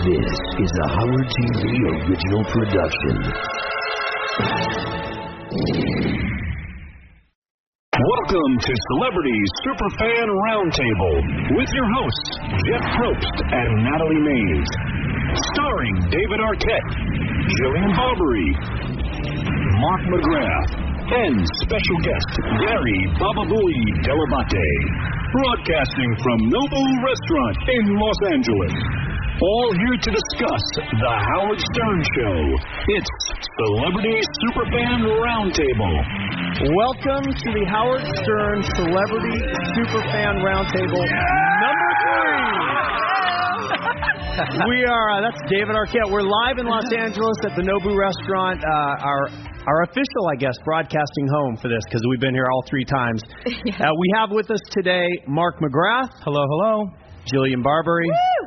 This is a Howard TV original production. Welcome to Celebrity Superfan Roundtable with your hosts, Jeff Probst and Natalie Mays. Starring David Arquette, Jillian Barberie, Mark McGrath, and special guest Gary Bababooey Delabate. Broadcasting from Nobu Restaurant in Los Angeles. All here to discuss The Howard Stern Show. It's Celebrity Superfan Roundtable. Welcome to the Howard Stern Celebrity Superfan Roundtable number 3. We are, that's David Arquette. We're live in Los Angeles at the Nobu Restaurant. Our official, I guess, broadcasting home for this, because we've been here all 3 times. Yeah. We have with us today Mark McGrath. Hello, hello. Jillian Barberie. Woo!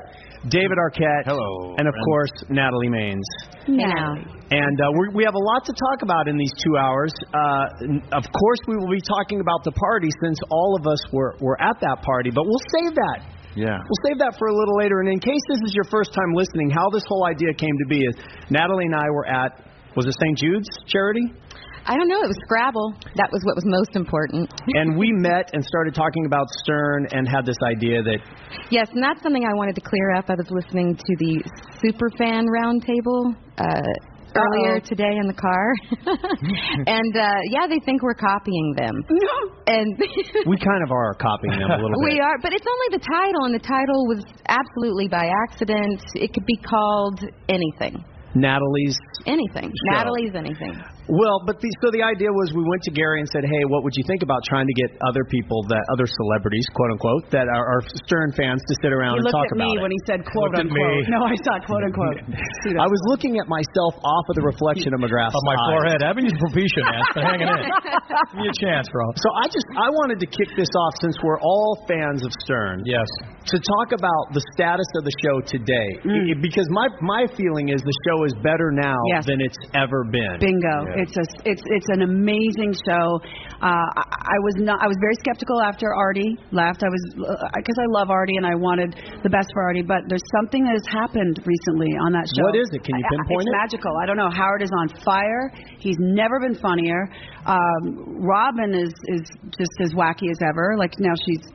David Arquette. Hello. And, of course, Natalie Maines. Yeah. And we have a lot to talk about in these 2 hours. Of course, we will be talking about the party, since all of us were at that party. But we'll save that. Yeah. We'll save that for a little later. And in case this is your first time listening, how this whole idea came to be is Natalie and I were at, was it St. Jude's charity? I don't know. It was Scrabble. That was what was most important. And we met and started talking about Stern and had this idea that... Yes, and that's something I wanted to clear up. I was listening to the Superfan Roundtable earlier today in the car. And, yeah, they think we're copying them. No. And we kind of are copying them a little bit. We are, but it's only the title, and the title was absolutely by accident. It could be called anything. Natalie's anything. Show. Natalie's anything. Well, but so the idea was we went to Gary and said, hey, what would you think about trying to get other people, other celebrities, quote unquote, that are Stern fans to sit around and talk about it. He looked at me when he said quote unquote. No, I saw quote unquote. I was looking at myself off of the reflection of McGrath's Of my eyes. forehead. Evan, you're proficient, man. Been hanging in. Give me a chance, bro. So I wanted to kick this off, since we're all fans of Stern. Yes. To talk about the status of the show today, because my feeling is the show is better now than it's ever been. Bingo! Yeah. It's an amazing show. I was very skeptical after Artie left. I was, because I love Artie and I wanted the best for Artie. But there's something that has happened recently on that show. What is it? Can you pinpoint it? It's magical. I don't know. Howard is on fire. He's never been funnier. Robin is just as wacky as ever. Like now she's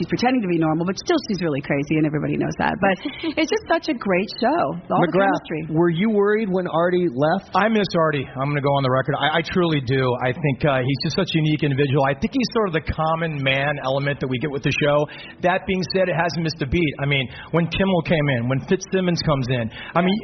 pretending to be normal, but still she's really crazy, and everybody knows that. But it's just such a great show. All the chemistry. Were you worried when Artie left? I miss Artie. I'm going to go on the record. I truly do. I think he's just such a unique individual. I think he's sort of the common man element that we get with the show. That being said, it hasn't missed a beat. I mean, when Kimmel came in, when Fitzsimmons comes in, I mean,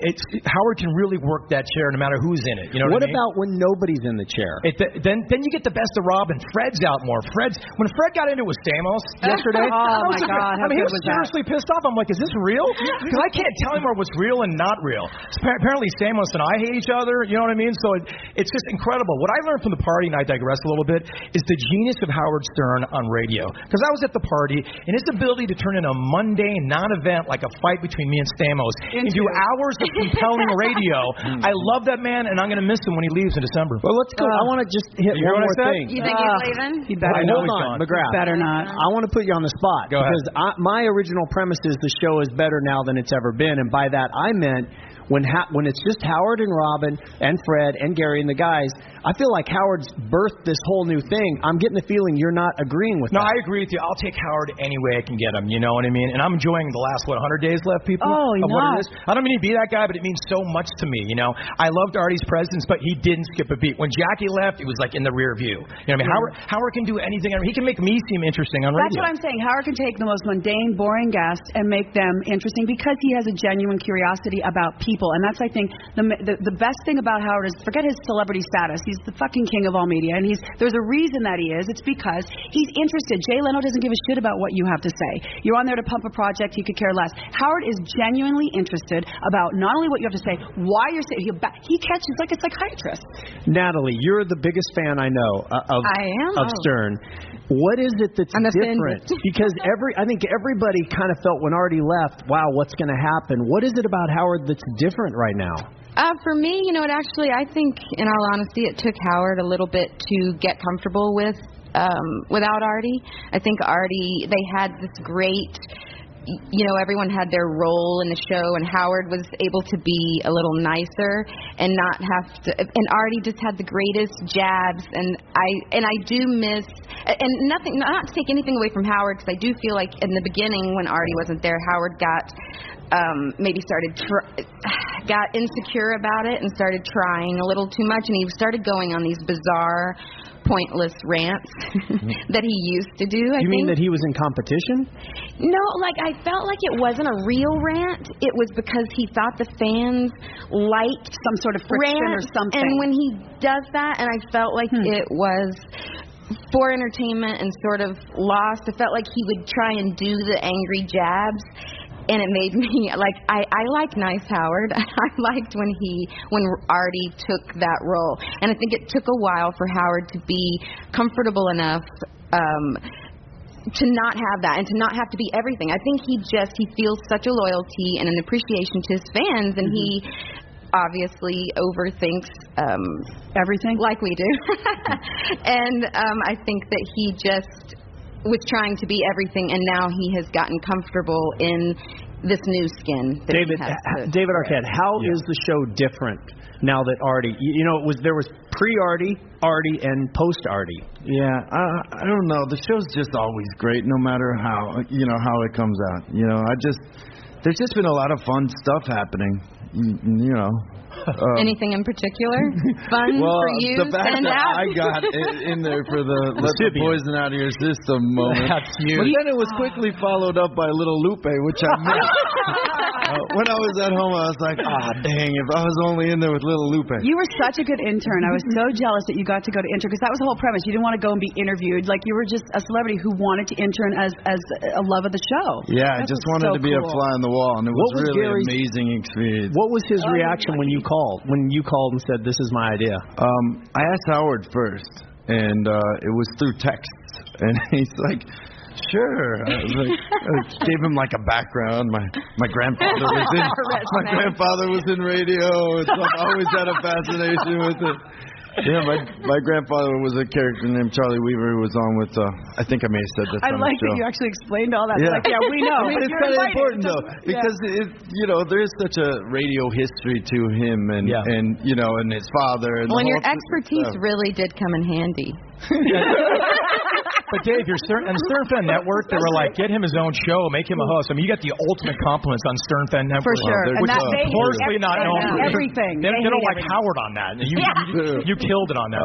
Howard can really work that chair no matter who's in it. You know what I mean? What about when nobody's in the chair? Then you get the best of Robin. Fred's out more. When Fred got into it with Stamos yesterday, oh my God! I mean, he was seriously pissed off. I'm like, is this real? Because I can't tell anymore what's real and not real. Apparently, Stamos and I hate each other. You know what I mean? So it's just incredible. What I learned from the party, and I digress a little bit, is the genius of Howard Stern on radio. Because I was at the party, and his ability to turn in a mundane non-event like a fight between me and Stamos into hours of compelling radio. I love that man, and I'm going to miss him when he leaves in December. Well, let's go. I want to just hit one more thing. You think he's leaving? He better hold on, McGrath. Better not. I want to put you on the spot. Go ahead. Because my original premise is the show is better now than it's ever been, and by that I meant when it's just Howard and Robin and Fred and Gary and the guys, I feel like Howard's birthed this whole new thing. I'm getting the feeling you're not agreeing with that. No, I agree with you. I'll take Howard any way I can get him. You know what I mean? And I'm enjoying the last, 100 days left, people? Oh, of what it is. I don't mean to be that guy, but it means so much to me, you know? I loved Artie's presence, but he didn't skip a beat. When Jackie left, it was like in the rear view. You know what I mean? Howard can do anything. He can make me seem interesting on radio. That's what I'm saying. Howard can take the most mundane, boring guests and make them interesting because he has a genuine curiosity about people. And that's, I think, the best thing about Howard is, forget his celebrity status. He's the fucking king of all media, and there's a reason that he is. It's because he's interested. Jay Leno doesn't give a shit about what you have to say. You're on there to pump a project. He could care less. Howard is genuinely interested about not only what you have to say, why you're saying. He catches like a psychiatrist. Natalie, you're the biggest fan I know of Stern. What is it that's different? Because I think everybody kind of felt when Artie left, wow, what's going to happen? What is it about Howard that's different right now? For me, I think, in all honesty, it took Howard a little bit to get comfortable with without Artie. I think Artie, they had this great everyone had their role in the show, and Howard was able to be a little nicer and not have to. And Artie just had the greatest jabs, and I do miss. And nothing, not to take anything away from Howard, because I do feel like in the beginning when Artie wasn't there, Howard got got insecure about it and started trying a little too much, and he started going on these bizarre, pointless rants that he used to do. You mean that he was in competition? No, I felt like it wasn't a real rant. It was because he thought the fans liked some sort of friction or something. And when he does that, and I felt like it was for entertainment and sort of lost. I felt like he would try and do the angry jabs, and it made me I like nice Howard. I liked when Artie took that role, and I think it took a while for Howard to be comfortable enough to not have that and to not have to be everything. I think he feels such a loyalty and an appreciation to his fans, and he obviously overthinks everything like we do. And I think that he just was trying to be everything, and now he has gotten comfortable in this new skin that David Arquette, how is the show different now that Artie, there was pre-Artie, Artie, and post-Artie? Yeah, I don't know. The show's just always great, no matter how it comes out. There's just been a lot of fun stuff happening. Anything in particular fun for you? The fact that I got in there for the let the poison out of your system moment. That's huge. But then it was quickly followed up by Little Lupe, which I missed. When I was at home, I was like, dang, if I was only in there with Little Lupe. You were such a good intern. I was so jealous that you got to go to intern, because that was the whole premise. You didn't want to go and be interviewed. You were just a celebrity who wanted to intern as a love of the show. Yeah, I just wanted to be a fly on the wall, and it was really an amazing experience. What was his reaction when you called and said, this is my idea? I asked Howard first, and it was through text, and he's like, sure. I gave him a background. My grandfather was in radio, and so I've always had a fascination with it. Yeah, my grandfather was a character named Charlie Weaver who was on with, I think I may have said this on the show. I like that you actually explained all that. Yeah, we know. But it's kind of important, though, because, there is such a radio history to him and his father. And your expertise really did come in handy. But Dave, on the Stern Fan Network, they were like, get him his own show, make him a host. I mean, you got the ultimate compliments on Stern Fan Network. For sure. Which is notoriously not known for everything. They don't like Howard on that. You killed it on that.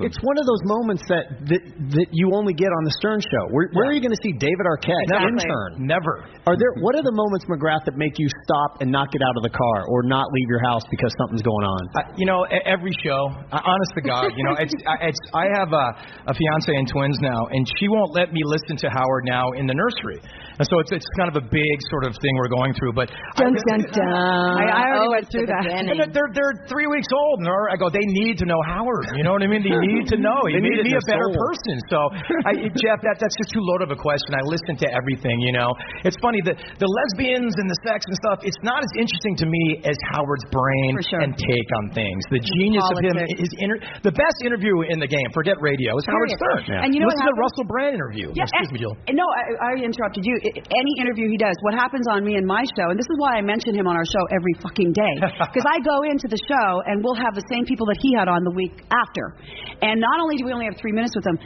It's one of those moments that you only get on the Stern Show. Where are you going to see David Arquette, intern? Never. What are the moments, McGrath, that make you stop and not get out of the car or not leave your house because something's going on? Every show. Honest to God, I have a fiance and twins now, and she won't let me listen to Howard now in the nursery. And so it's kind of a big sort of thing we're going through. But dun, dun, dun. I already went through that. And they're 3 weeks old, and I go, they need to know Howard. You know what I mean? They need to know. He made me a better person. So, Jeff, that's just too loaded of a question. I listen to everything. It's funny that the lesbians and the sex and stuff. It's not as interesting to me as Howard's brain and take on things. The genius of him. The best interview in the game. Forget radio. It's Howard Stern. Yeah. And listen to the Russell Brand interview. Yeah, excuse me, Jill. No, I interrupted you. Any interview he does, what happens on me and my show, and this is why I mention him on our show every fucking day, because I go into the show and we'll have the same people that he had on the week after. And not only do we only have 3 minutes with him,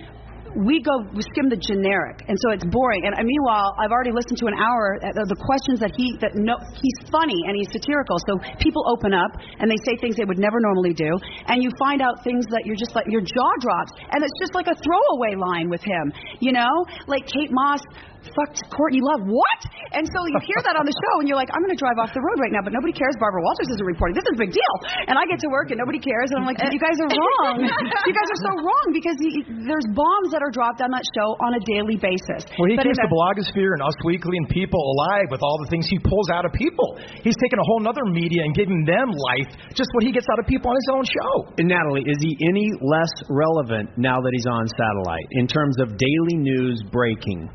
we skim the generic, and so it's boring. And meanwhile, I've already listened to an hour of the questions he's funny and he's satirical. So people open up and they say things they would never normally do, and you find out things that you're just like, your jaw drops, and it's just like a throwaway line with him. Like Kate Moss fucked Courtney Love. What? And so you hear that on the show, and you're like, I'm going to drive off the road right now, but nobody cares. Barbara Walters isn't reporting. This is a big deal. And I get to work, and nobody cares. And I'm like, you guys are wrong. You guys are so wrong, because there's bombs that are dropped on that show on a daily basis. Well, he keeps the blogosphere and Us Weekly and people alive with all the things he pulls out of people. He's taken a whole nother media and giving them life, just what he gets out of people on his own show. And Natalie, is he any less relevant now that he's on satellite in terms of daily news breaking?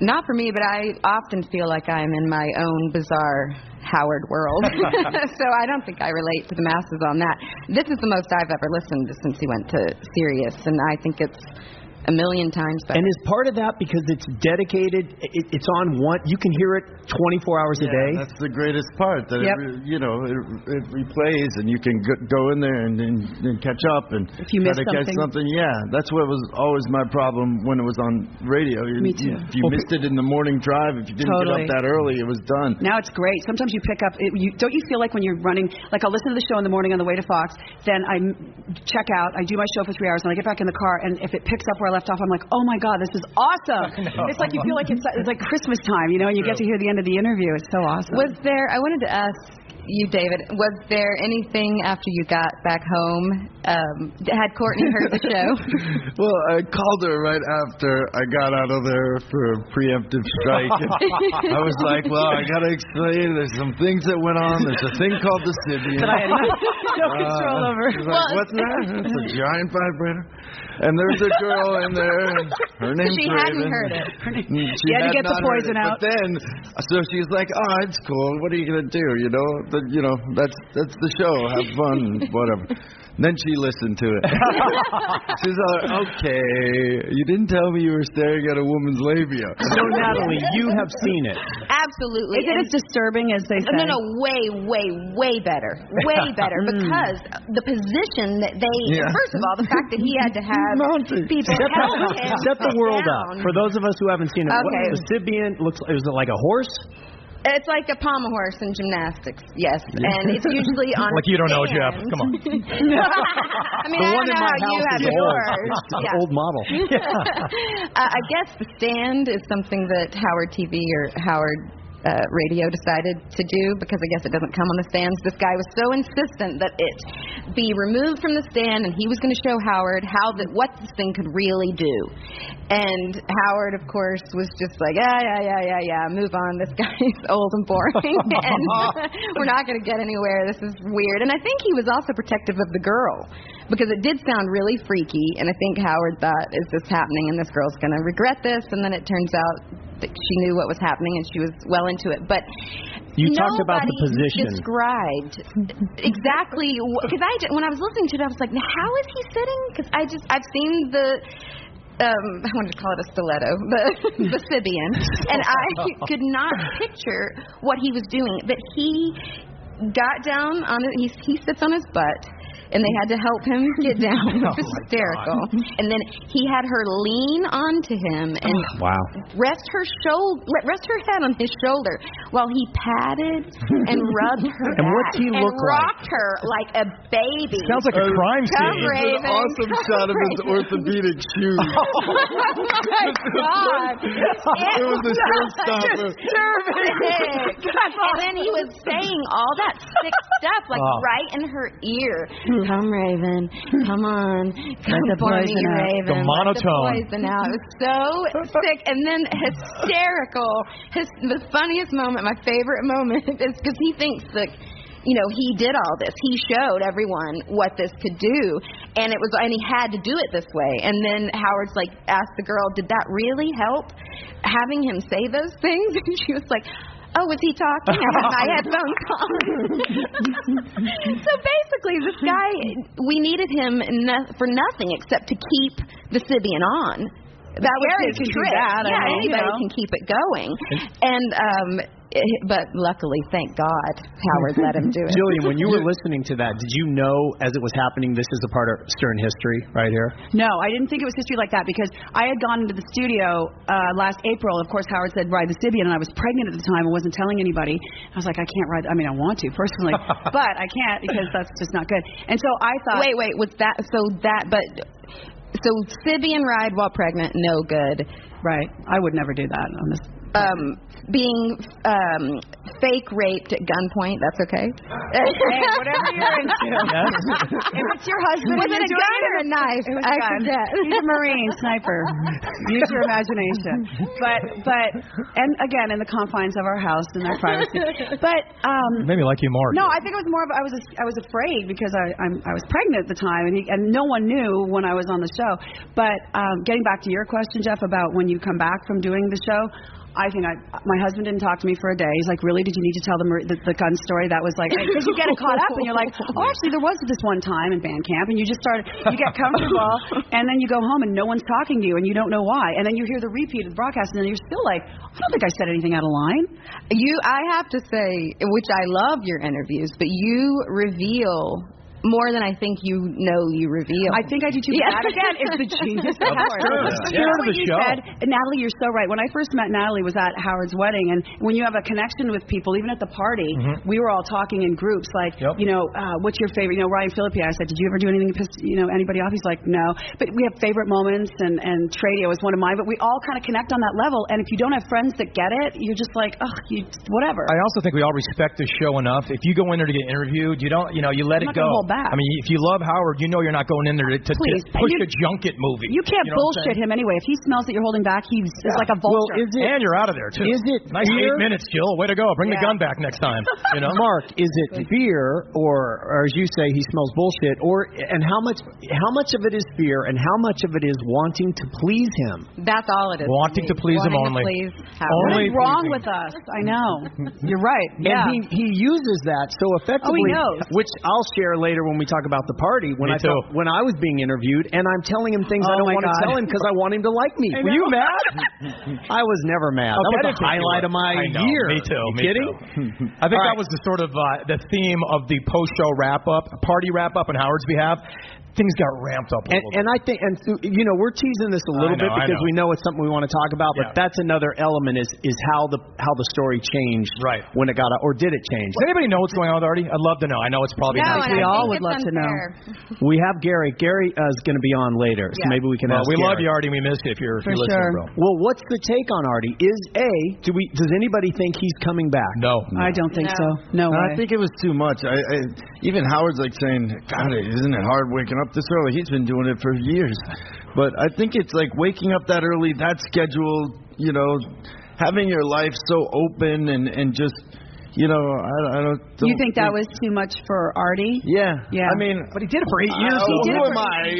Not for me, but I often feel like I'm in my own bizarre Howard world. So I don't think I relate to the masses on that. This is the most I've ever listened to since he went to Sirius, and I think it's a million times better. And is part of that because it's dedicated, it's on one, you can hear it 24 hours a day? That's the greatest part, that it replays and you can go in there and catch up and if you miss something. Yeah, that's what was always my problem when it was on radio. Me too. If you missed it in the morning drive, if you didn't get up that early, it was done. Now it's great. Sometimes you pick up, don't you feel like when you're running, like I'll listen to the show in the morning on the way to Fox, then I check out, I do my show for 3 hours, and I get back in the car, and if it picks up where I left off, I'm like, oh my God, this is awesome. It's like you feel like it's like Christmas time, and you get to hear the end of the interview. It's so awesome. I wanted to ask you, David, was there anything after you got back home? Had Courtney heard the show? Well, I called her right after I got out of there for a preemptive strike. I was like, well, I got to explain. There's some things that went on. There's a thing called the Sybian. That I had no control over. She's like, what's that? It's a giant vibrator. And there's a girl in there, and her name's She Raven. hadn't heard it. She had to get the not poison heard it. out. But then, so she's like, oh, it's cool. What are you going to do? That's the show. Have fun, whatever. Then she listened to it. She's like, okay, you didn't tell me you were staring at a woman's labia. So, Natalie, you have seen it. Absolutely. Is it as disturbing as they say? No, way better. Way better. Because the position that they, first of all, the fact that he had to have people help him set the world down. up. For those of us who haven't seen it, Okay. the Sybian is it like a horse? It's like a pommel horse in gymnastics, yes. And it's usually on like you don't know, stand. Jeff. Come on. I mean, I don't know how you have yours. It's an old model. I guess the stand is something that Howard TV or Howard radio decided to do, because I guess it doesn't come on the stands. This guy was so insistent that it be removed from the stand, and he was going to show Howard what this thing could really do. And Howard, of course, was just like, yeah, move on. This guy's old and boring, and we're not going to get anywhere. This is weird. And I think he was also protective of the girl, because it did sound really freaky, and I think Howard thought, is this happening, and this girl's going to regret this? And then it turns out that she knew what was happening, and she was well into it. But you talked about the position. Described exactly, because when I was listening to it, I was like, how is he sitting? Because I've seen the I wanted to call it a stiletto, the Sybian, and I could not picture what he was doing. But he got down on it. He sits on his butt, and they had to help him get down. It was hysterical. And then he had her lean onto him and rest her head on his shoulder while he patted and rubbed her and back what's he and look rocked her like a baby. Sounds like a crime Come, scene. Raven. An awesome shot of his orthopedic shoes. Oh my God! It was a showstopper. And then he was saying all that sick stuff, like right in her ear. Come, Raven. Come on. Come for me, Raven. The monotone. Let the poison out. It was so sick. And then hysterical. The funniest moment, my favorite moment, is because he thinks that, he did all this. He showed everyone what this could do, and he had to do it this way. And then Howard's like, asked the girl, did that really help, having him say those things? And she was like, oh, was he talking? I had my headphones on. So basically, this guy, we needed him for nothing except to keep the Sybian on. That was his trick. Anybody can keep it going. And but luckily, thank God, Howard let him do it. Jillian, when you were listening to that, did you know as it was happening this is a part of Stern history right here? No, I didn't think it was history like that, because I had gone into the studio last April. Of course, Howard said ride the Sybian, and I was pregnant at the time and wasn't telling anybody. I was like, I can't ride. I mean, I want to personally, but I can't because that's just not good. And so I thought, wait, was that so Sybian ride while pregnant, no good. Right. I would never do that on this. Being fake raped at gunpoint, that's okay? Hey, whatever you're into. Yes. If it's your husband, was it a gun or a knife? It was a gun. He's a Marine sniper. Use your imagination. But and again, in the confines of our house and our privacy. But maybe like you more. No, I think it was more of I was afraid because I was pregnant at the time, and no one knew when I was on the show. But getting back to your question, Jeff, about when you come back from doing the show, my husband didn't talk to me for a day. He's like, really? Did you need to tell the gun story? That was like, because you get caught up and you're like, oh, actually, there was this one time in band camp, and you just you get comfortable, and then you go home and no one's talking to you, and you don't know why, and then you hear the repeat of the broadcast, and then you're still like, I don't think I said anything out of line. I have to say, which I love your interviews, but you reveal more than I think you reveal. I think I do too. That again is the genius of Howard. The show. Said, Natalie, you're so right. When I first met Natalie was at Howard's wedding, and when you have a connection with people, even at the party, we were all talking in groups like, what's your favorite? Ryan Phillippe, I said, did you ever do anything to piss anybody off? He's like, no. But we have favorite moments, and Tradio is one of mine. But we all kind of connect on that level. And if you don't have friends that get it, you're just like, whatever. I also think we all respect the show enough. If you go in there to get interviewed, you don't, you let it go. Back. I mean, if you love Howard, you're not going in there to push a junket movie. You can't bullshit him anyway. If he smells that you're holding back, he's like a vulture. Well, and you're out of there, too. Is it nice fear? 8 minutes, Jill. Way to go. Bring the gun back next time. Mark, is it fear, or as you say, he smells bullshit, and how much of it is fear, and how much of it is wanting to please him? That's all it is. Wanting to please him only. What is wrong with us? I know. You're right. Yeah. And he uses that so effectively, he knows. which I'll share later when we talk about the party. When I was being interviewed, and I'm telling him things I don't want to tell him because I want him to like me. Were you mad? I was never mad. That was the highlight of my year. Me too. You kidding? I think that was the sort of the theme of the post-show party wrap-up on Howard's behalf. Things got ramped up a little bit. And I think, we're teasing this a little bit because we know it's something we want to talk about, but that's another element is how the story changed when it got out, or did it change? Does anybody know what's going on with Artie? I'd love to know. I know it's probably nice. We all would love to know. We have Gary. Gary is going to be on later, so maybe we can ask we Gary. love you, Artie. We miss you if you're listening, bro. Well, what's the take on Artie? Does anybody think he's coming back? No. I don't think so. No way. I think it was too much. Even Howard's like saying, God, isn't it hard waking up this early? He's been doing it for years. But I think it's like waking up that early, that schedule, having your life so open and just, I don't. You think that was too much for Artie? Yeah. I mean, but he did it for 8 years. Who am I?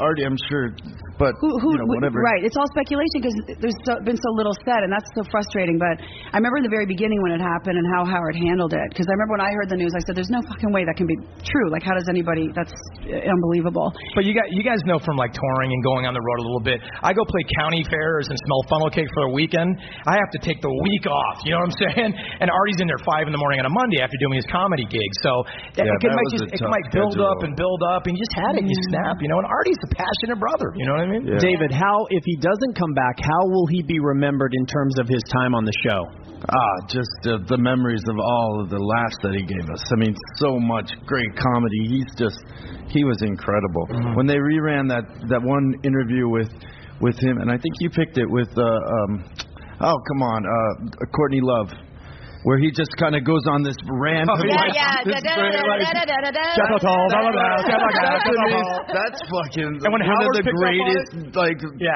Artie, I'm sure. But whatever. Right. It's all speculation because there's been so little said, and that's so frustrating. But I remember in the very beginning when it happened and how Howard handled it. Because I remember when I heard the news, I said, "There's no fucking way that can be true. Like, how does anybody? That's unbelievable." But you guys know from like touring and going on the road a little bit. I go play county fairs and smell funnel cake for a weekend. I have to take the week off. You know what I'm saying? And Artie's in there 5 a.m. on a Monday after doing his comedy gig. So it might build up, and you just had it. You snap. And Artie's a passionate brother. You know what I mean? Yeah. David, if he doesn't come back, how will he be remembered in terms of his time on the show? Just the memories of all of the laughs that he gave us. I mean, so much great comedy. He was incredible. Mm-hmm. When they reran that one interview with him, and I think you picked it with Courtney Love, where he just kind of goes on this rant. That's fucking one of the greatest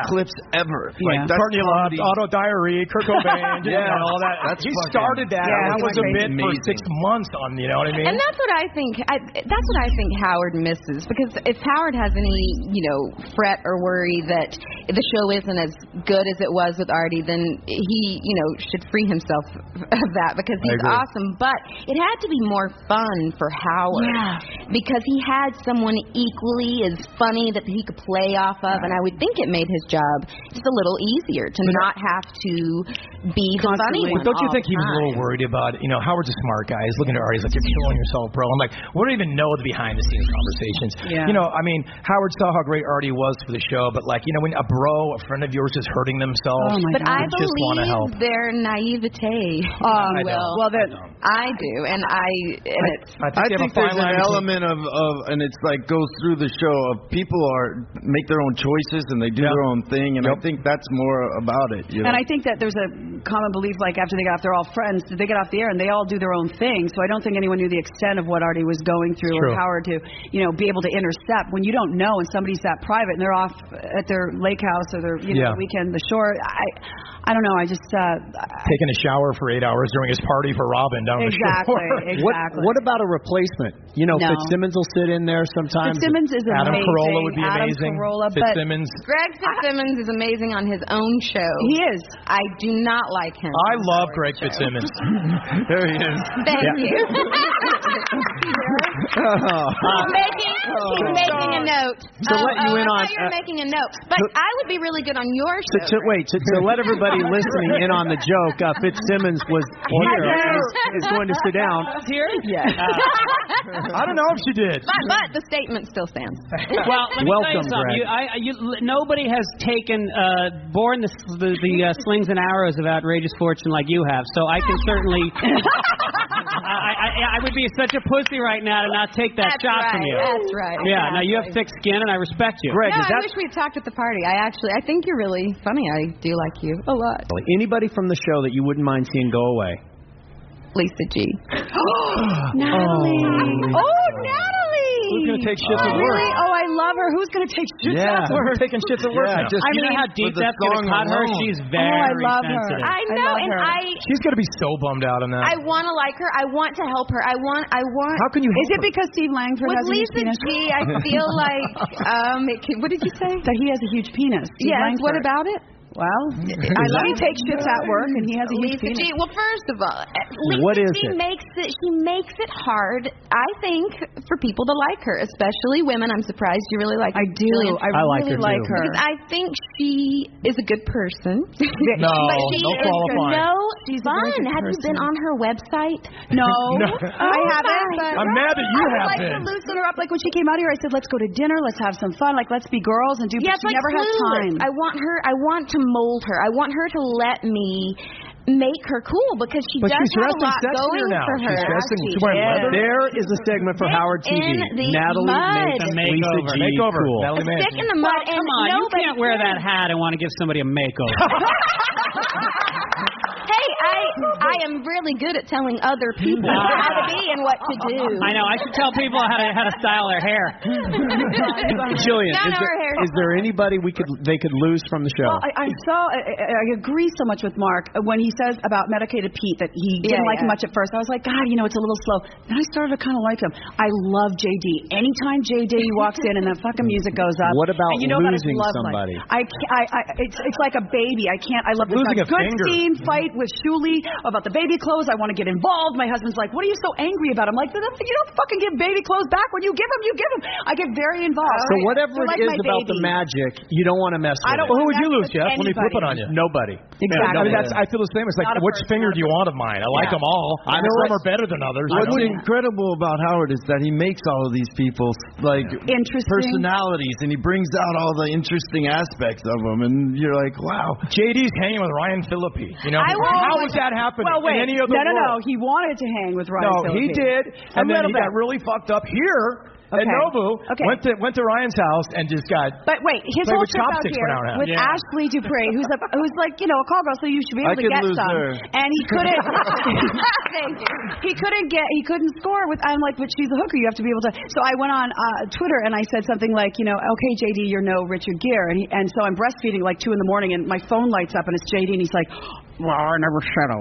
clips ever. Like, Courtney Love, Auto Diary, Kurt Cobain, all that. He started that. That was a bit for 6 months on. You know what I mean? And that's what I think. That's what I think Howard misses, because if Howard has any fret or worry that the show isn't as good as it was with Artie, then he should free himself of that. Because he's awesome, but it had to be more fun for Howard because he had someone equally as funny that he could play off of, and I would think it made his job just a little easier to not have to be the funny one. Don't you think he was a little worried about Howard's a smart guy. He's looking at Artie, he's like, you're killing yourself, bro. I'm like, we don't even know the behind the scenes conversations. I mean, Howard saw how great Artie was for the show, but when a friend of yours is hurting themselves, but I just want to help. believe their naivete. I do, and I think there's an element of and it's like goes through the show of people make their own choices and they do their own thing, and I think that's more about it. And I think that there's a common belief, like after they got off, they're all friends. They get off the air and they all do their own thing. So I don't think anyone knew the extent of what Artie was going through, or Howard to be able to intercept when you don't know and somebody's that private and they're off at their lake house or their weekend, the shore. I don't know. I just taking a shower for 8 hours during a biggest party for Robin down the shore. Exactly. What about a replacement? You know, No. Fitzsimmons will sit in there sometimes. Fitzsimmons is Adam amazing. Carolla would be Adam amazing. Carolla, but Fitzsimmons. Greg Fitzsimmons is amazing on his own show. he is. I do not like him. I love Greg Fitzsimmons. There he is. Thank you. He's making a note. To let you in I on- thought you were making a note. But I would be really good on your show. To let everybody listening in on the joke, Fitzsimmons was here and is going to sit down. Here? Yeah. I don't know if she did. But the statement still stands. Well, let me Welcome, tell you Greg. something. Nobody has borne the slings and arrows of outrageous fortune like you have. So I can certainly. I would be such a pussy right now to not take that shot from you. That's right. Yeah. Now you have thick skin, and I respect you. Greg, No, is I that wish we'd talked at the party. I think you're really funny. I do like you a lot. anybody from the show that you wouldn't mind seeing go away? Lisa G. Natalie. Oh, Natalie. Who's going to take shit to work? Really? Oh, I love her. Who's going to take shit Yeah. to work? Taking shit to work now. just You know how deep for the that's going to song cut her? alone. She's I very love her. sensitive. I know, love and her. She's going to be so bummed out on that. I want to like her. I want to help her. I want. How can you Is help it because Steve Langford With has a huge Lisa penis? G, I feel like. What did you say? That he has a huge penis. Steve Yes. Langford. What about it? Well, I love he takes shits at work and he has a huge Lisa penis. G. Well, first of all, Lisa What is G it? She makes it hard, I think, for people to like her, especially women. I'm surprised you really like her. I do. Jillian. I like really her, like too. her. Because I think she is a good person. No, but she no is qualifying. no She's a very fun. good Have you been person. on her website? No, No. I haven't. But I'm mad that you I would have like been. to loosen her up. Like when she came out here, I said, "Let's go to dinner. Let's have some fun. Like let's be girls and do." Yeah, but it's she like never has Clueless. time. I want to mold her. I want her to let me make her cool because she But does she's have a dressing lot sexier going now. for her. She's dressing. She She's wearing is. leather. There is a segment for Howard TV. in the Natalie mud. makes A Lisa makeover. G Makeover. cool. Natalie A May. stick in the mud, and Come on, you nobody can't wear cares. that hat and want to give somebody a makeover. Hey, I am really good at telling other people how to be and what to do. I know. I should tell people how to style their hair. Jillian, No, her hair. is there anybody they could lose from the show? Well, I agree so much with Mark when he says about Medicated Pete that he didn't like him much at first. I was like, God, it's a little slow. Then I started to kind of like him. I love JD. Anytime JD walks in and that fucking music goes up. What about and you know losing about his love somebody? Life. It's like a baby. I can't. I love this Losing a good finger. scene fight with Shuli about the baby clothes. I want to get involved. My husband's like, what are you so angry about? I'm like, you don't fucking give baby clothes back. When you give them, you give them. I get very involved. So whatever They're it like is my about baby. the magic, you don't want to mess with I don't it. Well, who would you lose, That's Jeff? Let me flip it anybody. on you. Nobody. Exactly. I mean, I feel the same. It's like, Not a which person, finger not a do you want of mine? I like them all. I know Some what- are better than others. What's you know? incredible about Howard is that he makes all of these people like Interesting. personalities, and he brings out all the interesting aspects of them, and you're like, wow. JD's hanging with Ryan Phillippe. How was that happening Well, wait. in any other no. world? He wanted to hang with Ryan No, Phillippe. he did, A and then little he got bit. really fucked up here Okay. at Nobu. Okay. Went to Ryan's house and just got. But wait, his Play whole with trip out chopsticks for here an hour and a half. with Yeah. Ashley Dupree, who's like a call girl, so you should be able I to could get lose some. her. And he couldn't. He couldn't score with. I'm like, but she's a hooker. You have to be able to. So I went on Twitter and I said something like, okay, JD, you're no Richard Gere, and so I'm breastfeeding like 2 a.m. and my phone lights up and it's JD and he's like, well, I never said a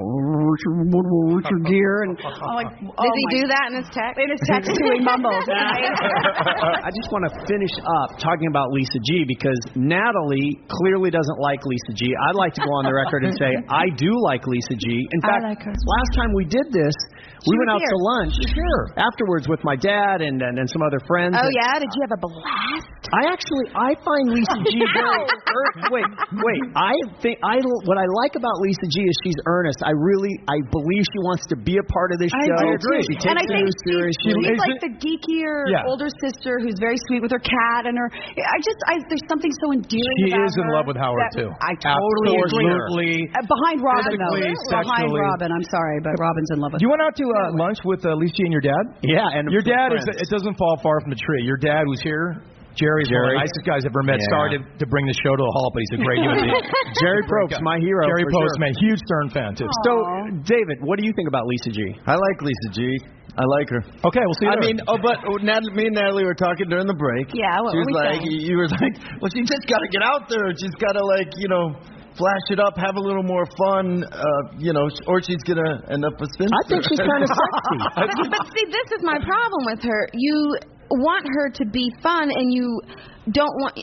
Richard Gere, and I'm like, Does he do that in his text? In his text too, he mumbles. I just want to finish up talking about Lisa G because Natalie clearly doesn't like Lisa G. I'd like to go on the record and say I do like Lisa G. In fact, like her. last time we did this, we She went was out here. to lunch afterwards with my dad and some other friends. Oh And yeah, did you have a blast? I find Lisa G very wait. What I like about Lisa G is she's earnest. I believe she wants to be a part of this show. I agree. She takes And I it think seriously. she's like the geekier older sister who's very sweet with her cat and her. There's something so endearing She about is in her love with Howard that too. I totally agree. Absolutely. Behind Robin though. Physically, Behind sexually. Robin, I'm sorry, but Robin's in love with You her. went out to lunch with Lisa G and your dad? Yeah, and Your dad friends. it doesn't fall far from the tree. Your dad was here. Jerry's one of the nicest guys I've ever met. Yeah. Sorry to bring the show to a halt, but he's a great human being. Jerry Probst, my hero. Jerry for Probst, sure. man, huge Stern fan too. So, David, what do you think about Lisa G? I like Lisa G. I like her. Okay, we'll see you I later. mean, me and Natalie were talking during the break. Yeah, what she were was we like, saying? you were like, well, she just got to get out there. She's got to flash it up, have a little more fun, or she's gonna end up a spinster. I think she's kind of sexy. But see, this is my problem with her. You want her to be fun, and you don't want.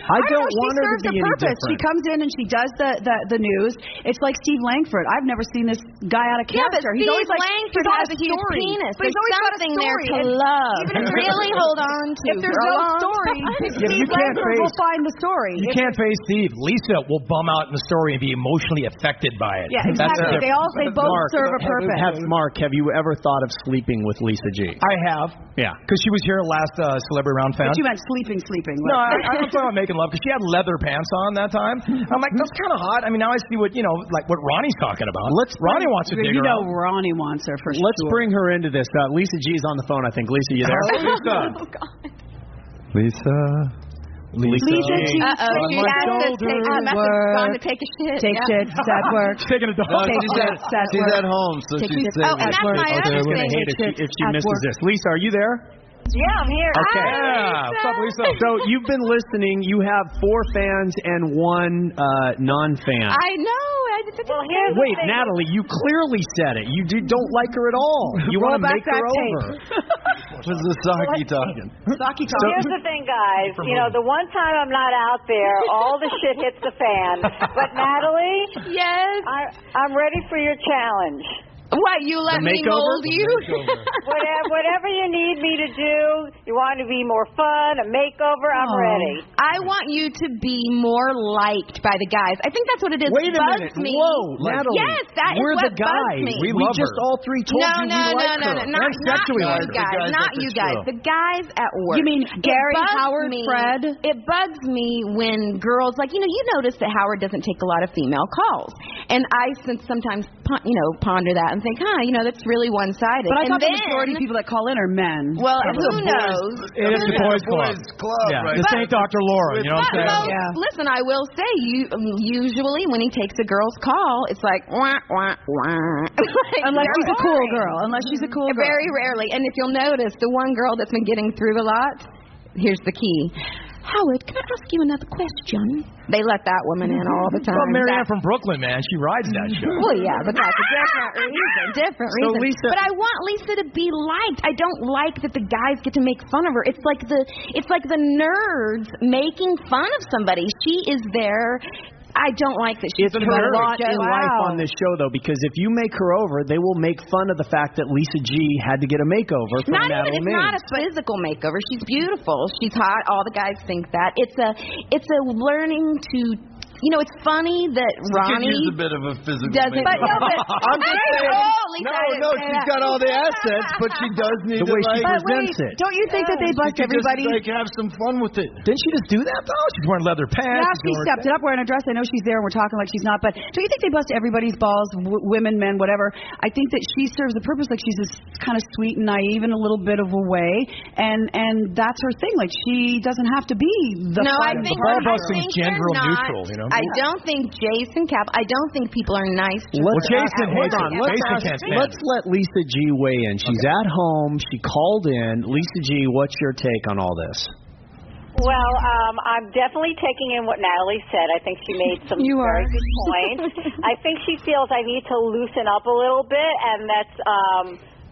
I don't want her to serves be a any purpose. different. She comes in and she does the news. It's like Steve Langford. I've never seen this guy out of character. Yeah, but He's always Steve like, Langford he's has got a huge story. penis. But he's There's always got a something there story. to love. Even if Really hold on to. If there's for a no long story, time. Steve Langford will find the story. You can't face Steve. Lisa will bum out in the story and be emotionally affected by it. Yeah, exactly. They both serve a purpose. Mark, have you ever thought of sleeping with Lisa G? I have. Yeah. Because she was here last Celebrity Round Fan. But you meant sleeping. No, I'm talking about making love because she had leather pants on that time. I'm like, that's kind of hot. I mean, now I see what what Ronnie's talking about. Ronnie wants to dig her out. Ronnie wants her for sure. Let's bring her into this. Lisa G is on the phone, I think. Lisa, you there? Lisa. Oh, God. Lisa G. Uh-oh. She asked us to take a shit. Take shit. Sad work. Taking a dog. she's at home, so she's Oh, and that's my other going to thing. hate if she misses this. Lisa, are you there? Yeah, I'm here. Okay. Yeah. What's up, Lisa? So you've been listening. You have 4 fans and 1 non-fan. I know. Well, here's Wait, the thing. Natalie, you clearly said it. You don't like her at all. You want to make her over. was the Saki talking. Saki talking. Here's the thing, guys. The one time I'm not out there, all the shit hits the fan. But Natalie, Yes. I'm ready for your challenge. What, you let me mold you? Whatever you need me to do, you want to be more fun, a makeover, I'm ready. I want you to be more liked by the guys. I think that's what it is. Wait a bugs minute. me. Whoa, Natalie. Yes, that is we're what the guys. bugs me. We just all 3 told you we like her. Not you guys. Not you guys. The guys at work. You mean Gary, Howard, Fred? It bugs me when girls, you notice that Howard doesn't take a lot of female calls. And I sometimes, ponder that and think, that's really one-sided. But I thought then, the majority of people that call in are men. Well, who knows? It is the boys' club. Yeah. Right. This ain't Dr. Laura, you know what I'm saying? Listen, I will say, usually when he takes a girl's call, it's like, wah, wah, wah. Unless she's a cool girl. Very rarely. And if you'll notice, the one girl that's been getting through a lot, here's the key. Howard, can I ask you another question? They let that woman in all the time. Well, Marianne from Brooklyn, man, she rides that show. Well, yeah, but that's a different reason. Lisa, but I want Lisa to be liked. I don't like that the guys get to make fun of her. It's like the nerds making fun of somebody. She is there. I don't like that she's a lot in life on this show, though, because if you make her over, they will make fun of the fact that Lisa G had to get a makeover from Natalie Maines. It's not a physical makeover. She's beautiful. She's hot. All the guys think that. It's a learning to. It's funny that Ronnie She could use a bit of a physical doesn't. makeup. I'm just saying. No, she's got all the assets, but she does need the way to she presents it. Don't you think that they bust everybody? Just, have some fun with it. Didn't she just do that though? She's wearing leather pants. Yeah, she stepped it up wearing a dress. I know she's there and we're talking like she's not, but don't you think they bust everybody's balls, women, men, whatever? I think that she serves the purpose. Like she's this kind of sweet and naive in a little bit of a way, and that's her thing. Like she doesn't have to be the. No, I the think ball busting is gender neutral. I don't think Jason Cap. I don't think people are nice to her. Jason, hold on. Let's let Lisa G weigh in. She's at home. She called in. Lisa G, what's your take on all this? Well, I'm definitely taking in what Natalie said. I think she made some very good points. I think she feels I need to loosen up a little bit, and that's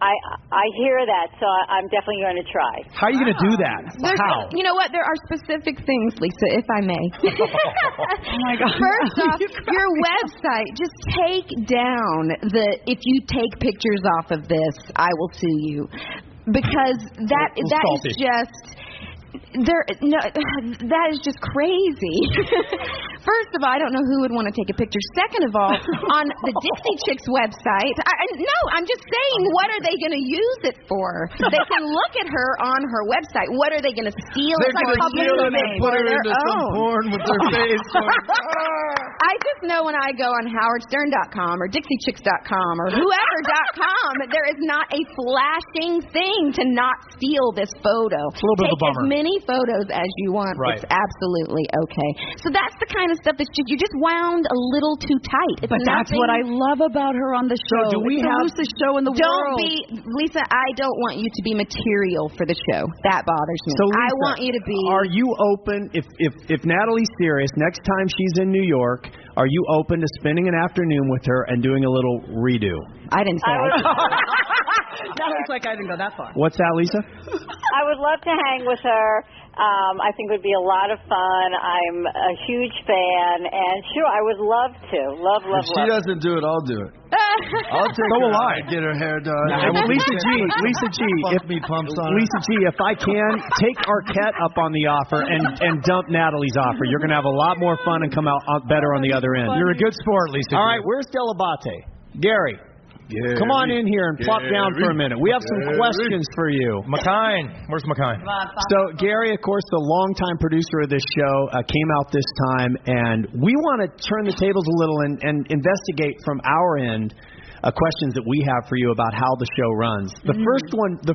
I hear that, so I'm definitely going to try. How are you going to do that? How? You know what? There are specific things, Lisa, if I may. Oh my God! First off, your website. Just take down if you take pictures off of this, I will sue you, because that is just. That is just crazy. First of all, I don't know who would want to take a picture. Second of all, on the Dixie Chicks website, I'm just saying, what are they going to use it for? They can look at her on her website. What are they going to steal? They're going to steal it and put her into some porn with their face. I just know when I go on HowardStern.com or DixieChicks.com or whoever.com, there is not a flashing thing to not steal this photo. It's a little bit of a bummer. Take as many photos as you want. Right. It's absolutely okay. So that's the kind of stuff that you just wound a little too tight. But that's what I love about her on the show. So do we have the loosest show in the world? Lisa, I don't want you to be material for the show. That bothers me. So Lisa, I want you to be. Are you open if Natalie's serious? Next time she's in New York, are you open to spending an afternoon with her and doing a little redo? I didn't say That looks like I didn't go that far. What's that, Lisa? I would love to hang with her. I think it would be a lot of fun. I'm a huge fan, and sure, I would love to. Love. If she doesn't do it, I'll do it. I'll take her out, get her hair done. Lisa G, Lisa G, if I can, take Arquette up on the offer and dump Natalie's offer. You're going to have a lot more fun and come out better on the other end. You're a good sport, Lisa. All right, where's Delabate? Gary. Gary. Come on in here and plop down for a minute. We have some questions for you. McKine. Where's McKine? So, Gary, of course, the longtime producer of this show, came out this time, and we want to turn the tables a little and investigate from our end questions that we have for you about how the show runs. The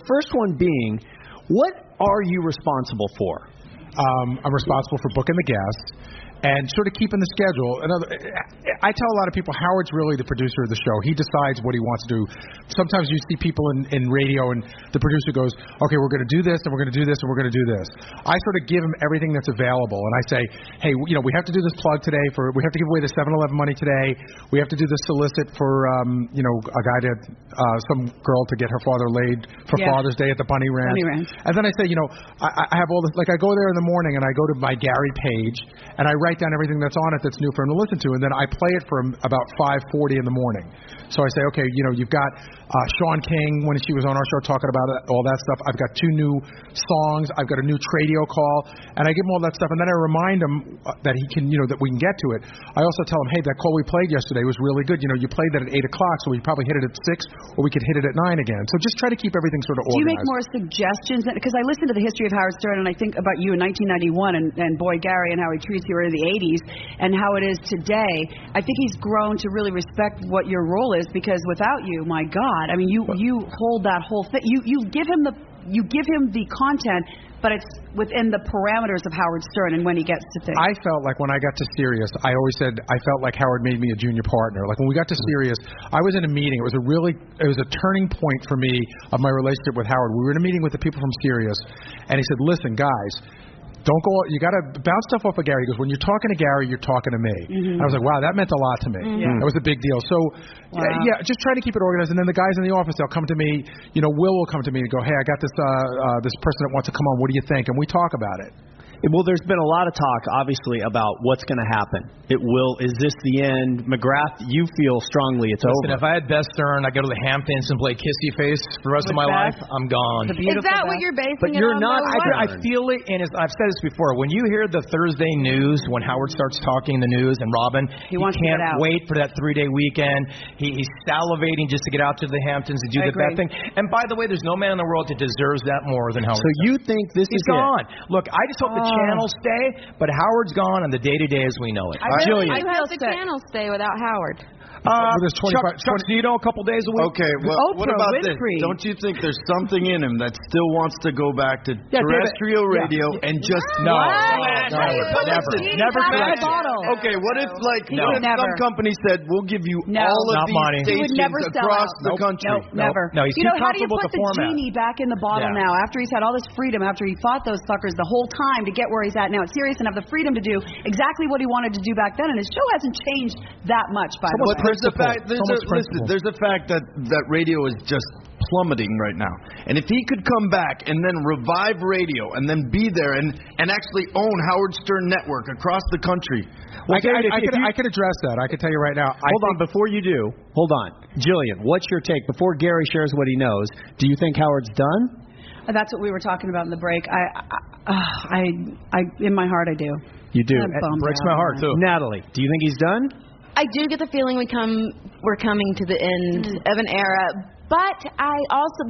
first one being, what are you responsible for? I'm responsible for booking the guests and sort of keeping the schedule. I tell a lot of people Howard's really the producer of the show. He decides what he wants to do. Sometimes you see people in radio and the producer goes, okay, we're going to do this and we're going to do this and we're going to do this. I sort of give him everything that's available, and I say, hey, we have to do this plug today. We have to give away the 7-Eleven money today. We have to do this solicit for a guy to some girl to get her father laid for Father's Day at the Bunny Ranch. And then I say, I have all this, like I go there in the morning and I go to my Gary page and I write down everything that's on it that's new for him to listen to, and then I play it for him about 5:40 in the morning. So I say, okay, you've got Sean King when she was on our show talking about it, all that stuff. I've got 2 new songs. I've got a new Tradio call, and I give him all that stuff, and then I remind him that he can, that we can get to it. I also tell him, hey, that call we played yesterday was really good. You played that at 8 o'clock, so we probably hit it at 6, or we could hit it at 9 again. So just try to keep everything sort of organized. Do you make more suggestions? Because I listened to the history of Howard Stern, and I think about you in 1991 and boy Gary and how he treats you in the 80s and how it is today. I think he's grown to really respect what your role is, because without you, my God, I mean, you hold that whole thing. You give him the content, but it's within the parameters of Howard Stern and when he gets to things. I felt like when I got to Sirius, I always said I felt like Howard made me a junior partner. Like when we got to Sirius, I was in a meeting. It was a turning point for me of my relationship with Howard. We were in a meeting with the people from Sirius, and he said, listen, guys, don't go. You got to bounce stuff off of Gary. He goes, when you're talking to Gary, you're talking to me. I was like, wow, that meant a lot to me. That was a big deal. So, just try to keep it organized. And then the guys in the office, they'll come to me. Will come to me and go, hey, I got this person that wants to come on. What do you think? And we talk about it. Well, there's been a lot of talk, obviously, about what's going to happen. Is this the end? McGrath, you feel strongly it's over. If I had Beth Stern, I'd go to the Hamptons and play Kissy Face for the rest of my life. I'm gone. Is that what you're basing But it you're on? not. I feel it, and I've said this before. When you hear the Thursday news, when Howard starts talking the news, and Robin, he can't wait for that 3-day weekend. He's salivating just to get out to the Hamptons and do that thing. And by the way, there's no man in the world that deserves that more than Howard. So you think this is gone? Look, I just hope the channels stay, but Howard's gone on the day-to-day as we know it. I hope the channels stay without Howard. Chuck Zito a couple days a week. Okay, well, what about this? Don't you think there's something in him that still wants to go back to terrestrial radio and just never. Okay, what if some company said we'll give you all of these stations across the country? Never. No, he's too how do you comfortable put with the format. Genie back in the bottle now after he's had all this freedom, after he fought those suckers the whole time to get where he's at now at Sirius and have the freedom to do exactly what he wanted to do back then, and his show hasn't changed that much by the way. There's a fact that radio is just plummeting right now. And if he could come back and then revive radio and then be there and actually own Howard Stern Network across the country. I could address that. I could tell you right now. Hold on, before you do, Jillian, what's your take? Before Gary shares what he knows, do you think Howard's done? That's what we were talking about in the break. I in my heart, I do. You do. It breaks my heart, too. Natalie, do you think he's done? I do get the feeling we're coming to the end of an era. But I also,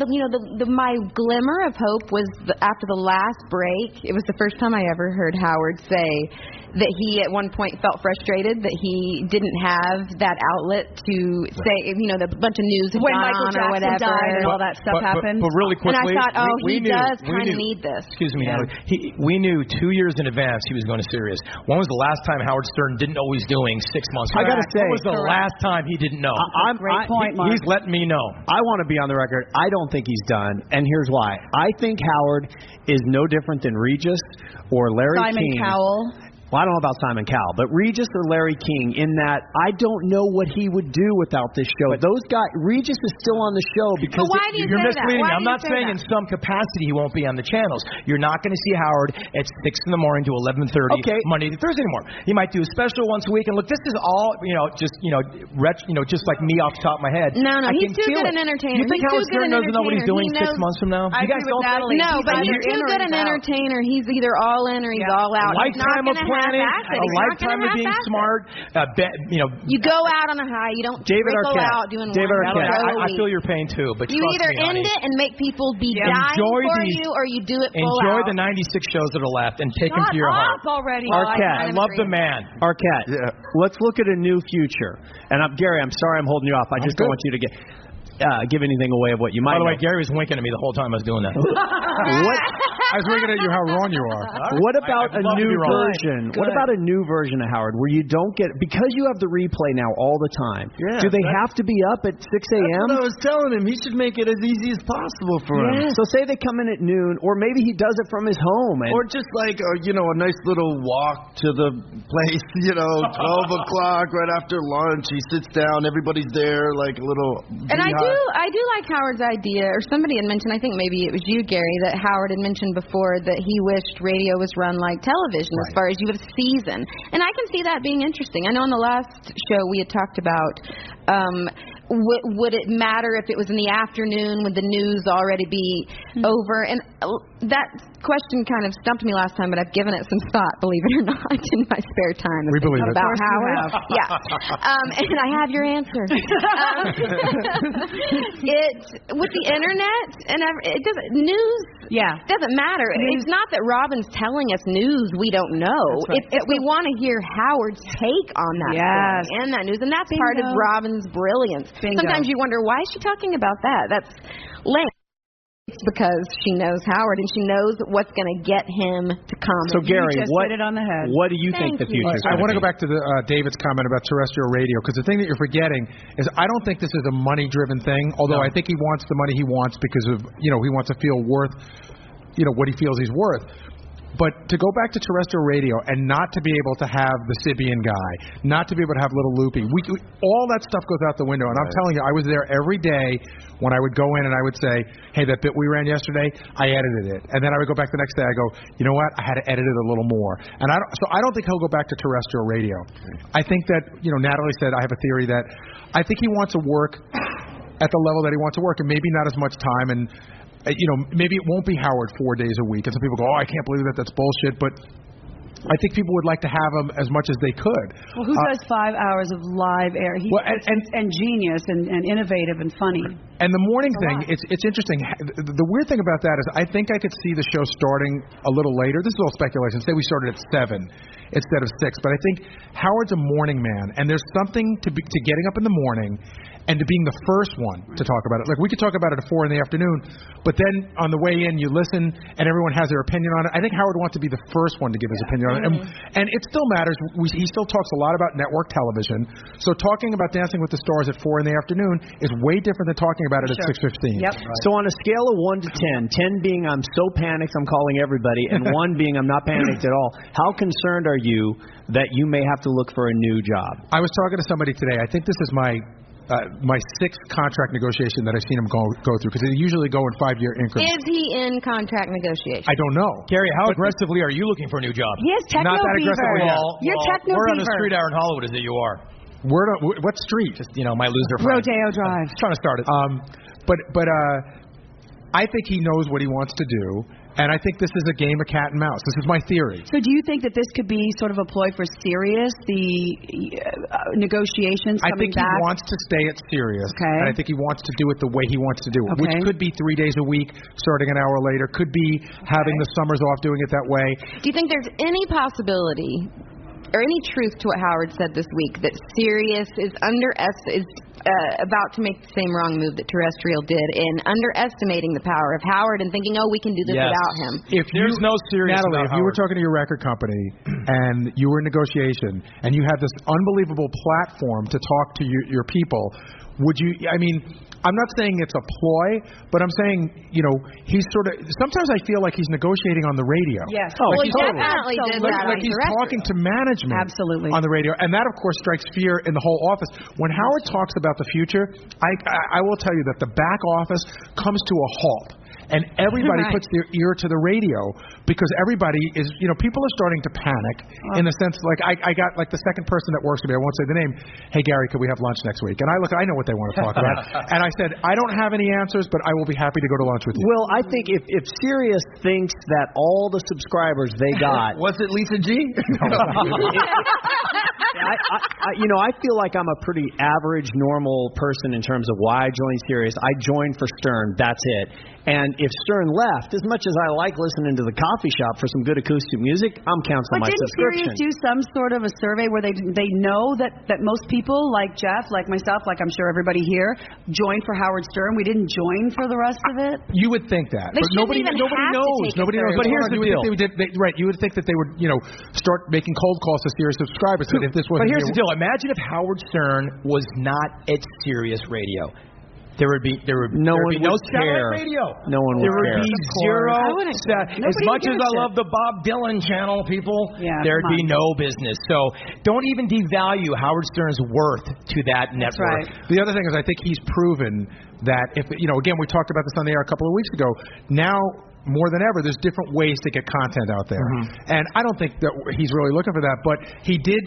my glimmer of hope was after the last break. It was the first time I ever heard Howard say that he at one point felt frustrated that he didn't have that outlet to say, the bunch of news had when gone Michael on Jackson or whatever. died and all that stuff happened. But really quickly, and I thought, he does kind of need this. Excuse me, Natalie. We knew 2 years in advance he was going to Sirius. When was the last time Howard Stern didn't know what he was doing 6 months ago? I got to say, when was the last time he didn't know? Great point, Mark. He's letting me know. I want to be on the record. I don't think he's done, and here's why. I think Howard is no different than Regis or Larry Simon King. Cowell. Well, I don't know about Simon Cowell, but Regis or Larry King, in that I don't know what he would do without this show. Those guys, Regis is still on the show because why do you you're say misleading me. that? I'm not saying in some capacity he won't be on the channels. You're not going to see Howard at 6 in the morning to 11:30 Monday to Thursday anymore. He might do a special once a week. And look, this is all just like me off the top of my head. No, I he's can too feel good it. an entertainer. You think He's Howard too good Stern an doesn't know what he's doing entertainer. 6 months from now? I You guys agree with don't think? Natalie. No, but He's he's too good an entertainer. He's either all in or he's all out. He's not Lifetime of going to planning, half-ass it. a lifetime of being smart. You go out on a high. You don't David trickle Arquette. out doing David one Arquette. show a I week. feel your pain too, but You trust either me, honey. end it and make people be dying Enjoy for these- you, or you do it full Enjoy out. the 96 shows that are left and take them Shut to your heart. up already. Arquette. I love the man. Arquette, let's look at a new future. And Gary, I'm sorry I'm holding you off. I just don't want you to give anything away of what you might By the way, know. Gary was winking at me the whole time I was doing that. What? I was looking at you how wrong you are. What about I'd a love to new be wrong. version? Go What ahead. about a new version of Howard where you don't get, because you have the replay now all the time? Yeah, do they have to be up at 6 That's a.m.? what I was telling him. He should make it as easy as possible for him. So say they come in at noon, or maybe he does it from his home. And Or just like, a nice little walk to the place, 12 o'clock right after lunch. He sits down, everybody's there, like a little. And I do like Howard's idea, or somebody had mentioned, I think maybe it was you, Gary, that Howard had mentioned before that he wished radio was run like television as far as you have a season. And I can see that being interesting. I know on the last show we had talked about would it matter if it was in the afternoon? Would the news already be over? And that question kind of stumped me last time, but I've given it some thought, believe it or not, in my spare time. We believe it. About Of course you Howard. have. Yeah. And I have your answer. With the internet and it doesn't news. Yeah. Doesn't matter. It's not that Robin's telling us news we don't know. Right. It's that we want to hear Howard's take on that story and that news, and that's part of Robin's brilliance. Bingo. Sometimes you wonder, why is she talking about that? That's lame. It's because she knows Howard and she knows what's going to get him to comment. So Gary, You just hit it on the head. what do you think the future is? I want to go back to David's comment about terrestrial radio, because the thing that you're forgetting is I don't think this is a money-driven thing, although I think he wants the money he wants because of, he wants to feel worth, what he feels he's worth. But to go back to terrestrial radio and not to be able to have the Sibian guy, not to be able to have Little Loopy, all that stuff goes out the window. And I'm telling you, I was there every day when I would go in and I would say, hey, that bit we ran yesterday, I edited it. And then I would go back the next day, I go, you know what, I had to edit it a little more. And I don't think he'll go back to terrestrial radio. I think that, Natalie said, I have a theory that I think he wants to work at the level that he wants to work, and maybe not as much time, and maybe it won't be Howard 4 days a week. And some people go, I can't believe that. That's bullshit. But I think people would like to have him as much as they could. Well, who does 5 hours of live air? He's and genius and innovative and funny. And the morning thing, it's interesting. The weird thing about that is I think I could see the show starting a little later. This is all speculation. Say we started at 7 instead of 6. But I think Howard's a morning man, and there's something to getting up in the morning and to being the first one to talk about it. Like, we could talk about it at 4 in the afternoon, but then on the way in, you listen, and everyone has their opinion on it. I think Howard wants to be the first one to give his opinion on it. And it still matters. He still talks a lot about network television. So talking about Dancing with the Stars at 4 in the afternoon is way different than talking about it at 6:15. Yep. So on a scale of 1 to 10, 10 being I'm so panicked I'm calling everybody, and 1 being I'm not panicked at all, how concerned are you that you may have to look for a new job? I was talking to somebody today. I think this is my 6th contract negotiation that I've seen him go through, because they usually go in 5-year increments. Is he in contract negotiation? I don't know. Gary, how aggressively are you looking for a new job? He has techno Not that fever. aggressively. You're techno Where fever. on the street hour in Hollywood is it you are? What street? Just, my loser friend. Rodeo Drive. Just trying to start it. But I think he knows what he wants to do, and I think this is a game of cat and mouse. This is my theory. So do you think that this could be sort of a ploy for Sirius, the negotiations I coming think back? he wants to stay at Sirius, and I think he wants to do it the way he wants to do it, which could be 3 days a week, starting an hour later, could be having the summers off, doing it that way. Do you think there's any possibility or any truth to what Howard said this week, that Sirius is about to make the same wrong move that terrestrial did in underestimating the power of Howard and thinking, we can do this without him? If there's no Sirius, Natalie, if you were talking to your record company and you were in negotiation and you had this unbelievable platform to talk to your people, would you? I mean, I'm not saying it's a ploy, but I'm saying, he's sort of. Sometimes I feel like he's negotiating on the radio. Yes. Well, like he definitely did that. Like he's talking to management. Absolutely. On the radio, and that of course strikes fear in the whole office. When Howard talks about the future, I will tell you that the back office comes to a halt. And everybody puts their ear to the radio because everybody is, people are starting to panic in the sense, like, I got, like, the second person that works for me, I won't say the name, hey, Gary, could we have lunch next week? And I know what they want to talk about. And I said, I don't have any answers, but I will be happy to go to lunch with you. Well, I think if Sirius thinks that all the subscribers they got... Was it Lisa G? I feel like I'm a pretty average, normal person in terms of why I joined Sirius. I joined for Stern. That's it. And if Stern left, as much as I like listening to the coffee shop for some good acoustic music, I'm canceling my subscription. But didn't Sirius do some sort of a survey where they know that most people, like Jeff, like myself, like I'm sure everybody here, joined for Howard Stern? We didn't join for the rest of it? You would think that. They but nobody knows. Nobody knows. But here's the deal. You would think that they would, start making cold calls to Sirius subscribers. But if this wasn't. But here's the deal. Imagine if Howard Stern was not at Sirius Radio. There would be no satellite radio. No one would care. There would be zero. As much as I love the Bob Dylan channel, people, there'd be no business. So don't even devalue Howard Stern's worth to that network. Right. The other thing is I think he's proven that if again we talked about this on the air a couple of weeks ago. Now more than ever, there's different ways to get content out there, and I don't think that he's really looking for that. But he did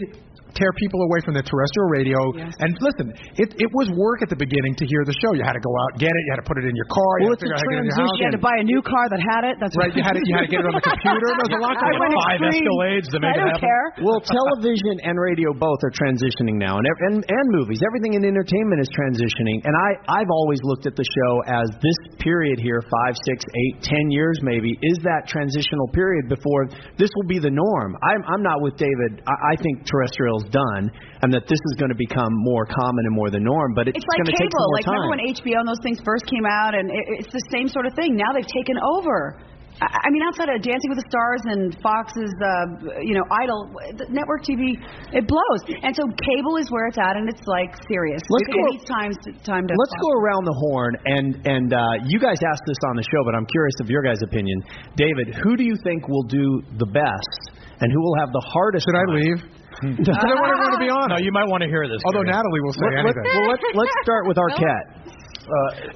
tear people away from the terrestrial radio. Yes. And listen, it was work at the beginning to hear the show. You had to go out and get it. You had to put it in your car. You had to figure out how to get it in your house. You had to buy a new car that had it. That's right. You had to get it on the computer. There's a lot to it. 5 Escalades to make it happen. Care. Well, television and radio both are transitioning now, and movies. Everything in entertainment is transitioning. And I've always looked at the show as this period here, 5, 6, 8, 10 years maybe, is that transitional period before this will be the norm. I'm not with David. I think terrestrial's done, and that this is going to become more common and more the norm, but it's like going to take some more time. Remember when HBO and those things first came out, and it's the same sort of thing. Now they've taken over. I mean, outside of Dancing with the Stars and Fox's, Idol, network TV, it blows. And so cable is where it's at, and it's like serious. Let's go around the horn, and you guys asked this on the show, but I'm curious of your guys' opinion. David, who do you think will do the best, and who will have the hardest time? Should I leave? Because I want everyone to be on. No, you might want to hear this. Although Natalie will say anything. Let's start with Arquette.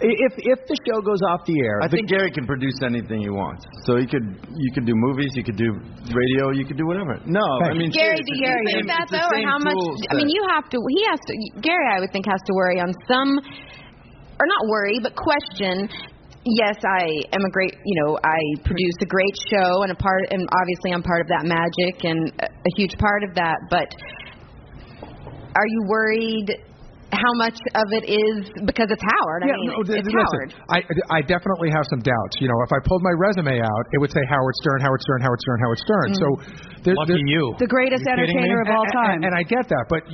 If the show goes off the air, I think Gary can produce anything he wants. So you could do movies, you could do radio, you could do whatever. No, I mean Gary, do you think that though, or how much? I mean, Gary, I would think has to worry on some, or not worry, but question. Yes, I am a great, I produce a great show, and obviously I'm part of that magic and a huge part of that. But are you worried how much of it is because it's Howard? It's Howard. I definitely have some doubts. If I pulled my resume out, it would say Howard Stern, Howard Stern, Howard Stern, Howard Stern. So lucky you, the greatest entertainer of all time. And I get that, but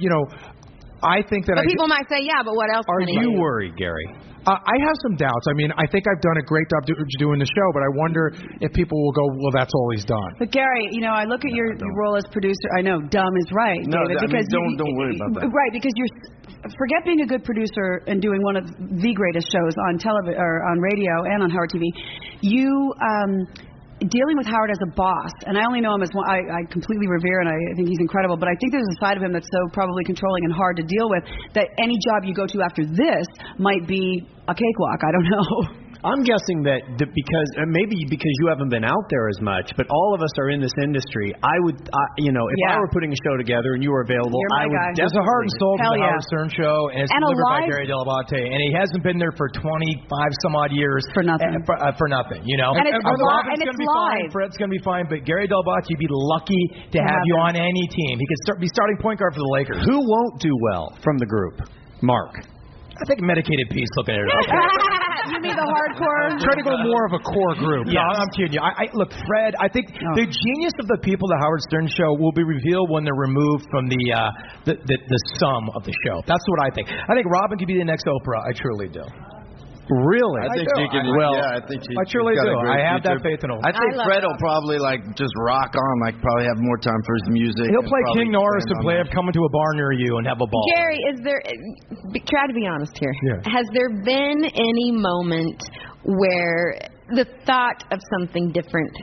I think that people might say, yeah, but what else? Are you worried, Gary? I have some doubts. I mean, I think I've done a great job doing the show, but I wonder if people will go, well, that's all he's done. But Gary, I look at your role as producer. I know dumb is right, David. Because don't worry about that. Right, because forget being a good producer and doing one of the greatest shows on television or on radio and on Howard TV. You dealing with Howard as a boss, and I only know him as one, I completely revere, and I think he's incredible, but I think there's a side of him that's so probably controlling and hard to deal with that any job you go to after this might be a cakewalk. I don't know. I'm guessing that because you haven't been out there as much, but all of us are in this industry. I would, if I were putting a show together and you were available, I would. There's a heart and soul to the Howard Stern show, and it's delivered by Gary Dell'Abate, and he hasn't been there for 25 some odd years for nothing. For nothing, And it's live. Fred's gonna be fine, but Gary Dell'Abate, you'd be lucky to have you on any team. He could be starting point guard for the Lakers. Who won't do well from the group? Mark. I think Medicated Peace looking at it. You mean the hardcore? Try to go more of a core group. Yeah, I'm kidding you. Look, Fred, I think the genius of the people at the Howard Stern show will be revealed when they're removed from the sum of the show. That's what I think. I think Robin could be the next Oprah. I truly do. Really? I think she can. I think she. I truly she's got do. a great I have that future. faith in her. I think Fred will probably just rock on. Probably have more time for his music. He'll and play probably King Norris stand and on play that. Come into a bar near you and have a ball. Gary, is there? Try to be honest here. Yeah. Has there been any moment where the thought of something different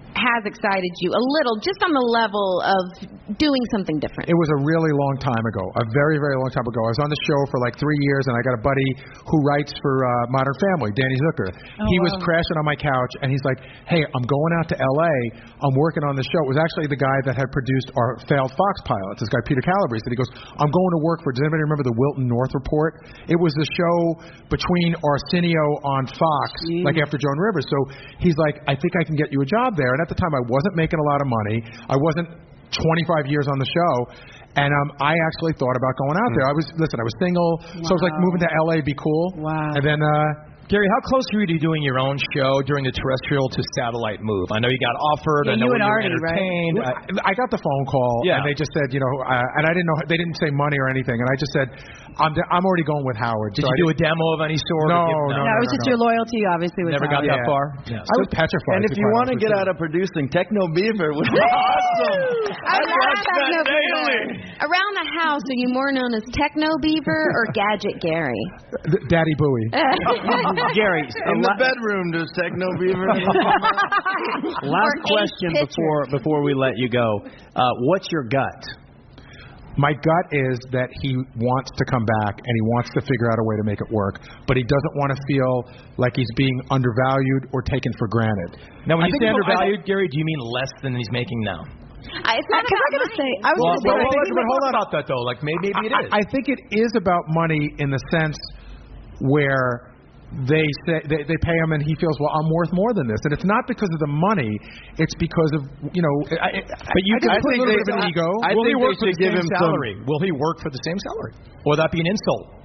has excited you a little, just on the level of doing something different? It was a really long time ago, a very, very long time ago. I was on the show for 3 years, and I got a buddy who writes for Modern Family, Danny Zucker. He was crashing on my couch, and he's like, hey, I'm going out to L.A. I'm working on the show. It was actually the guy that had produced our failed Fox pilots, this guy Peter Calabrese. And he goes, I'm going to work for, does anybody remember the Wilton North Report? It was the show between Arsenio on Fox, after Joan Rivers. So he's like, I think I can get you a job there. And at the time, I wasn't making a lot of money. I wasn't 25 years on the show, and I actually thought about going out there. I was single, so I was like, moving to LA be cool. Wow. And then Gary, how close were you to doing your own show during the terrestrial to satellite move? I know you got offered. Yeah, I know you when and you were Artie, entertained. right? I got the phone call, and they just said, and I didn't know, they didn't say money or anything, and I just said, I'm already going with Howard. Did you do a demo of any sort? No, No, it was just your loyalty, obviously. With Never got Howard. that far. Yeah. I was petrified. And if you want to get out of producing, Techno Beaver would be awesome. I love Techno Beaver. Around the house, are you more known as Techno Beaver or Gadget Gary? Daddy Bowie. Gary, In the bedroom, does Techno Beaver? last question before we let you go. What's your gut? My gut is that he wants to come back and he wants to figure out a way to make it work, but he doesn't want to feel like he's being undervalued or taken for granted. Now, when you say undervalued, Gary, do you mean less than he's making now? It's not about money. I was going to say, but hold on about that though. Maybe it is. I think it is about money in the sense where they say they pay him and he feels, well, I'm worth more than this, and it's not because of the money, it's because of but you can put a little bit of an ego. Will he work for the same salary? Will he work for the same salary? Or would that be an insult?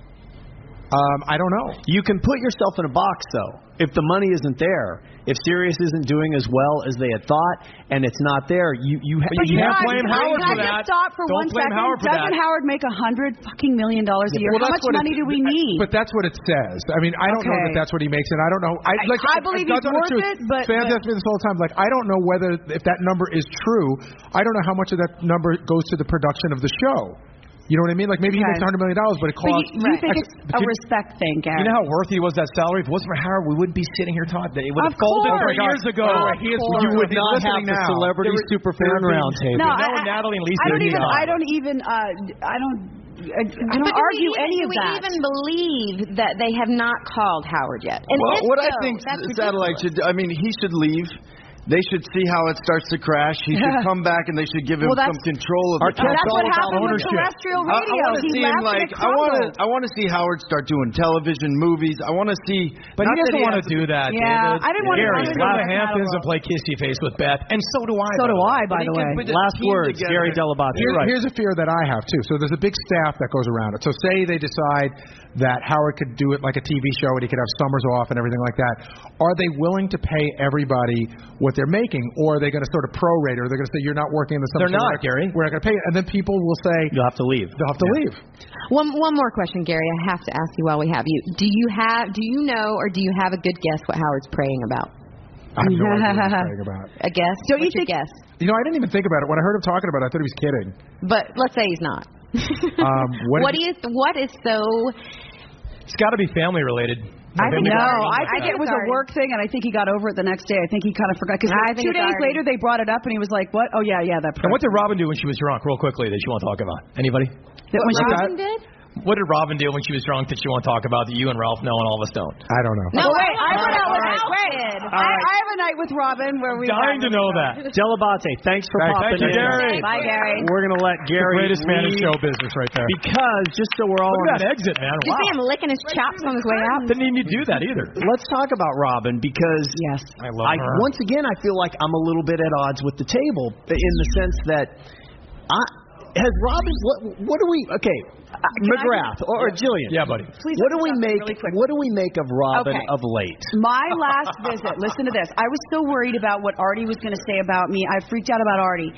I don't know. You can put yourself in a box, though. If the money isn't there, if Sirius isn't doing as well as they had thought, and it's not there, you can't blame Howard for that. Can I just stop for Don't 1 blame second? Howard for that. Doesn't Howard make $100 million a year? Well, How much money do we need? But that's what it says. I mean, I don't know that that's what he makes, and I don't know. I believe he's worth it, but fans ask me this all the time. I don't know if that number is true. I don't know how much of that number goes to the production of the show. You know what I mean? Maybe he makes $100 million, but it costs. But you think it's a respect thing, Gary? You know how worthy was that salary? If it wasn't for Howard, we wouldn't be sitting here talking. It would have folded 3 years ago. You would not have the celebrity superfan roundtable. No, Natalie and Lisa. I don't argue any of that. Do we even believe that they have not called Howard yet? And well, what I so, think that's Satellite should do, he should leave. They should see how it starts to crash. He should come back, and they should give him some control of the That's what happened with terrestrial radio. I want to see Howard start doing television, movies. I want to see. But he doesn't want to do that, Yeah, David. I didn't want to Gary, go to the Hamptons and play kissy face with Beth, and so do I. So do I, by the way. Last words, Gary Dell'Abate. Here's a fear that I have too. So there's a big staff that goes around it. So say they decide that Howard could do it like a TV show and he could have summers off and everything like that. Are they willing to pay everybody what they're making, or are they going to sort of prorate, or they're going to say you're not working in the summer? They're not, Gary. We're not going to pay it, and then people will say you'll have to leave. They'll have to leave. One more question, Gary. I have to ask you while we have you. Do you know, or do you have a good guess what Howard's praying about? I have no idea what he's praying about. A guess? Don't you think? think? Guess? I didn't even think about it. When I heard him talking about it, I thought he was kidding. But let's say he's not. What is so? It's got to be family related. I think it was a work thing, and I think he got over it the next day. I think he kind of forgot, because 2 days later they brought it up, and he was like, "What? Oh yeah, that." And what did Robin do when she was drunk? Real quickly, that you want to talk about? Anybody? Robin did? What did Robin do when she was drunk that you want to talk about that you and Ralph know and all of us don't? I don't know. No, wait. I went out with Alfred. I have a night with Robin where we. Dying to know that. Dell'Abate, thanks for popping you, in. Gary. Bye, Gary. We're going to let Gary the greatest man in leave show business right there. because just so we're all Look at that exit, man. Did you see him licking his chops on his way out? Didn't need to do that either. Let's talk about Robin, because I love her. Once again, I feel like I'm a little bit at odds with the table, in the sense that has Robin. What do we? Okay, McGrath or Jillian. Yeah, buddy. Please, what do we make? What do we make of Robin of late? My last visit. Listen to this. I was so worried about what Artie was going to say about me. I freaked out about Artie.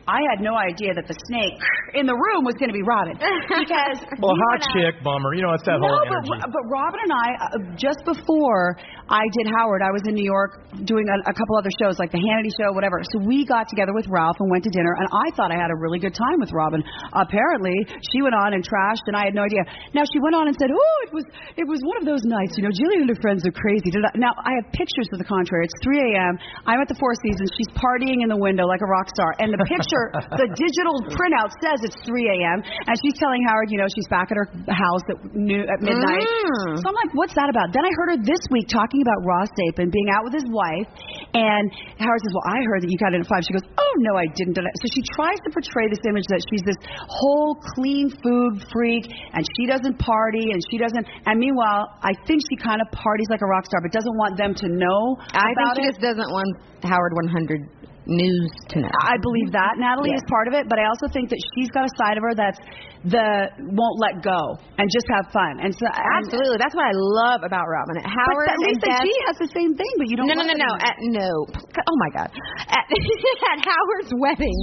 I had no idea that the snake in the room was going to be Robin. Because hot chick, bummer. You know, it's that whole energy. But Robin and I, just before I did Howard, I was in New York doing a couple other shows, like the Hannity Show, whatever. So we got together with Ralph and went to dinner, and I thought I had a really good time with Robin. Apparently, she went on and trashed, and I had no idea. Now, she went on and said, it was one of those nights, you know, Jillian and her friends are crazy. Now, I have pictures to the contrary. It's 3 a.m. I'm at the Four Seasons. She's partying in the window like a rock star, and the picture, the digital printout says it's 3 a.m., and she's telling Howard, you know, she's back at her house at midnight. So I'm like, what's that about? Then I heard her this week talking about Ross Zapin being out with his wife, and Howard says, well, I heard that you got in at 5. She goes, oh, no, I didn't. So she tries to portray this image that she's this whole clean food freak, and she doesn't party, and she doesn't, and meanwhile, I think she kind of parties like a rock star, but doesn't want them to know I about think she just doesn't want Howard 100 News to know. I believe that. Natalie is part of it, but I also think that she's got a side of her that's won't let go and just have fun. And so, absolutely, that's what I love about Robin. Howard but Lisa G has the same thing, but you don't. No. Oh my God! At Howard's wedding,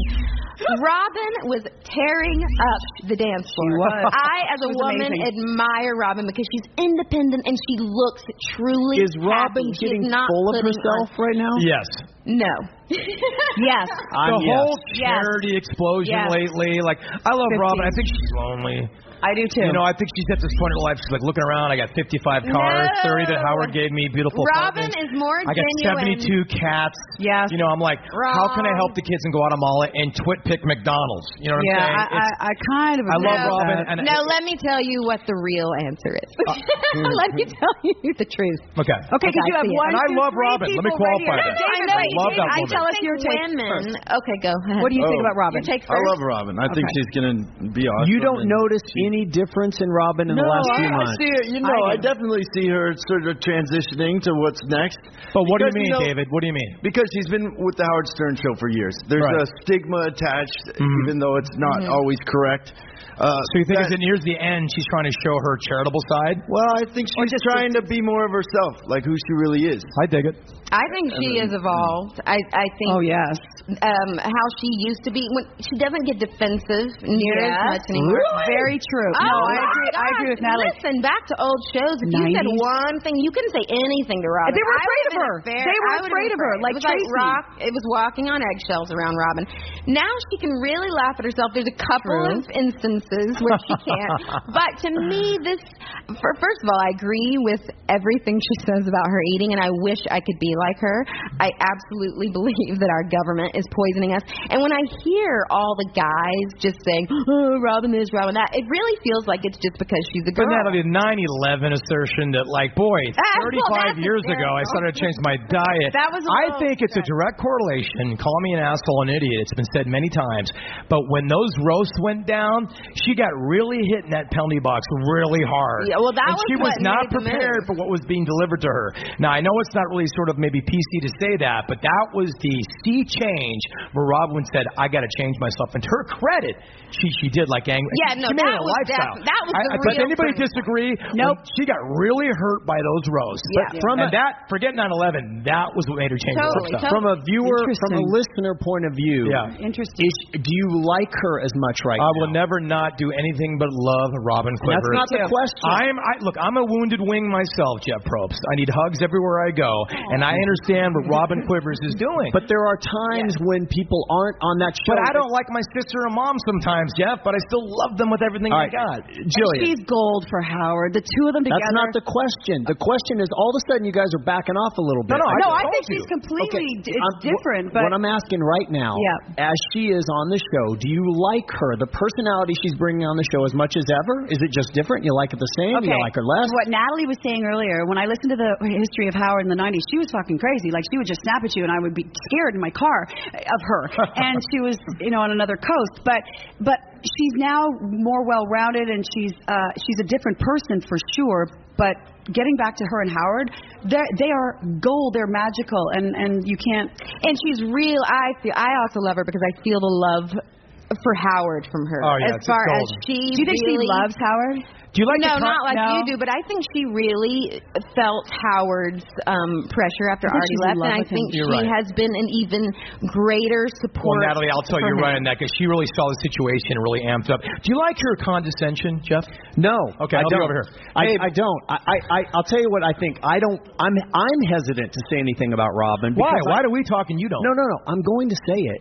Robin was tearing up the dance floor. She was. I, as a woman, admire Robin because she's independent and she looks truly. Is Robin getting full of herself right now? Yes. No. Yes. The whole charity explosion lately. Like, I love Robin. I think she's lonely. I do too. You know, I think she's at this point in her life. She's like looking around. I got 55 cars, 30 that Howard gave me, beautiful. Robin is more genuine. I got 72 cats. Yes. You know, I'm like, how can I help the kids in Guatemala and pick McDonald's? You know what I'm saying? I kind of. I love Robin. No, let me tell you what the real answer is. Let me tell you the truth. Okay. Okay, because you have one. And I love Robin. Let me qualify that. I love that woman. Tell us your take. Okay, go ahead. What do you think about Robin? Your take first. I love Robin. I think she's going to be awesome. You don't notice any difference in Robin in the last few months? I see it. You know, I definitely see her sort of transitioning to what's next. But what do you mean, David? What do you mean? Because she's been with the Howard Stern Show for years. There's a stigma attached, even though it's not always correct. So you think as it nears the end, she's trying to show her charitable side? Well, I think she's just trying to be more of herself, like who she really is. I dig it. I think she has evolved. I think. Oh yes. How she used to be. When she doesn't get defensive near as much anymore. Really? Very true. Oh, no, I agree with Natalie. Listen, back to old shows. If you said one thing, you couldn't say anything to Robin. They were afraid of her. They were afraid of her. Like Tracy. It was walking on eggshells around Robin. Now she can really laugh at herself. There's a couple of instances where she can't. But to me, first of all, I agree with everything she says about her eating, and I wish I could be like her. I absolutely believe that our government is poisoning us. And when I hear all the guys just saying, oh, Robin this, Robin that, it really feels like it's just because she's a girl. But Natalie, the 9/11 assertion that, like, boy, 35 years ago I started to change my diet. I think it's a direct correlation. Call me an asshole, an idiot. It's been said many times. But when those roasts went down, she got really hit in that penalty box really hard. Yeah, well, she was not prepared for what was being delivered to her. Now, I know it's not really sort of maybe PC to say that, but that was the sea change where Robin said, I got to change myself. And to her credit, she did like angry. Yeah, no, she made that it a was lifestyle. That was the real Does anybody disagree? Nope. She got really hurt by those roasts. Yeah. Forget 9/11, that was what made her change her lifestyle. From a viewer, from a listener point of view, interesting. Do you like her as much right now? I will never not do anything but love Robin Quivers. That's not the question. Look, I'm a wounded wing myself, Jeff Probst. I need hugs everywhere I go, and I understand what Robin Quivers is doing. But there are times when people aren't on that show. But I don't like my sister and mom sometimes, Jeff, but I still love them with everything I got. Jillian. She's gold for Howard. The two of them together. That's not the question. The question is, all of a sudden, you guys are backing off a little bit. No, I think she's completely different. But what I'm asking right now, as she is on the show, do you like her, the personality she's bringing on the show, as much as ever? Is it just different? You like it the same? You like her less? What Natalie was saying earlier, when I listened to the history of Howard in the 90s, she was fucking crazy. Like, she would just snap at you, and I would be scared in my car of her. And she was, on another coast. But she's now more well-rounded, and she's a different person for sure. But getting back to her and Howard, they are gold. They're magical, and you can't. And she's real. I also love her because I feel the love for Howard from her. Oh, yeah, as far as she Do you think really, she loves Howard? Do you like no, the not like No. you do, but I think she really felt Howard's pressure after I think Artie she's in left, love and I with him. think You're she right. has been an even greater Well, support. Natalie, I'll tell you, for you're him. right on that because she really saw the situation and really amped up. Do you like her condescension, Jeff? No. Okay, I I'll be don't. over here. I don't. I'll tell you what I think. I'm hesitant to say anything about Robin. Why? because Why do we talk and you don't? No. I'm going to say it.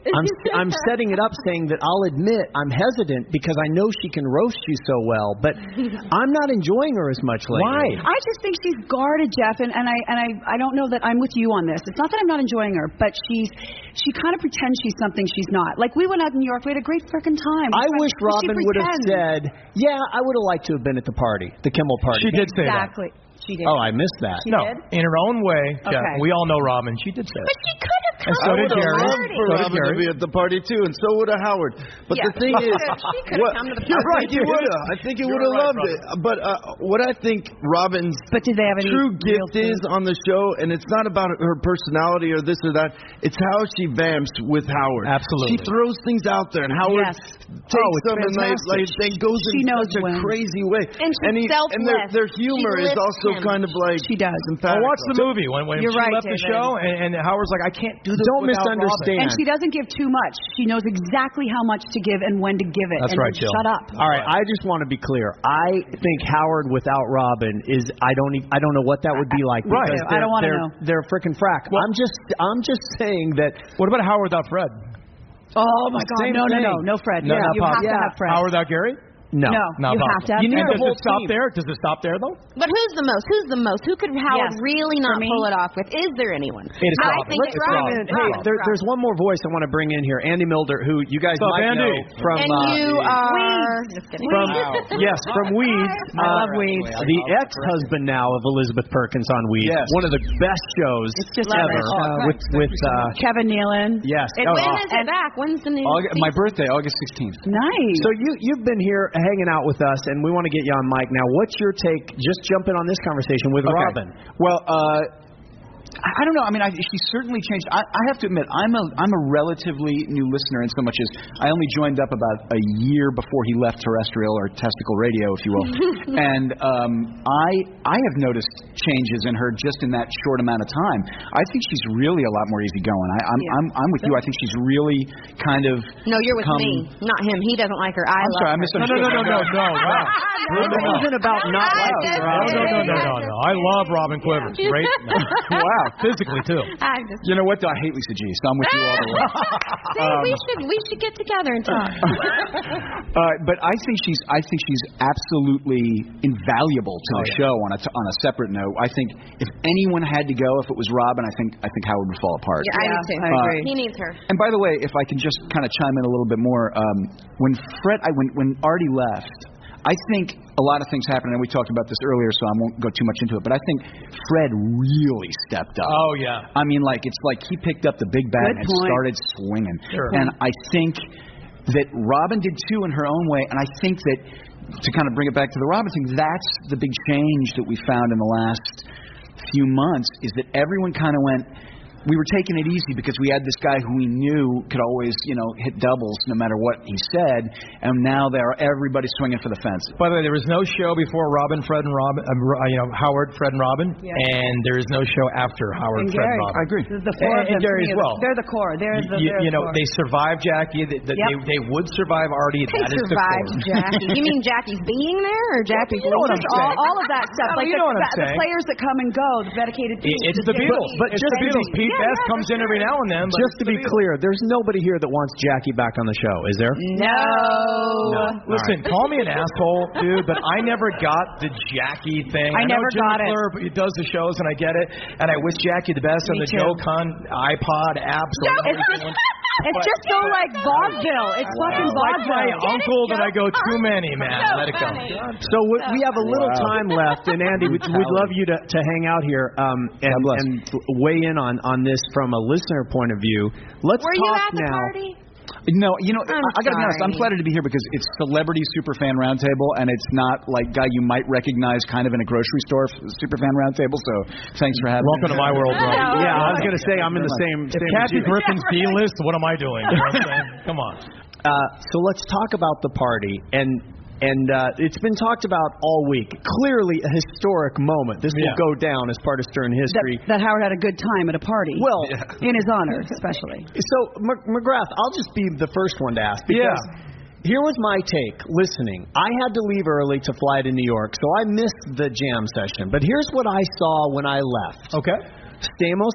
I'm setting it up, saying that I'll admit I'm hesitant because I know she can roast you so well, but I'm not enjoying her as much lately. Why? I just think she's guarded, Jeff, and I don't know that I'm with you on this. It's not that I'm not enjoying her, but she kind of pretends she's something she's not. Like we went out in New York, we had a great freaking time. I wish She Robin would have pretends. said, "Yeah, I would have liked to have been at the party, the Kimmel party." She did say that. Exactly. She did. Oh, I missed that. She No, did? in her own way, Jeff. Okay. We all know Robin. She did say But it. she could have And come so I to would did the have Gary. loved party. for So did Robin to Gary. be at the party too, and so would have Howard. But Yeah, the thing she is, could have come to the you're party. right. He would have. I think he would have loved it. But what I think Robin's But did they have any true real gift is on the show, and it's not about her personality or this or that. It's how she vamps with Howard. Absolutely. She throws things out there, and Howard Yes. takes it's them and fantastic. they goes She in knows such a when. crazy way. And she's and their selfless. humor She is lifts also him. kind of like She does. sympathetic. Well, watch the movie when You're she right, left the David. show and Howard's like, I can't do this. Don't without misunderstand. And she doesn't give too much. She knows exactly how much to give and when to give it. That's and right, then Jill. shut up. All right, I just want to be clear. I think Howard without Robin is I don't know what that would be like. Right. because I don't wanna they're- know. They're freaking frack. Well- I'm just saying that. What about Howard without Fred? Oh my God! Same No, thing. no, Fred. No, Yeah, not you have possible. to have Fred. Howard without Gary? No. No, Not you possible. have to have You need Fred. the Does whole it stop team. there? Does it stop there though? But who's the most? Who's the most? Who could Howard Yes. really not For me? pull it off with? Is there anyone? It is I Robin. think it's It's Robin. Robin. Hey, Robin. there's one more voice I want to bring in here. Andy Milder, who you guys What's up, might Andy? know from And you are just kidding. from Weeds. I love Weeds. The ex-husband now of Elizabeth Perkins on Weeds. Yes. One of the best shows It's just ever. love it. With Kevin Nealon. yes. When is it back? When's the new My season? birthday, August 16th. Nice. So you've been here hanging out with us, and we want to get you on mic now. What's your take? Just jump in on this conversation with Robin. Well, I don't know. I mean, she certainly changed. I have to admit, I'm a relatively new listener in so much as I only joined up about a year before he left terrestrial or testicle radio, if you will. And I have noticed changes in her just in that short amount of time. I think she's really a lot more easygoing. I'm with you. I think she's really kind of No, you're with come- me, not him. He doesn't like her. I'm sorry, I misunderstood. No. Wow. It wasn't about not liking her. No. I love Robin Quivers. Great. Wow. Physically too. I just You know what? I hate Lisa G, so I'm with you all the way. see, we should get together and talk. But I think she's absolutely invaluable to the show. On a separate note, I think if anyone had to go, if it was Robin, I think Howard would fall apart. Yeah, I do too. I agree. He needs her. And by the way, if I can just kind of chime in a little bit more, when Artie left, I think a lot of things happened, and we talked about this earlier, so I won't go too much into it. But I think Fred really stepped up. Oh yeah. I mean, it's like he picked up the big bat Good and point. started swinging. Sure. And I think that Robin did too in her own way, and I think that to kind of bring it back to the Robin thing, that's the big change that we found in the last few months is that everyone kind of went. We were taking it easy because we had this guy who we knew could always, hit doubles no matter what he said, and now everybody's swinging for the fence. By the way, there was no show before Robin, Fred, and Robin. Howard, Fred, and Robin, and there is no show after Howard, And Fred, Gary. and Robin. I agree. The four of And them, Gary to me, as well. They're the core. They're the core. They survived Jackie. They would survive Artie. They That is the survived core. Jackie. You mean Jackie's being there or Jackie's You know what I'm leaving? saying. all of that stuff. No, you know what I'm the saying. players that come and go, the dedicated teams. It's the Beatles. But It's just the Beatles. Pete Yeah, Best comes in every now and then. But Just to it's be the Beatles. clear, there's nobody here that wants Jackie back on the show, is there? No. Listen, call me an asshole, dude, but I never got the Jackie thing. I never know Jim got it. McClure, he does the shows, and I get it. And I wish Jackie the best on Me the too. Joe Con iPod apps. It's just so like vaudeville. It's fucking Like my vaudeville. uncle that I go too many, man. Let it go. So we have a little time left, and Andy, we'd love you to hang out here and weigh in on this from a listener point of view. Let's Were you talk at the now. party? No, I got to be honest. I'm flattered to be here because it's Celebrity Superfan Roundtable, and it's not like guy you might recognize kind of in a grocery store Superfan Roundtable. So thanks for having me. Welcome to my world, bro. Yeah, I was going to say I'm in the same. If Kathy Griffin's D-list, what am I doing? You know what I'm saying? Come on. So let's talk about the party and it's been talked about all week. Clearly a historic moment. This will go down as part of Stern history. That Howard had a good time at a party. Well, in his honor, especially. So, McGrath, I'll just be the first one to ask. Because here was my take, listening. I had to leave early to fly to New York, so I missed the jam session. But here's what I saw when I left. Okay. Stamos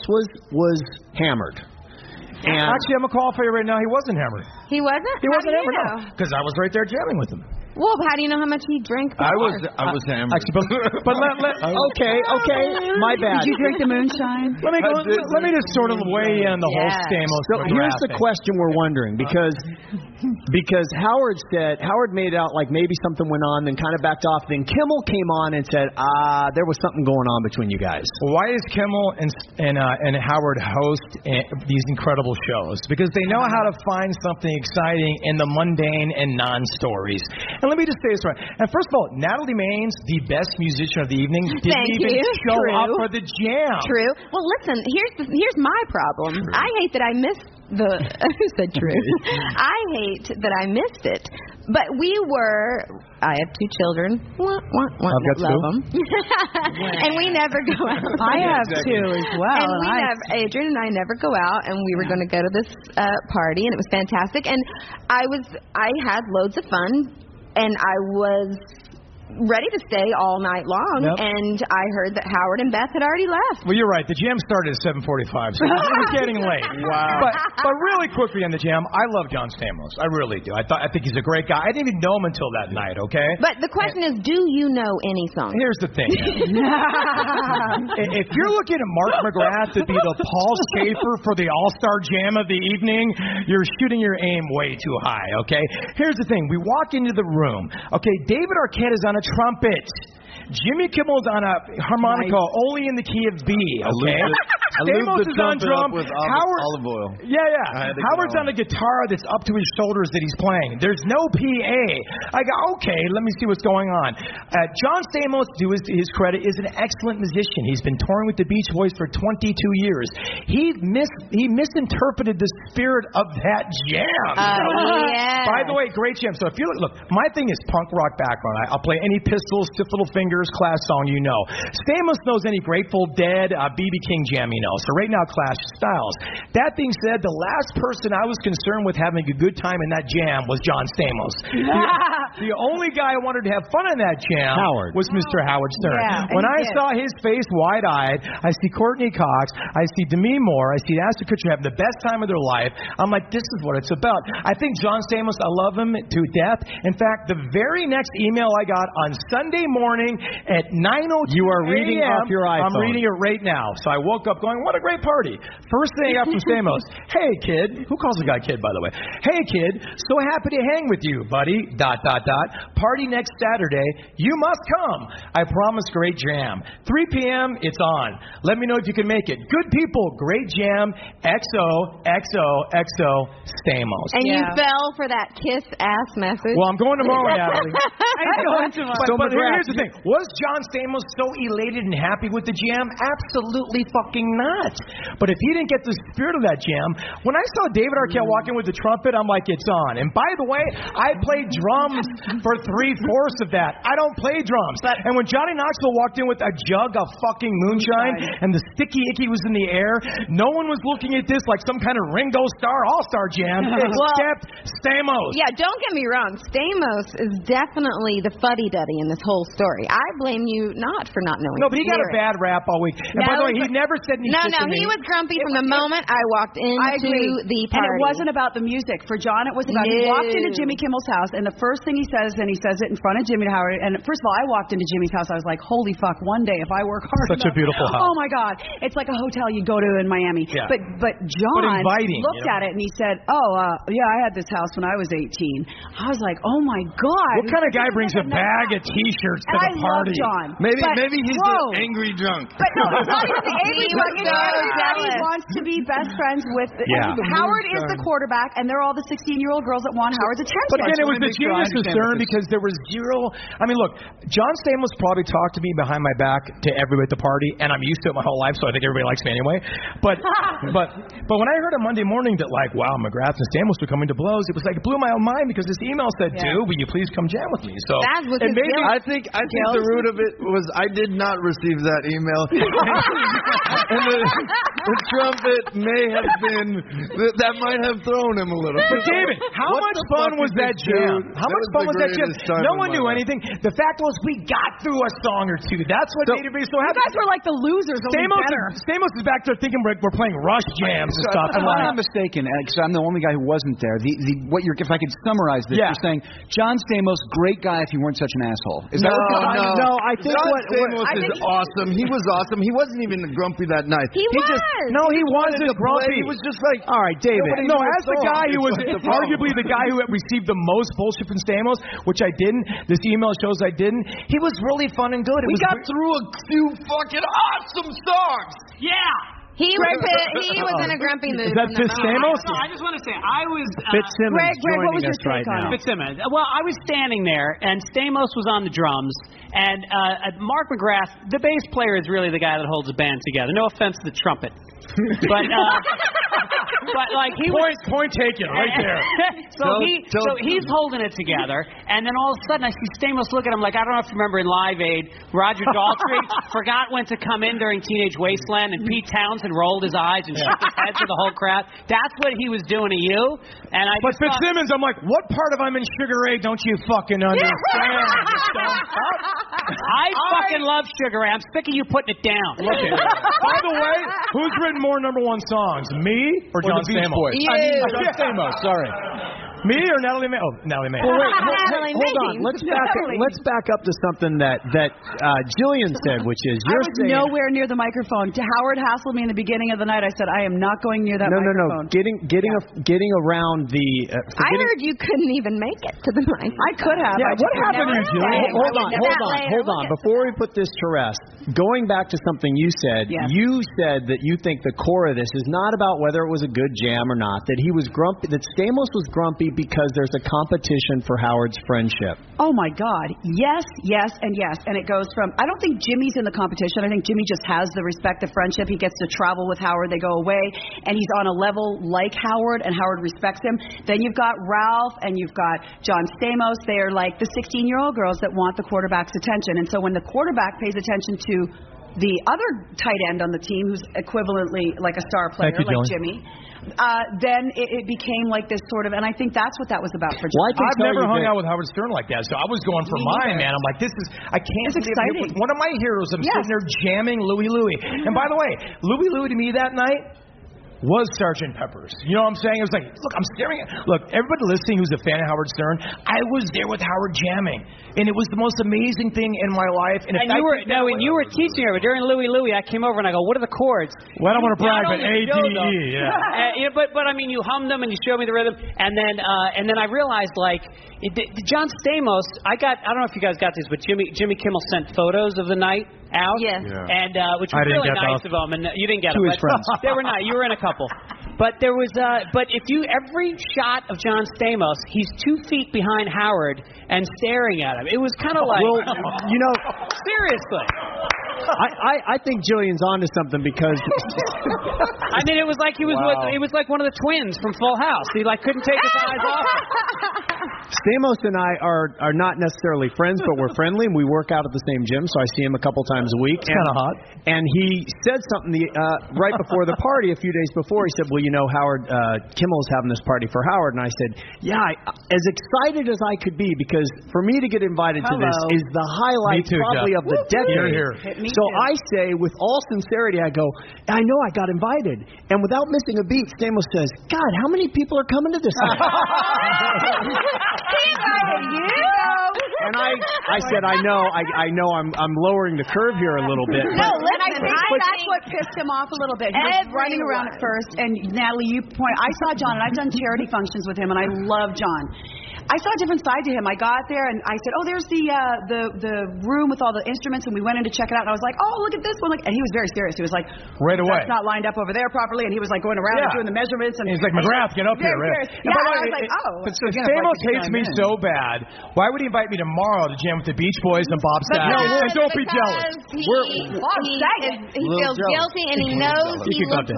was hammered. And actually, I'm a call for you right now. He wasn't hammered. He wasn't? He wasn't hammered, no. Because I was right there jamming with him. Well, how do you know how much he drank before? I was hammered. Actually, but okay, my bad. Did you drink the moonshine? Let me just sort of weigh in on the whole Stamos. So here's the question we're wondering, because Howard made out like maybe something went on, then kind of backed off. Then Kimmel came on and said, there was something going on between you guys. Why is Kimmel and Howard host these incredible shows? Because they know how to find something exciting in the mundane and non-stories. And let me just say this right. And first of all, Natalie Maines, the best musician of the evening, didn't even show up for the jam. True. Well, listen, here's my problem. I hate that I missed who said true? I hate that I missed it. But I have 2 children. I've got love them. And we never go out. I have 2 as well. And Adrian and I never go out, and we were going to go to this party, and it was fantastic. And I had loads of fun. And I was ready to stay all night long, and I heard that Howard and Beth had already left. Well, you're right. The jam started at 7:45, so it was getting late. Wow. But really quickly on the jam, I love John Stamos. I really do. I think he's a great guy. I didn't even know him until that night, okay? But the question is, do you know any songs? Here's the thing. If you're looking at Mark McGrath to be the Paul Schaefer for the All-Star Jam of the evening, you're shooting your aim way too high, okay? Here's the thing. We walk into the room. Okay, David Arquette is on a trumpet. Jimmy Kimmel's on a harmonica only in the key of B, okay? Stamos is on drum. With olive oil. Yeah. Howard's on a guitar that's up to his shoulders that he's playing. There's no PA. I go, okay, let me see what's going on. John Stamos, to his credit, is an excellent musician. He's been touring with the Beach Boys for 22 years. He misinterpreted the spirit of that jam. Yeah. By the way, great jam. So if you look, my thing is punk rock background. I'll play any Pistols, Stiff Little Fingers, Clash song you know. Stamos knows any Grateful Dead, B.B. King jam you know. So right now, Clash Styles. That being said, the last person I was concerned with having a good time in that jam was John Stamos. The only guy I wanted to have fun in that jam was Mr. Howard Stern. Yeah, when I saw his face wide-eyed, I see Courtney Cox, I see Demi Moore, I see Ashton Kutcher having the best time of their life. I'm like, this is what it's about. I think John Stamos, I love him to death. In fact, the very next email I got on Sunday morning at 9:02 You are reading off your iPhone. I'm reading it right now. So I woke up going, what a great party. First thing I got from Stamos, hey kid, who calls the guy kid by the way? Hey kid, so happy to hang with you, buddy, ... Party next Saturday. You must come. I promise great jam. 3 p.m. it's on. Let me know if you can make it. Good people, great jam. XOXOXO Stamos. And you fell for that kiss ass message. Well, I'm going tomorrow, Natalie. I'm going tomorrow. But here's the thing. Was John Stamos so elated and happy with the jam? Absolutely fucking not. But if he didn't get the spirit of that jam, when I saw David Arquette walk in with the trumpet, I'm like, it's on. And by the way, I played drums for 3/4 of that. I don't play drums. And when Johnny Knoxville walked in with a jug of fucking moonshine and the sticky icky was in the air, no one was looking at this like some kind of Ringo Starr All-Star Jam except Stamos. Yeah, don't get me wrong. Stamos is definitely the fuddy-duddy in this whole story. I blame you not for not knowing. No, but he got a bad rap all week. And by the way, he never said any shit to me. He was grumpy from the moment I walked into the party. And it wasn't about the music. For John, it was about he walked into Jimmy Kimmel's house, and the first thing he says, and he says it in front of Jimmy Howard. And first of all, I walked into Jimmy's house. I was like, holy fuck, one day if I work hard Such a beautiful house. Oh my God. It's like a hotel you'd go to in Miami. Yeah. But John looked at it and he said, yeah, I had this house when I was 18. I was like, oh my God. What kind of guy brings a bag of T-shirts to the party? John. Maybe he's an angry drunk. But no, it's not even the angry drunk. Everybody wants to be best friends with. Howard is the quarterback, and they're all the 16-year-old girls that want Howard's attention. But again, it was the genius concern because there was zero. I mean, look, John Stamos probably talked to me behind my back to everybody at the party, and I'm used to it my whole life, so I think everybody likes me anyway. But when I heard on Monday morning that wow, McGrath and Stamos were coming to blows, it was it blew my own mind because this email said, "Dude, will you please come jam with me?" So I think the root of it was I did not receive that email, and the trumpet may have been that might have thrown him a little. But David, how much fun was that jam? How much fun was that jam? No one knew anything. The fact was we got through a song or two. That's what made me so happy. You guys were like the losers. Stamos is back there thinking we're playing Rush jams and stuff. If I'm not mistaken, because I'm the only guy who wasn't there. If I could summarize this, you're saying John Stamos, great guy if he weren't such an asshole. Is that no, I think John Stamos is awesome. He was awesome. He wasn't even grumpy that night. He wasn't grumpy. He was just all right, David. No, as the guy who was arguably the guy who received the most bullshit from Stamos, which I didn't. This email shows I didn't. He was really fun and good. We got through a few fucking awesome songs. Yeah. He was in a grumpy mood. Is that Fitzsimmons? No, I just want to say I was Fitzsimmons joining us right now. Fitzsimmons. Well, I was standing there, and Stamos was on the drums, and Mark McGrath, the bass player, is really the guy that holds the band together. No offense to the trumpet, but he point taken right there. So he's holding it together, and then all of a sudden I see Stamos look at him like, I don't know if you remember in Live Aid, Roger Daltrey forgot when to come in during Teenage Wasteland, and Pete Townsend rolled his eyes and shook his head to the whole crowd. That's what he was doing to you. And But Fitzsimmons, I'm like, what part of I'm in Sugar Ray don't you fucking understand? I fucking love Sugar Ray. I'm sick of you putting it down. Look at it. By the way, who's written more #1 songs, me or John Stamos? John Stamos. Sorry. Me or Natalie May? Oh, Natalie May. Well, wait, hold on. Let's back up to something that Jillian said, which is I was nowhere near the microphone. Howard hassled me in the beginning of the night. I said, I am not going near that microphone. No. Getting around the. I heard you couldn't even make it to the mic. I could have. Yeah, what happened to you, Jillian? Hold on. Before we put this to rest, going back to something you said, you said that you think the core of this is not about whether it was a good jam or not, that he was grumpy, that Stamos was grumpy because there's a competition for Howard's friendship. Oh my God. Yes, and yes. And it goes from, I don't think Jimmy's in the competition. I think Jimmy just has the respect of friendship. He gets to travel with Howard. They go away, and he's on a level like Howard, and Howard respects him. Then you've got Ralph, and you've got John Stamos. They are like the 16-year-old girls that want the quarterback's attention. And so when the quarterback pays attention to the other tight end on the team, who's equivalently like a star player, like Jimmy, then it became like this sort of, and I think that's what that was about for John. I've never hung out with Howard Stern like that, so I was going for mine, man. I'm like, I can't believe it. One of my heroes, I'm sitting there jamming Louie Louie. And by the way, Louie Louie to me that night was Sgt. Pepper's. You know what I'm saying? It was like, look, I'm staring at, everybody listening who's a fan of Howard Stern, I was there with Howard jamming, and it was the most amazing thing in my life. And you were teaching her, but during Louie Louie, I came over and I go, what are the chords? Well, I don't want to brag, but A-D-E, yeah. But I mean, you hummed them and you showed me the rhythm, and then I realized, John Stamos, I don't know if you guys got this, but Jimmy Kimmel sent photos of the night out, and which was really nice of him, and you didn't get them. To his friends. They were nice. You were in a couple. But there was, every shot of John Stamos, he's 2 feet behind Howard and staring at him. It was kind of like, seriously. I think Jillian's onto something because I mean, it was like he was it was like one of the twins from Full House. He couldn't take his eyes off him. Stamos and I are not necessarily friends, but we're friendly, and we work out at the same gym, so I see him a couple times a week. It's kind of hot. And he said something right before the party, a few days before. He said, well, Howard Kimmel's having this party for Howard. And I said, as excited as I could be, because for me to get invited to this is the highlight probably of the decade. So I say, with all sincerity, I go, I know I got invited. And without missing a beat, Stamos says, God, how many people are coming to this night? And I said, I know I'm lowering the curve here a little bit. No, and I think that's what pissed him off a little bit. He was running around at first, and Natalie, I saw John, and I've done charity functions with him, and I love John. I saw a different side to him. I got there and I said, "Oh, there's the room with all the instruments," and we went in to check it out. And I was like, "Oh, look at this one!" And he was very serious. He was like, right away, "That's not lined up over there properly," and he was like going around and doing the measurements. And he's like, "McGrath, get up here!" Yeah, and I was like, "Oh." But Stamos hates me so bad. Why would he invite me tomorrow to jam with the Beach Boys and Bob Saget? Don't be jealous. He feels guilty, and he knows because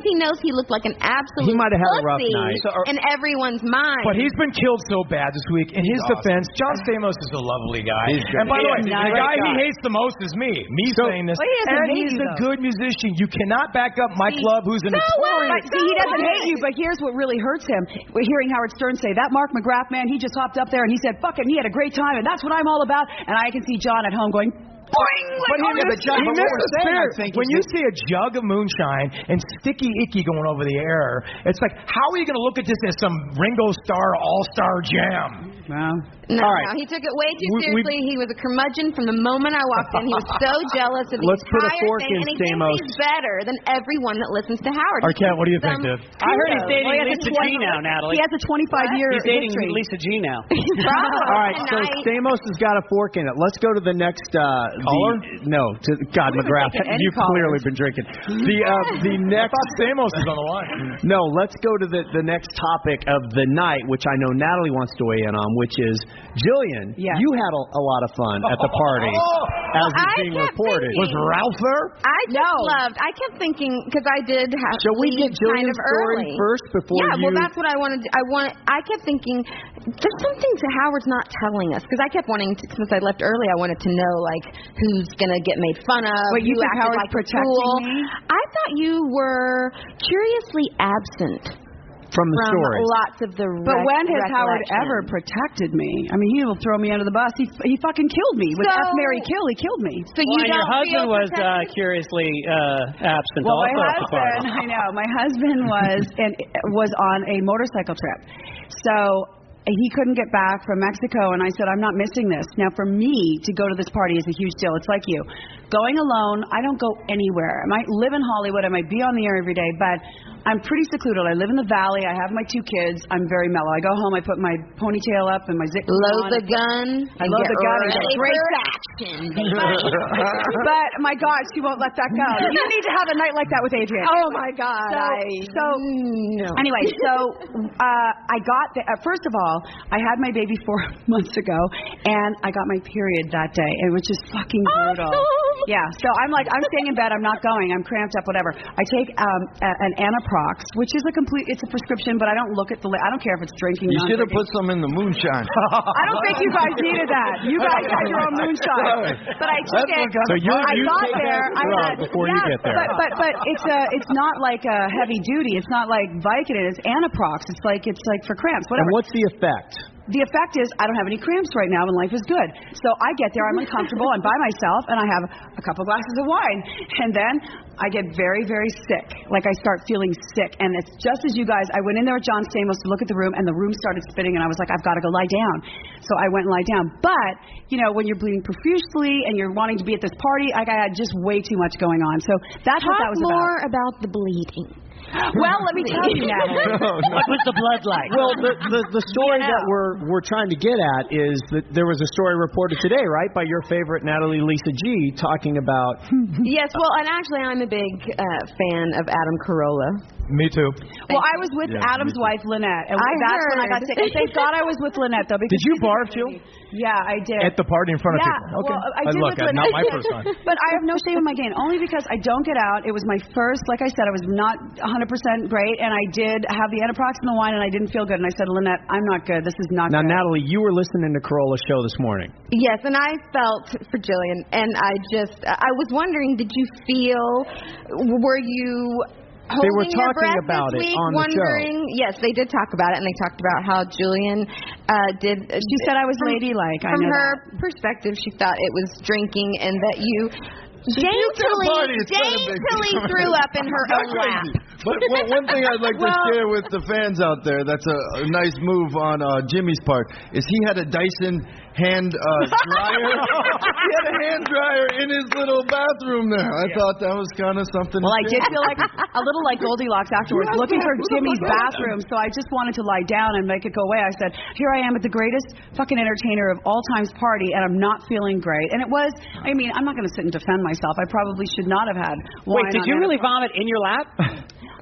he knows he looked like an absolute he might have had a rough night in everyone's mind. But he's been killed so bad this week. In his defense, John Stamos is a lovely guy. And by the way, the guy he hates the most is me. Saying this. And he's a good musician. You cannot back up Mike Love, who's a notorious. See, he doesn't hate you, but here's what really hurts him. We're hearing Howard Stern say, that Mark McGrath man, he just hopped up there and he said, fuck it, he had a great time, and that's what I'm all about. And I can see John at home going, boing! He missed the spirit. When you see a jug of moonshine and Sticky Icky going over the air, it's like, how are you going to look at this as some Ringo Starr all-star jam? No, he took it way too seriously. He was a curmudgeon from the moment I walked in. He was so jealous of the entire thing, and he thinks he's better than everyone that listens to Howard. Arquette, what do you think, dude? I heard he's dating Lisa G now, Natalie. He has a 25-year He's dating Lisa G now. All right, so Stamos has got a fork in it. Let's go to the next caller. God, McGrath, you've clearly been drinking. The next Stamos is on the line. No, let's go to the next topic of the night, which I know Natalie wants to weigh in on, which is Jillian. You had a lot of fun at the party, as is being reported. Was Ralph there? I kept thinking, because I did have to leave we get Jillian's story first before you? Well, that's what I wanted. I kept thinking, there's some things that Howard's not telling us, because I kept wanting to, since I left early, I wanted to know, like, who's going to get made fun of. Wait, you think Howard's like protecting me? I thought you were curiously absent from the story. Lots of the But when has Howard ever protected me? I mean, he will throw me under the bus. He fucking killed me. With F, Marry, Kill, he killed me. So and your husband was curiously absent well, also my at the party. husband, I know. My husband was on a motorcycle trip. So he couldn't get back from Mexico, and I said, I'm not missing this. Now, for me to go to this party is a huge deal. It's like you. Going alone, I don't go anywhere. I might live in Hollywood. I might be on the air every day, but I'm pretty secluded. I live in the valley. I have my 2 kids. I'm very mellow. I go home. I put my ponytail up and my zip load on. the gun. I load the gun. Ready Great for action. But, my God, she won't let that go. You need to have a night like that with Adrian. Oh, my God. Anyway, I got first of all, I had my baby 4 months ago, and I got my period that day. It was just fucking brutal. Yeah, so I'm like, I'm staying in bed. I'm not going. I'm cramped up, whatever. I take an Anaprox, which is it's a prescription, but I don't look at I don't care if it's drinking. You should have put some in the moonshine. I don't think you guys needed that. You guys had your own moonshine. But I took it. So I got there. Before you get there. But it's not like a heavy duty. It's not like Vicodin. It's Anaprox. It's like for cramps. Whatever. And what's the effect? The effect is I don't have any cramps right now and life is good. So I get there, I'm uncomfortable, I'm by myself, and I have a couple glasses of wine. And then I get very, very sick. Like I start feeling sick. And it's just as you guys, I went in there with John Stamos to look at the room, and the room started spinning, and I was like, I've got to go lie down. So I went and lied down. But, when you're bleeding profusely and you're wanting to be at this party, I had just way too much going on. So that's what that was about. Talk more about the bleeding. Well, let me tell you, Natalie. What was the blood like? Well, the story that we're trying to get at is that there was a story reported today, right, by your favorite Natalie Lisa G, talking about. Yes, well, and actually, I'm a big fan of Adam Carolla. Me too. Well, I was with Adam's wife, Lynette, and that's when I got sick. And thank God I was with Lynette, though. Because did you barf, Jill? Yeah, I did. At the party in front of people? Okay. Well, I did with Lynette. Not my first time. But I have no shame in my game, only because I don't get out. It was my first, like I said, I was not 100% great, and I did have the Anaprox and the wine, and I didn't feel good. And I said, Lynette, I'm not good. This is not good. Now, Natalie, you were listening to Carolla's show this morning. Yes, and I felt for Jillian, and I was wondering, did you feel, were you they were talking about it on the show. Yes, they did talk about it, and they talked about how Jillian did. She said I was ladylike. From her perspective, she thought it was drinking, and that you daintily threw up in her own lap. But one thing I'd like to share with the fans out there, that's a nice move on Jimmy's part, is he had a Dyson hand dryer. He had a hand dryer in his little bathroom there. I thought that was kind of something. Well, I did feel like a little like Goldilocks afterwards, looking for Jimmy's bathroom. So I just wanted to lie down and make it go away. I said, "Here I am at the greatest fucking entertainer of all time's party, and I'm not feeling great." And it was. I mean, I'm not going to sit and defend myself. I probably should not have had wine. Wait, did you really vomit in your lap?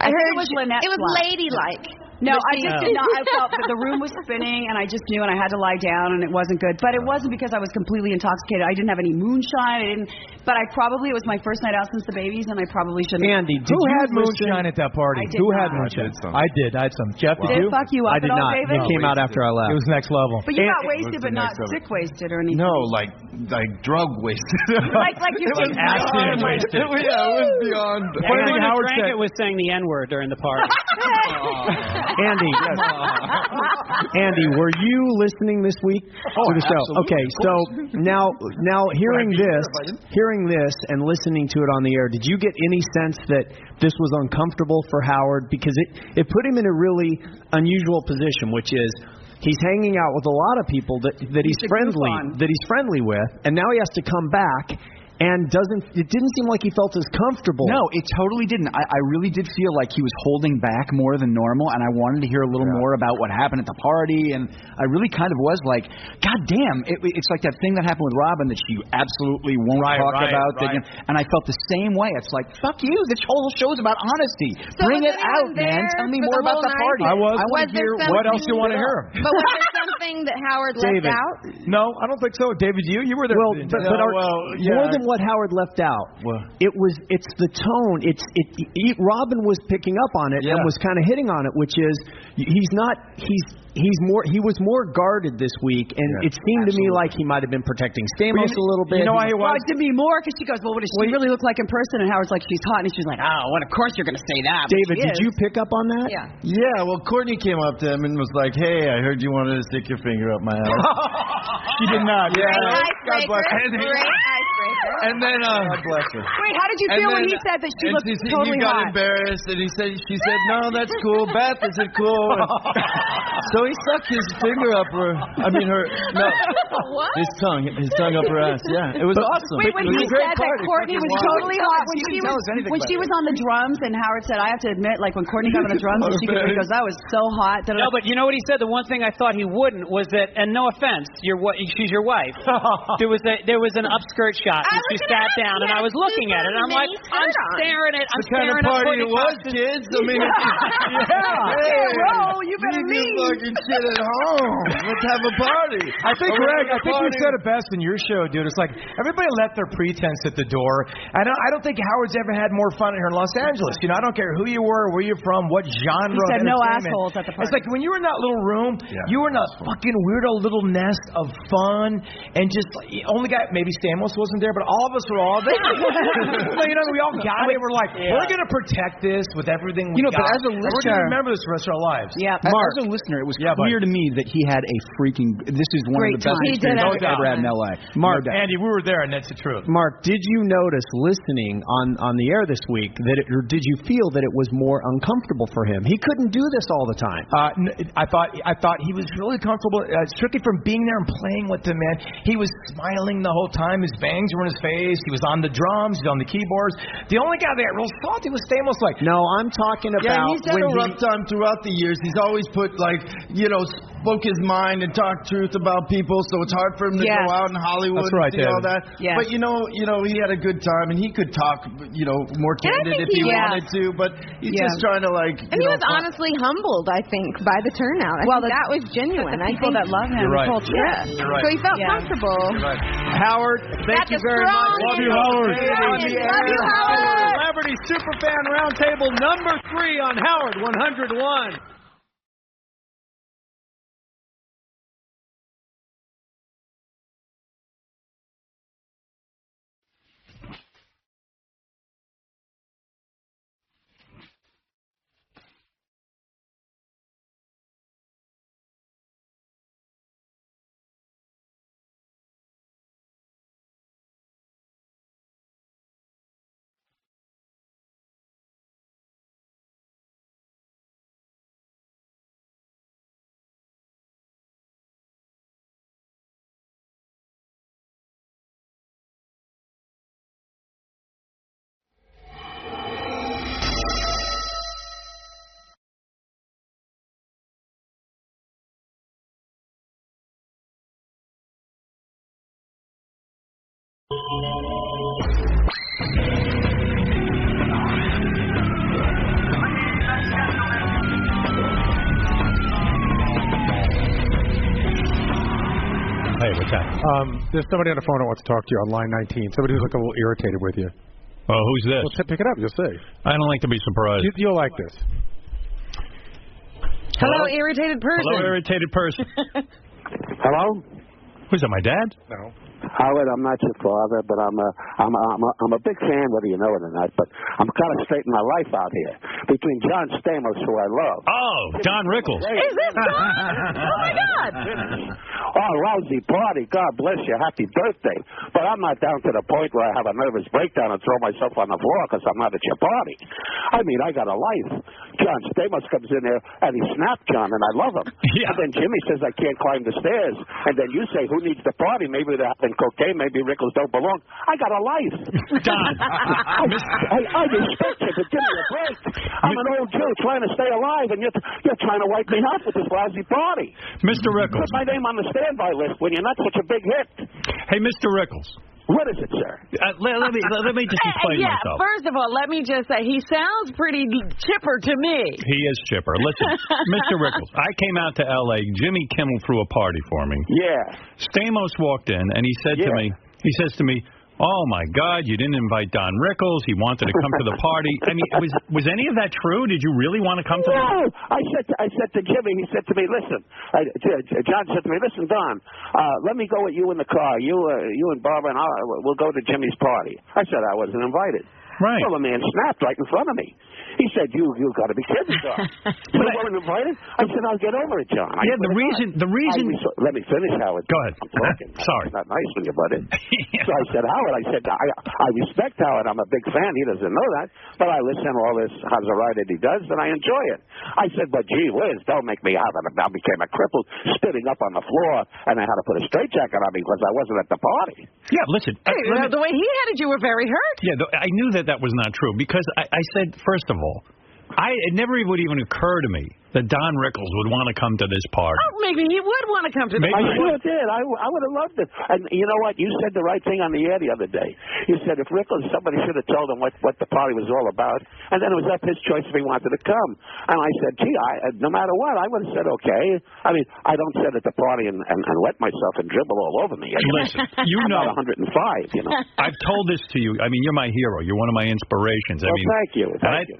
I heard it was Lynette's It was lap. ladylike. No, I just did not. I felt that the room was spinning, and I just knew, and I had to lie down, and it wasn't good. But it wasn't because I was completely intoxicated. I didn't have any moonshine. But it was my first night out since the babies, and I probably shouldn't. Andy, who had moonshine at that party? I did Who not. had moonshine? I did. I had some. Jeff, did you? Did it fuck you up I did at all, not. David? It came out after I left. It was next level. But you got wasted, but not sick wasted or anything. No, like drug wasted. like you it was acid wasted. Yeah, it was beyond. The funny thing Howard drank it was saying the N-word during the party. Andy, were you listening this week to the show? Absolutely, Okay, so now hearing this and listening to it on the air, did you get any sense that this was uncomfortable for Howard? Because it put him in a really unusual position, which is he's hanging out with a lot of people that he's friendly with, and now he has to come back. And it didn't seem like he felt as comfortable. No, it totally didn't. I really did feel like he was holding back more than normal, and I wanted to hear a little more about what happened at the party, and I really kind of was like, God damn, it's like that thing that happened with Robin that she absolutely won't talk about. Right. And I felt the same way. It's like, fuck you, this whole show's about honesty. So Bring was it out, anyone man. there Tell me for more the about whole the night? party. I was. Was there What else you want to hear? But was there something that Howard left out? No, I don't think so. David, you were there. Well, more than what Howard left out, it's the tone. Robin was picking up on it and was kind of hitting on it, which is he was more guarded this week, and it seemed to me like he might have been protecting Stamos a little bit. You know why he was? Well, to me more, because she goes, well, what does she really look like in person? And Howard's like, she's hot, and she's like, oh, well, of course you're going to say that. David, did you pick up on that? Yeah. Yeah, well, Courtney came up to him and was like, "Hey, I heard you wanted to stick your finger up my ass." She did not. Yeah. Great icebreaker. Great icebreaker. And then, God bless her. Wait, how did you feel when he said that she looked totally he got hot? embarrassed, and she said, "No, that's cool. Beth, is it cool?" And so he stuck his finger up his tongue up her ass. Yeah, it was awesome. Wait, when it was he a great said that party. Courtney was totally hot when she was on the drums, and Howard said, I have to admit, like when Courtney got on the drums, and she goes, that was so hot. No, but you know what he said? The one thing I thought he wouldn't was that, and no offense, she's your wife. There was an upskirt shot, and she sat down, and I was looking at it, and I'm like, I'm staring at the kind of party it was, kids. I mean, you better leave. Fucking shit at home. Let's have a party. I think, Greg, you said it best in your show, dude. It's like everybody left their pretense at the door. I don't think Howard's ever had more fun here in Los Angeles. You know, I don't care who you were, where you're from, what genre. He said of no entertainment. assholes at the party. It's like when you were in that little room, you were in a fucking weirdo little nest of fun, and just only got maybe Stamos wasn't there, but all of us were all there. You know, we all got it. We're like, we're gonna protect this with everything we got. But as a listener, we're gonna remember this for the rest of our lives. Yeah, Mark, as a listener, it was clear to me that he had a freaking. This is one of the best experiences I've ever had in LA. Mark, Andy, we were there, and that's the truth. Mark, did you notice listening on the air this week or did you feel that it was more uncomfortable for him? He couldn't do this all the time. I thought he was really comfortable, strictly from being there and playing with them, man. He was smiling the whole time. His bangs were in his face. He was on the drums. He was on the keyboards. The only guy that got real salty was Stamos. Like, no, I'm talking about. Yeah, he's had a rough time throughout the years. He's always put spoke his mind and talked truth about people, so it's hard for him to go out in Hollywood and do all that. Yeah. But he had a good time, and he could talk, more candid if he wanted to. But he's just trying to And he was honestly humbled, I think, by the turnout. I think that was genuine. The people that love him, You're right. the whole trip. So he felt comfortable. Right. Howard, thank you very much. Love you, Howard. Love you, Howard. Celebrity Superfan Roundtable number 3 on Howard 101. Hey, what's that? There's somebody on the phone that wants to talk to you on line 19. Somebody who's like a little irritated with you. Oh, who's this? Well, pick it up. You'll see. I don't like to be surprised. You'll like this. Hello, irritated person. Hello, irritated person. Hello? Who's that, my dad? No. Howard, I'm not your father, but I'm a big fan, whether you know it or not. But I'm kind of straightening my life out here between John Stamos, who I love. Oh, Don Rickles. Is this Don? Oh my God! Oh, lousy party! God bless you, happy birthday! But I'm not down to the point where I have a nervous breakdown and throw myself on the floor because I'm not at your party. I mean, I got a life. John Stamos comes in there and he snapped John, and I love him. Yeah. And then Jimmy says I can't climb the stairs, and then you say who needs the party? Maybe they're having cocaine, maybe Rickles don't belong. I got a life. Don. I respect you, but give me a break. I'm an old Jew trying to stay alive, and you're trying to wipe me out with this lousy party. Mr. Rickles. Put my name on the standby list when you're not such a big hit. Hey, Mr. Rickles. What is it, sir? Let me just explain myself. First of all, let me just say he sounds pretty chipper to me. He is chipper. Listen, Mr. Rickles, I came out to L.A. Jimmy Kimmel threw a party for me. Yeah. Stamos walked in, and he said to me, oh, my God, you didn't invite Don Rickles. He wanted to come to the party. I mean, was any of that true? Did you really want to come to the party? No. I said to Jimmy, he said to me, listen, John said to me, listen, Don, let me go with you in the car. You and Barbara and we'll go to Jimmy's party. I said I wasn't invited. Right. Well, the man snapped right in front of me. He said, you got to be kidding, Don. You weren't invited? I said, I'll get over it, John. Yeah, the reason... Let me finish, Howard. Go ahead. I'm talking. Sorry. It's not nice when you butt in. So I said, Howard, I respect Howard. I'm a big fan. He doesn't know that. But I listen to all this Hazarite that he does, and I enjoy it. I said, but gee whiz, don't make me have it. I became a cripple, spitting up on the floor, and I had to put a straitjacket on me because I wasn't at the party. Yeah, listen. The way he had it, you were very hurt. Yeah, I knew that was not true because I said, first of all, it never would even occur to me that Don Rickles would want to come to this party. Oh, maybe he would want to come to the party. I sure did. I would have loved it. And you know what? You said the right thing on the air the other day. You said if Rickles, somebody should have told him what the party was all about, and then it was up his choice if he wanted to come. And I said, gee, no matter what, I would have said okay. I mean, I don't sit at the party and wet myself and dribble all over me. Listen, you know. I'm 105, you know. I've told this to you. I mean, you're my hero. You're one of my inspirations. Well, thank you.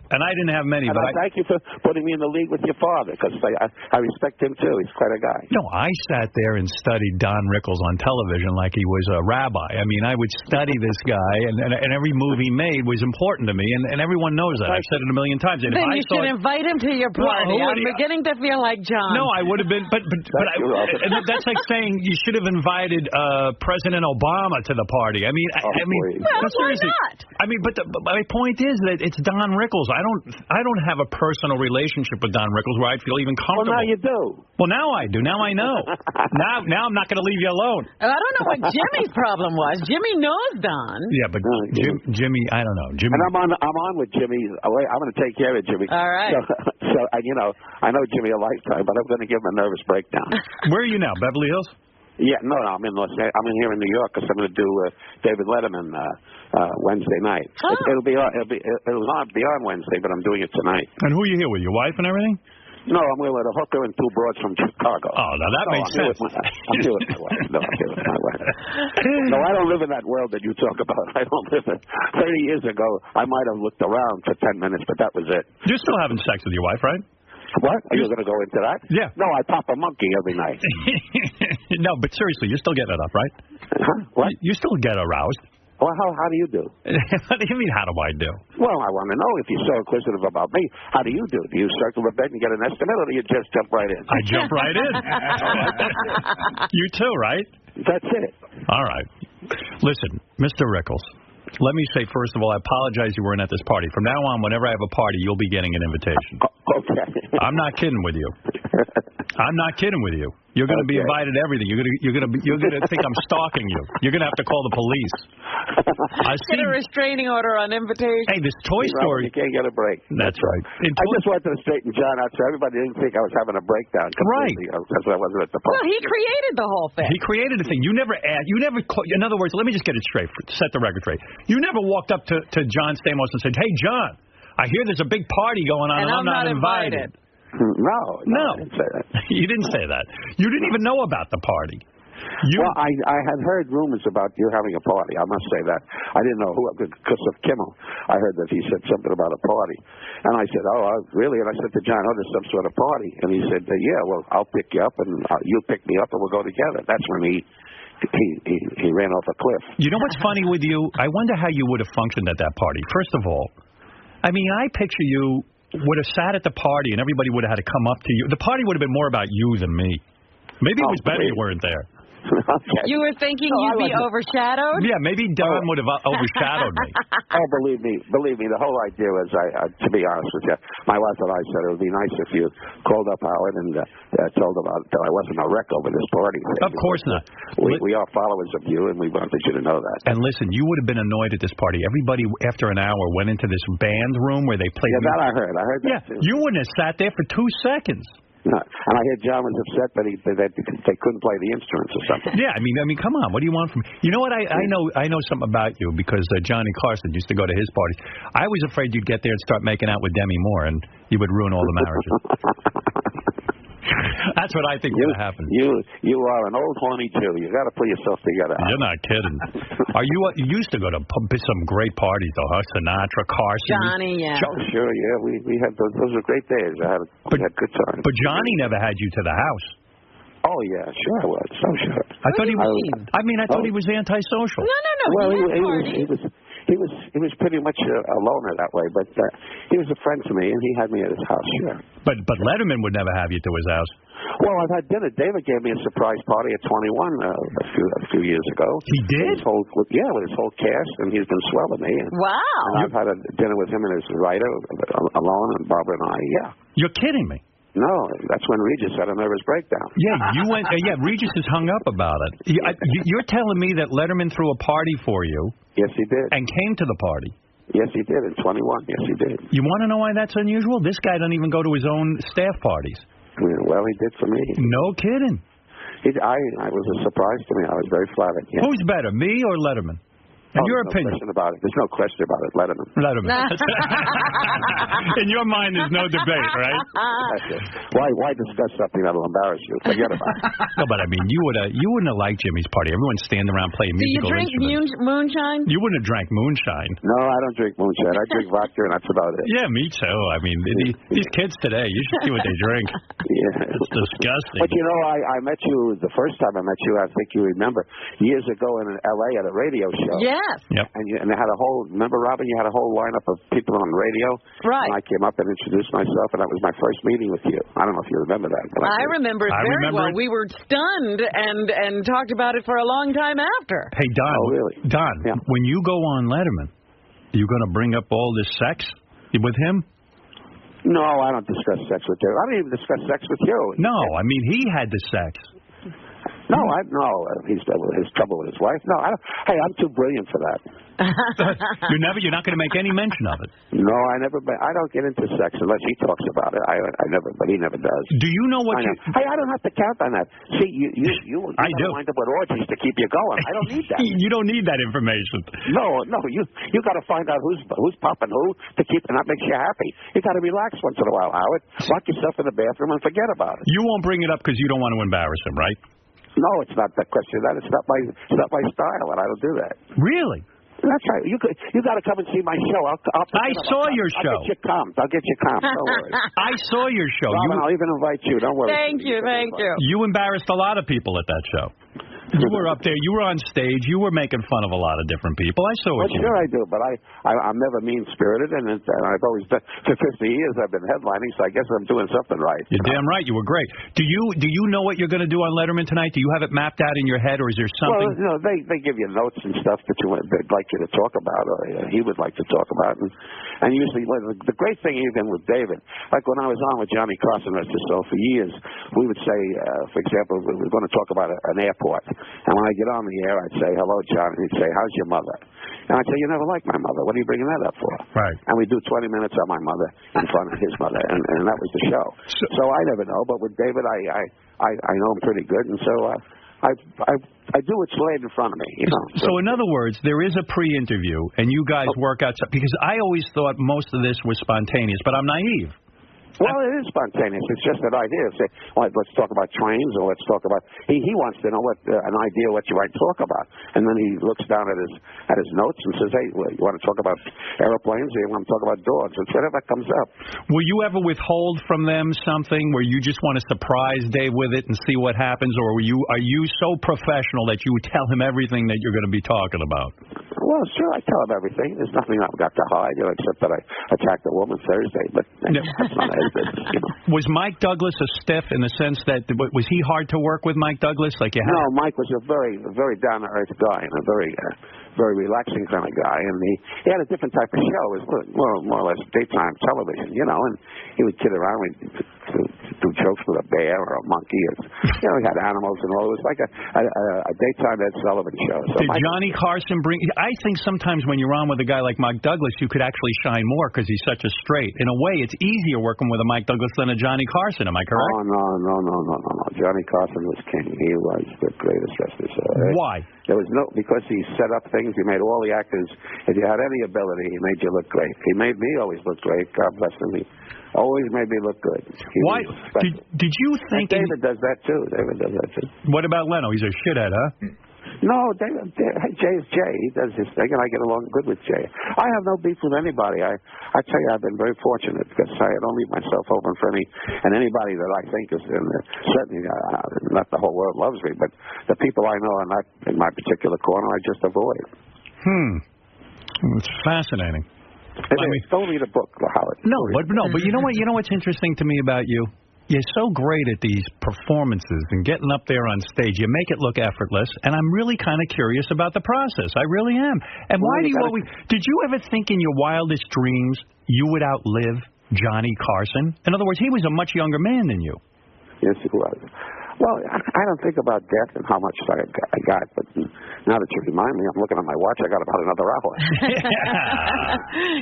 And I didn't have many. And but I thank you for putting me in the league with your father, because I respect him, too. He's quite a guy. No, I sat there and studied Don Rickles on television like he was a rabbi. I mean, I would study this guy, and every move he made was important to me, and everyone knows that. I've said it a million times. And then you should invite him to your party. I'm beginning to feel like John. No, I would have been, but that's like saying you should have invited President Obama to the party. I mean, well, why not? I mean, but my point is that it's Don Rickles. I don't have a personal relationship with Don Rickles where I feel even comfortable. Well, now you do. Well, now I do. Now I know. now I'm not going to leave you alone. I don't know what Jimmy's problem was. Jimmy knows Don. Yeah, but Jimmy, I don't know. Jimmy. And I'm on with Jimmy. I'm going to take care of Jimmy. All right. So you know, I know Jimmy a lifetime, but I'm going to give him a nervous breakdown. Where are you now? Beverly Hills? Yeah, no, I'm in here in New York because I'm going to do David Letterman Wednesday night. Oh. It'll be on Wednesday, but I'm doing it tonight. And who are you here with? Your wife and everything? No, I'm with a hooker and two broads from Chicago. Oh, now that makes sense. I'm here with my wife. No, I'm here with my wife. No, I don't live in that world that you talk about. I don't live in. 30 years ago, I might have looked around for 10 minutes, but that was it. You're still having sex with your wife, right? What? Are you going to go into that? Yeah. No, I pop a monkey every night. No, but seriously, you're still getting it up, right? Huh? What? You still get aroused. Well, how do you do? What do you mean, how do I do? Well, I want to know if you're so inquisitive about me. How do you do? Do you circle the bed and get an estimate, or do you just jump right in? I jump right in. You too, right? That's it. All right. Listen, Mr. Rickles, let me say, first of all, I apologize you weren't at this party. From now on, whenever I have a party, you'll be getting an invitation. Okay. I'm not kidding with you. I'm not kidding with you. You're going to be invited to everything. You're going to think I'm stalking you. You're going to have to call the police. Get a restraining order on invitation. Hey, this Toy Story. You can't get a break. That's right. I just wanted to straighten John out so everybody didn't think I was having a breakdown. Right. Because I wasn't at the Well, he created the whole thing. He created the thing. You never in other words, let me just get it straight, set the record straight. You never walked up to John Stamos and said, "Hey, John, I hear there's a big party going on and I'm not invited." No. I didn't say that. You didn't say that. You didn't even know about the party. Well, I had heard rumors about you having a party. I must say that. I didn't know who, because of Kimmel. I heard that he said something about a party. And I said, really? And I said to John, there's some sort of party. And he said, yeah, well, I'll pick you up, and you'll pick me up, and we'll go together. That's when he ran off a cliff. You know what's funny with you? I wonder how you would have functioned at that party. First of all, I mean, I picture you would have sat at the party, and everybody would have had to come up to you. The party would have been more about you than me. Maybe it was better you weren't there. Okay. You were thinking you'd be overshadowed? Yeah, maybe Don would have overshadowed me. Believe me, the whole idea was, to be honest with you, my wife and I said it would be nice if you called up Howard and told him that I wasn't a wreck over this party thing. Of course not. We are followers of you, and we wanted you to know that. And listen, you would have been annoyed at this party. Everybody, after an hour, went into this band room where they played. Yeah, that I heard. I heard that too. You wouldn't have sat there for 2 seconds. No. And I heard John was upset that they couldn't play the instruments or something. Yeah, I mean, come on. What do you want from me? You know what? I know something about you because Johnny Carson used to go to his parties. I was afraid you'd get there and start making out with Demi Moore, and you would ruin all the marriages. That's what I think would have happened. You are an old horny Jew. You got to pull yourself together. You're not kidding. You used to go to some great parties, though, huh? Sinatra, Carson. Johnny, yeah. Sure, yeah. We had those were great days. We had good times. But Johnny never had you to the house. Oh yeah, sure I was. So sure. I thought he was. I thought he was antisocial. No. Well, he was pretty much a loner that way, but he was a friend to me, and he had me at his house. Sure. But Letterman would never have you to his house. Well, I've had dinner. David gave me a surprise party at 21 a few years ago. He did? With his whole cast, and he's been swelling me. Wow. And I've had a dinner with him and his writer alone, and Barbara and I. Yeah. You're kidding me. No, that's when Regis had a nervous breakdown. Yeah, you went. Regis is hung up about it. You're telling me that Letterman threw a party for you? Yes, he did. And came to the party? Yes, he did. In 21, yes, he did. You want to know why that's unusual? This guy doesn't even go to his own staff parties. Well, he did for me. No kidding. I was a surprise to me. I was very flattered. Yeah. Who's better, me or Letterman? In your opinion? There's no question about it. Letterman. In your mind, there's no debate, right? Why discuss something that'll embarrass you? Forget about it. No, but I mean, you wouldn't have liked Jimmy's party. Everyone's standing around playing musical instruments. Do you drink moonshine? You wouldn't have drank moonshine. No, I don't drink moonshine. I drink vodka, and that's about it. Yeah, me too. I mean, these kids today, you should see what they drink. Yeah. It's disgusting. But, I met you the first time I met you, I think you remember, years ago in L.A. at a radio show. Yes. Yep. And they had remember, Robin, you had a whole lineup of people on the radio? Right. And I came up and introduced myself, and that was my first meeting with you. I don't know if you remember that. But I remember it very well. We were stunned and talked about it for a long time after. Hey, Don. Oh, really? Don, when you go on Letterman, are you going to bring up all this sex with him? No, I don't discuss sex with you. I don't even discuss sex with you. No, I mean, he had the sex. No, he's his trouble with his wife. No, I don't. Hey, I'm too brilliant for that. You're not going to make any mention of it. No, I don't get into sex unless he talks about it. I never, but he never does. Do you know what? Hey, I don't have to count on that. See, you I do. Wind up with orgies to keep you going. I don't need that. You don't need that information. No, you got to find out who's popping who to keep, and that makes you happy. You got to relax once in a while, Howard. Lock yourself in the bathroom and forget about it. You won't bring it up because you don't want to embarrass him, right? No, it's not that question. It's not my style, and I don't do that. Really? That's right. You got to come and see my show. I saw your show. I'll get you comped. Don't worry. I saw your show. Robin, I'll even invite you. Don't worry. Thank you. You embarrassed a lot of people at that show. You were up there. You were on stage. You were making fun of a lot of different people. I saw what you sure I do, but I'm never mean-spirited, and I've always done. For 50 years, I've been headlining, so I guess I'm doing something right. You're damn right. You were great. Do you know what you're going to do on Letterman tonight? Do you have it mapped out in your head, or is there something? Well, they give you notes and stuff that they'd like you to talk about, or he would like to talk about, and usually the great thing even with David, like when I was on with Johnny Carson, for years, we would say, for example, we were going to talk about an airport. And when I get on the air, I'd say, hello, John. And he'd say, how's your mother? And I'd say, you never liked my mother. What are you bringing that up for? Right. And we'd do 20 minutes on my mother in front of his mother, and that was the show. So I never know, but with David, I know him pretty good, and so I do what's laid in front of me, you know. So in other words, there is a pre-interview, and you guys work out, because I always thought most of this was spontaneous, but I'm naive. Well, it is spontaneous. It's just an idea. Say, well, let's talk about trains, or let's talk about. He wants to know what an idea what you might talk about, and then he looks down at his notes and says, "Hey, well, you want to talk about airplanes, or you want to talk about dogs?" It's whatever comes up. Will you ever withhold from them something where you just want to surprise Dave with it and see what happens, or are you so professional that you would tell him everything that you're going to be talking about? Well, sure, I tell him everything. There's nothing I've got to hide, except that I attacked a woman Thursday, but that's not his business, you know. Was Mike Douglas a stiff in the sense that, was he hard to work with, Mike Douglas? Like you had? No, Mike was a very, very down-to-earth guy and a very relaxing kind of guy, and he had a different type of show. It was more or less daytime television, and he would kid around. We'd do jokes with a bear or a monkey. He had animals and all. It was like a daytime Ed Sullivan show. So Did Johnny Carson bring... I think sometimes when you're on with a guy like Mike Douglas, you could actually shine more because he's such a straight. In a way, it's easier working with a Mike Douglas than a Johnny Carson. Am I correct? Oh, no. Johnny Carson was king. He was the greatest wrestler. So, why? There was because he set up things. He made all the actors. If you had any ability, he made you look great. He made me always look great. God bless him. He always made me look good. Why? Did you think... And David does that too. What about Leno? He's a shithead, huh? No, Jay is Jay. He does his thing, and I get along good with Jay. I have no beef with anybody. I tell you, I've been very fortunate because I don't leave myself open for anybody that I think is certainly not the whole world loves me, but the people I know are not in my particular corner. I just avoid. It's fascinating. Don't read a book, Howard. No, but you know what? You know what's interesting to me about you? You're so great at these performances and getting up there on stage. You make it look effortless, and I'm really kind of curious about the process. I really am. And why do you always... Did you ever think in your wildest dreams you would outlive Johnny Carson? In other words, he was a much younger man than you. Yes, he was. Well, I don't think about death and how much I got, but now that you remind me, I'm looking at my watch. I got about another hour.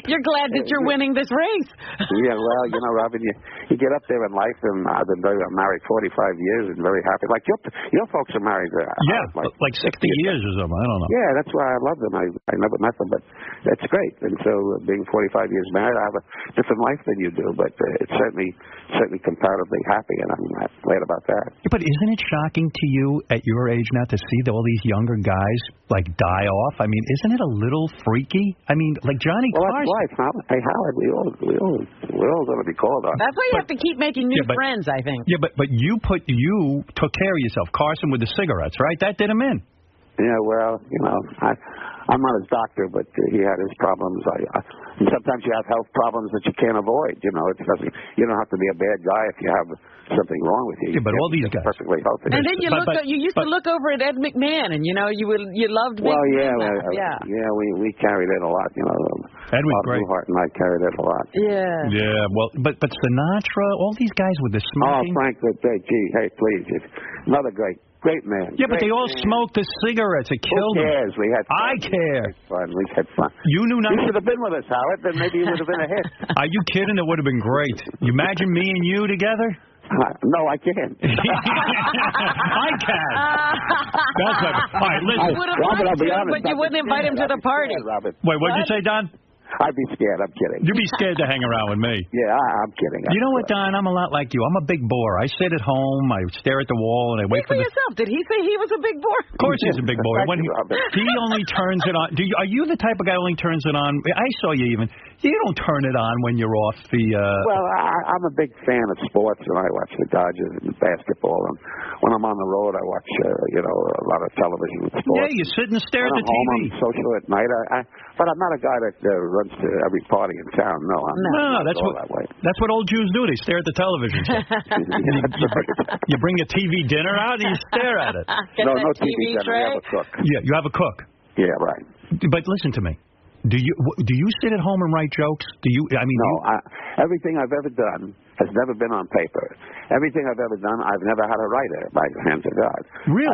You're glad that you're winning this race. Yeah, well, Robin, you get up there in life, and I've been married 45 years and very happy. Like your folks are married. Like 60 years or something. I don't know. Yeah, that's why I love them. I never met them, but that's great. And so being 45 years married, I have a different life than you do, but it's certainly comparatively happy, and I'm glad about that. But isn't it shocking to you at your age now to see all these younger guys like die off? I mean, isn't it a little freaky? I mean, like Johnny Carson. That's life, huh? Hey, Howard, we're all going to be called on. That's why you have to keep making new friends, I think. Yeah, but you took care of yourself. Carson with the cigarettes, right? That did him in. Yeah, well, I'm not his doctor, but he had his problems. And sometimes you have health problems that you can't avoid. You don't have to be a bad guy if you have something wrong with you. Yeah, but all these guys perfectly healthy. And then you used to look over at Ed McMahon, and you loved. Well, we carried it a lot. Ed was great. Newhart and I carried it a lot. Yeah. Yeah. Well, but Sinatra, all these guys with the smoking. Oh, Frank, hey, please, another great man. Yeah, but they all smoked the cigarettes. It killed them. Who cares? We had fun. I care. We had fun. You knew nothing. You should have been with us, Howard. Then maybe you would have been a hit. Are you kidding? It would have been great. You imagine me and you together? No, I can't. I can. That's what. All right, listen. Robert, I'll be honest. But you wouldn't invite him to the party. Robert. Wait, what did you say, Don? I'd be scared. I'm kidding. You'd be scared to hang around with me. Yeah, I'm kidding. You know what, Don? I'm a lot like you. I'm a big bore. I sit at home, I stare at the wall, and I wait for yourself. Did he say he was a big bore? Of course he's a big boy. When he only turns it on. Are you the type of guy who only turns it on? I saw you even. You don't turn it on when you're off the... Well, I'm a big fan of sports, and I watch the Dodgers and basketball. And when I'm on the road, I watch, a lot of television and sports. Yeah, you sit and stare at the TV. I'm social at night. But I'm not a guy that runs to every party in town. No, that's what old Jews do. They stare at the television. You bring a TV dinner out and you stare at it. No TV dinner. You have a cook. Yeah, you have a cook. Yeah, right. But listen to me. Do you sit at home and write jokes? No, everything I've ever done has never been on paper. Everything I've ever done, I've never had a writer, by the hands of God. Really?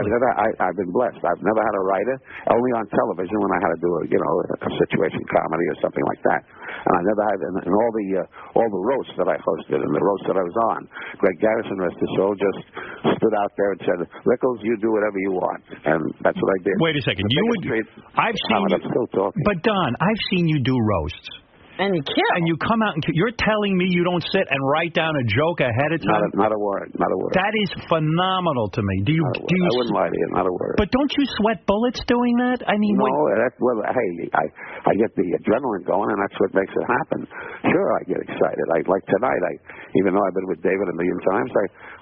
I've been blessed. I've never had a writer, only on television when I had to do a situation comedy or something like that. And I never had in all the roasts that I hosted and the roasts that I was on. Greg Garrison, rest his soul, just stood out there and said, "Rickles, you do whatever you want," and that's what I did. Wait a second. I've seen you. I'm still talking. But Don, I've seen you do roasts. And you kill. And you come out and you're telling me you don't sit and write down a joke ahead of time? Not a word. Not a word. That is phenomenal to me. Do you? I wouldn't lie to you. Not a word. But don't you sweat bullets doing that? I mean, no. Hey, I get the adrenaline going, and that's what makes it happen. Sure, I get excited. Like tonight. Even though I've been with David a million times,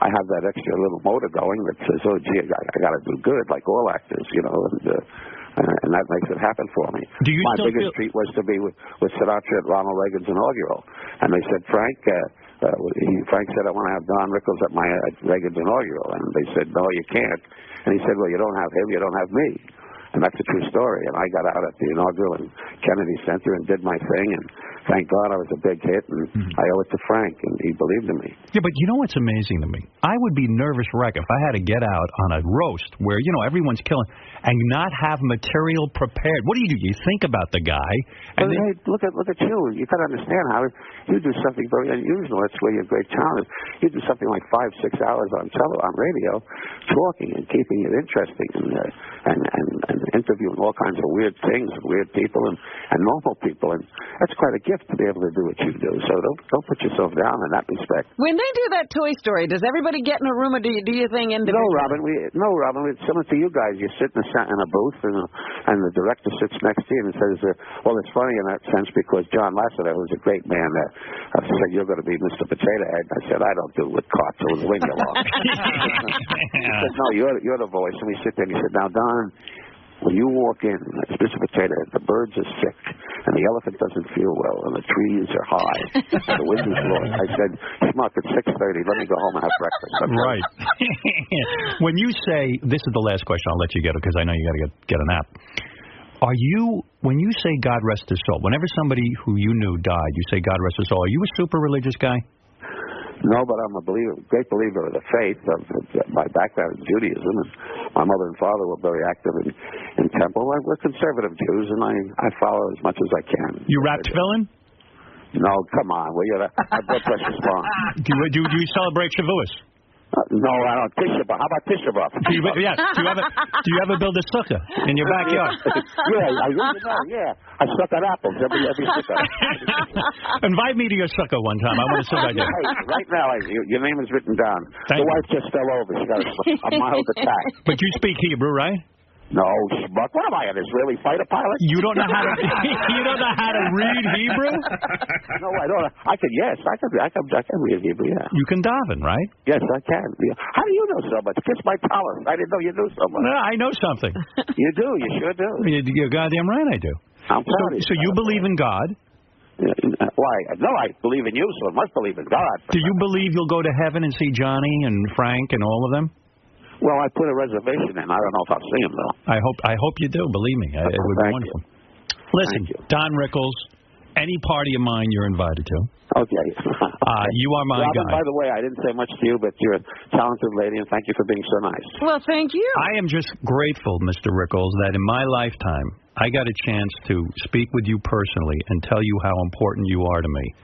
I have that extra little motor going that says, "Oh, gee, I got to do good," like all actors, and that makes it happen for me. My biggest treat was to be with Sinatra at Ronald Reagan's inaugural, and they said, Frank said, "I want to have Don Rickles at Reagan's inaugural," and they said, "No, you can't." And he said, "Well, you don't have him, you don't have me." And that's a true story. And I got out at the inaugural in Kennedy Center and did my thing, and thank God I was a big hit, and I owe it to Frank, and he believed in me. Yeah, but you know what's amazing to me? I would be nervous wreck if I had to get out on a roast where, everyone's killing and not have material prepared. What do? You think about the guy. And hey, look at you. You got to understand, Howard. You do something very unusual. That's where your great talent is. You do something like 5-6 hours on radio, talking and keeping it interesting and interviewing all kinds of weird things and weird people and normal people, and that's quite a gift to be able to do what you do. So don't put yourself down in that respect. When they do that Toy Story, does everybody get in a room, or do your thing individually? No, Robin. It's similar to you guys. You sit in a booth, and the director sits next to you and says, "Well, it's funny in that sense because John Lasseter, who's a great man, said you're going to be Mr. Potato Head." I said, "I don't do it with cartoons. Leave me alone." He said, "No, you're the voice." And we sit there and he said, "Now, Don, when you walk in, it's Mr. Potato Head, the birds are sick, and the elephant doesn't feel well, and the trees are high, and the wind is blowing." I said, "Schmuck, it's 6:30. Let me go home and have breakfast." Right. When you say, this is the last question, I'll let you get it because I know you got to get a nap. When you say God rest his soul, whenever somebody who you knew died, you say God rest his soul, are you a super religious guy? No, but I'm a great believer of the faith. My background is Judaism, and my mother and father were very active in temple. We're conservative Jews, and I follow as much as I can. You wrap tefillin? No, come on. My blood pressure's fine. Do you celebrate Shavuos? No, I don't. Tisha B'Av. How about Tisha B'Av? Do you ever build a sukkah in your backyard? Yeah. I suck at apples every sukkah. Invite me to your sukkah one time. I want to see what I do. Hey, right now, your name is written down. Thank the you. wife just fell over. She got a mild attack. But you speak Hebrew, right? No, but what am I, an Israeli fighter pilot? You don't know how to. You don't know how to read Hebrew? No, I don't. I can read Hebrew. Yeah. You can daven, right? Yes, I can. How do you know so much? Kiss my tolerance. I didn't know you knew so much. No, I know something. You do. You sure do. You're goddamn right. I do. I'm proud of you. So you believe in God? Why? No, I believe in you, so I must believe in God. Do you believe you'll go to heaven and see Johnny and Frank and all of them? Well, I put a reservation in. I don't know if I'll see him, though. I hope you do. Believe me. It would be wonderful. Listen, Don Rickles, any party of mine you're invited to. Okay. You are my Robin, guy. by the way, I didn't say much to you, but you're a talented lady, and thank you for being so nice. Well, thank you. I am just grateful, Mr. Rickles, that in my lifetime, I got a chance to speak with you personally and tell you how important you are to me.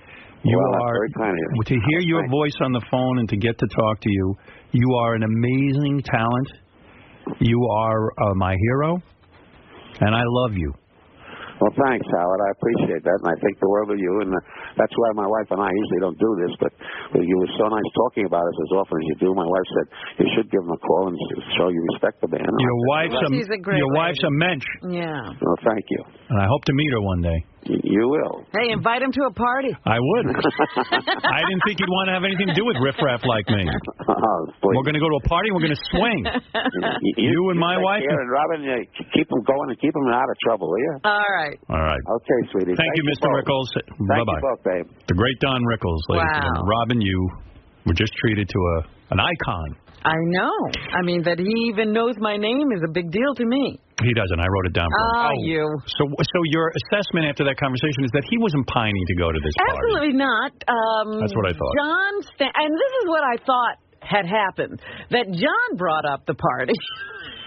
You are, very kind of you. to hear your voice on the phone and to get to talk to you, you are an amazing talent. You are my hero, and I love you. Well, thanks, Howard. I appreciate that, and I think the world of you. And that's why my wife and I usually don't do this, but you were so nice talking about us as often as you do. My wife said you should give him a call and show you respect the man. Your wife's a mensch. Yeah. Well, thank you. And I hope to meet her one day. You will. Hey, invite him to a party. I would. I didn't think he'd want to have anything to do with riffraff like me. We're going to go to a party and we're going to swing. You and my wife. And Robin, keep him going and keep him out of trouble, will you? All right. All right. Okay, sweetie. Thank you, Mr. Rickles. Bye-bye. Thank you both, babe. The great Don Rickles, ladies and gentlemen. Robin, you were just treated to an icon. I know. I mean, that he even knows my name is a big deal to me. He doesn't. I wrote it down for him. You. So your assessment after that conversation is that he wasn't pining to go to this party. Absolutely not. That's what I thought. And this is what I thought had happened, that John brought up the party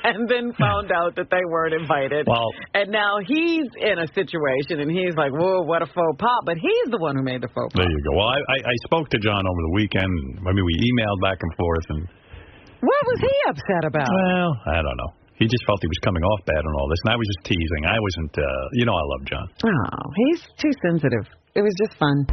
and then found out that they weren't invited. Well, and now he's in a situation, and he's like, whoa, what a faux pas. But he's the one who made the faux pas. There you go. Well, I spoke to John over the weekend. I mean, we emailed back and forth. And what was he upset about? Well, I don't know. He just felt he was coming off bad on all this, and I was just teasing. I wasn't, I love John. Oh, he's too sensitive. It was just fun.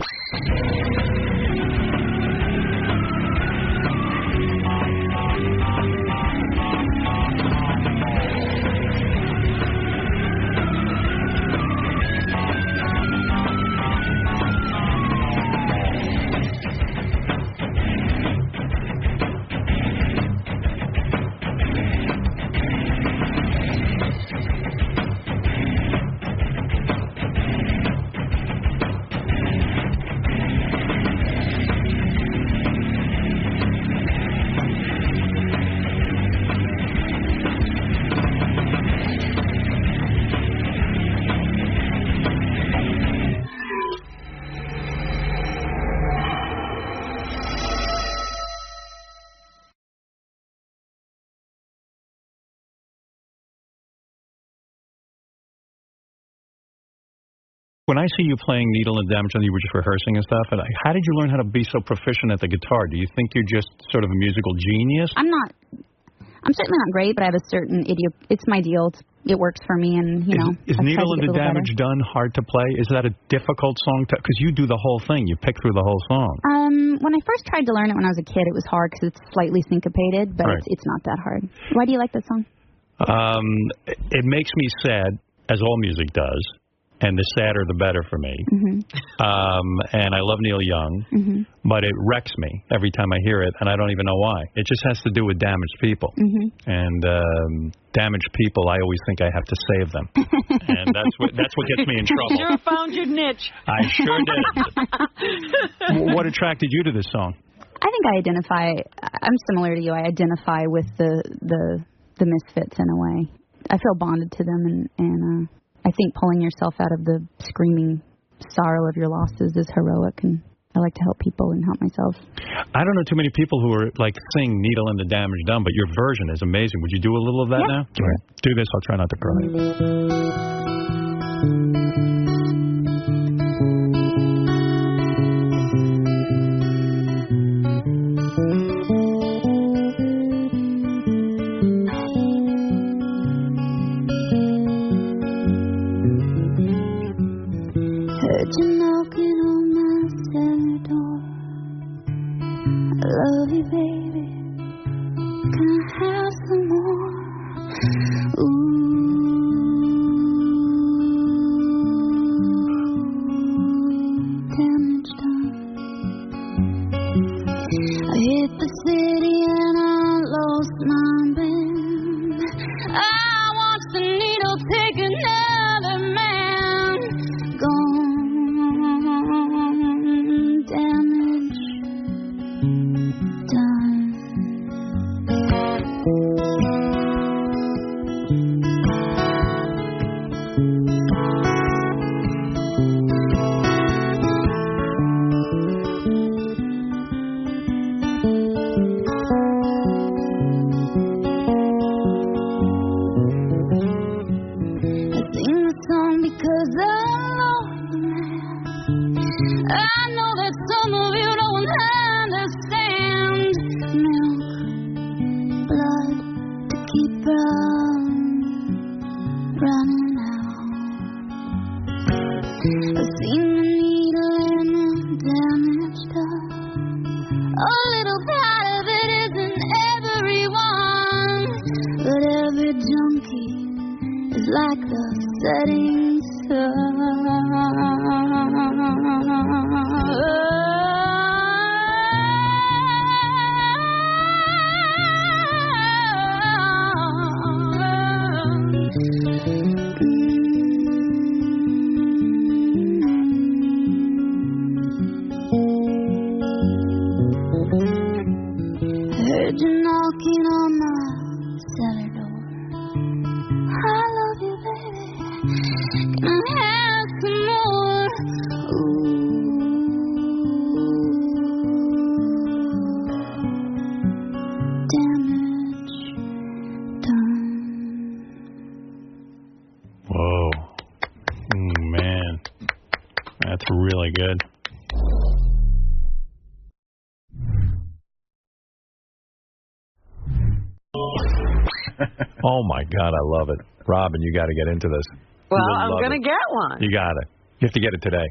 When I see you playing Needle and Damage, and you were just rehearsing and stuff, how did you learn how to be so proficient at the guitar? Do you think you're just sort of a musical genius? I'm certainly not great, but I have a certain it's my deal. It works for me, and Is Needle and the Damage Done hard to play? Is that a difficult song? Because you do the whole thing. You pick through the whole song. When I first tried to learn it when I was a kid, it was hard because it's slightly syncopated, but Right. it's not that hard. Why do you like that song? It makes me sad, as all music does. And the sadder, the better for me. Mm-hmm. And I love Neil Young, but it wrecks me every time I hear it, and I don't even know why. It just has to do with damaged people. And damaged people, I always think I have to save them. And that's what gets me in trouble. You sure found your niche. I sure did. What attracted you to this song? I think I'm similar to you. I identify with the Misfits in a way. I feel bonded to them, and I think pulling yourself out of the screaming sorrow of your losses is heroic, and I like to help people and help myself. I don't know too many people who are sing Needle and the Damage Done, but your version is amazing. Would you do a little of that now? Sure. Do this. I'll try not to cry. Heard you knocking on my cellar door. I love you, baby. Can I have some more? Damage done. I hit the city and I lost my band. I watched the needle take another man. Gone. Damage done. I sing the song because I love the man. I know that some of you don't understand. Milk, blood to keep running out. I've seen the needle and the damage done. A little part of it isn't everyone, but every junkie is like the setting sun. Heard you knocking on my cellar door. I Oh, my God, I love it. Robin, you got to get into this. Well, You will I'm love going to it. get one. You got it. You have to get it today.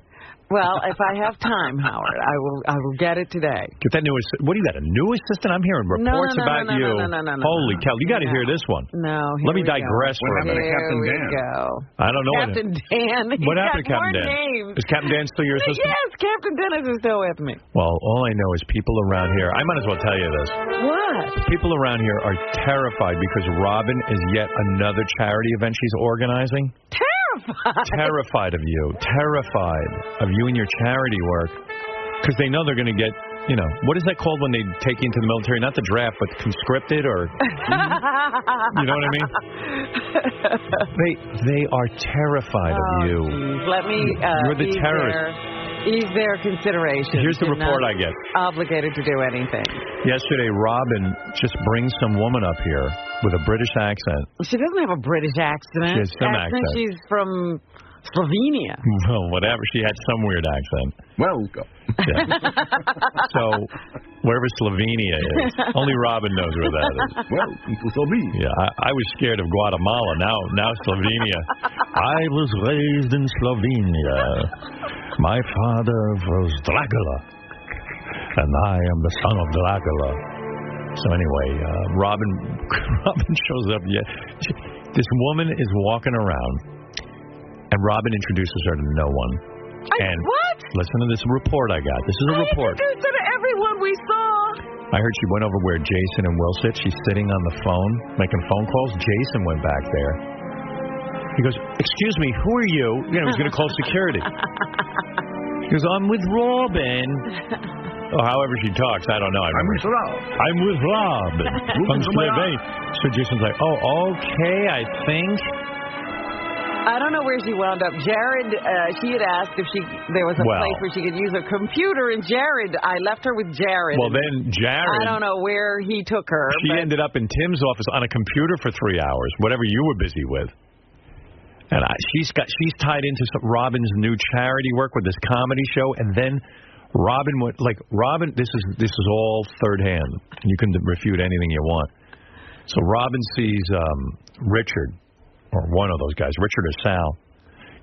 Well, if I have time, Howard, I will get it today. Get that new assistant. What do you got, a new assistant? I'm hearing reports about you. No. Holy cow, you got to hear this one. No, Let me here we digress go. for a minute. Here we go. I don't know. Captain Dan. What He's happened to got Captain more Dan? names. Is Captain Dan still your assistant? Yes, Captain Dennis is still with me. Well, all I know is people around here, I might as well tell you this. What? People around here are terrified because Robin is yet another charity event she's organizing. Terrified of you. Terrified of you and your charity work. Because they know they're going to get, you know, what is that called when they take you into the military? Not the draft, but conscripted or, you know what I mean? They are terrified of you. Geez. Let me You're the terrorist. ease their consideration. Here's the You're report not I get. Obligated to do anything. Yesterday, Robin just brings some woman up here with a British accent. She doesn't have a British accent. She has some accent. She's from Slovenia. Well, whatever. She had some weird accent. Welcome. Yeah. So, wherever Slovenia is, only Robin knows where that is. Welcome to Slovenia. Yeah, I was scared of Guatemala. Now Slovenia. I was raised in Slovenia. My father was Dracula, and I am the son of Dracula. So anyway, Robin shows up. Yeah, this woman is walking around, and Robin introduces her to no one. What? Listen to this report I got. This is a report. I introduced her to everyone we saw. I heard she went over where Jason and Will sit. She's sitting on the phone, making phone calls. Jason went back there. He goes, "Excuse me, who are you?" You know, he's going to call security. He goes, "I'm with Robin." Or however she talks, I don't know. I'm with Robin from Slovenia. So Jason's like, "Oh, okay, I think." I don't know where she wound up. Jared, she had asked if there was a place where she could use a computer, and Jared, I left her with Jared. Well, then Jared. I don't know where he took her. She ended up in Tim's office on a computer for 3 hours, whatever you were busy with. And she's tied into Robin's new charity work with this comedy show, and then Robin this is all third hand. You can refute anything you want. So Robin sees Richard, or one of those guys, Richard or Sal.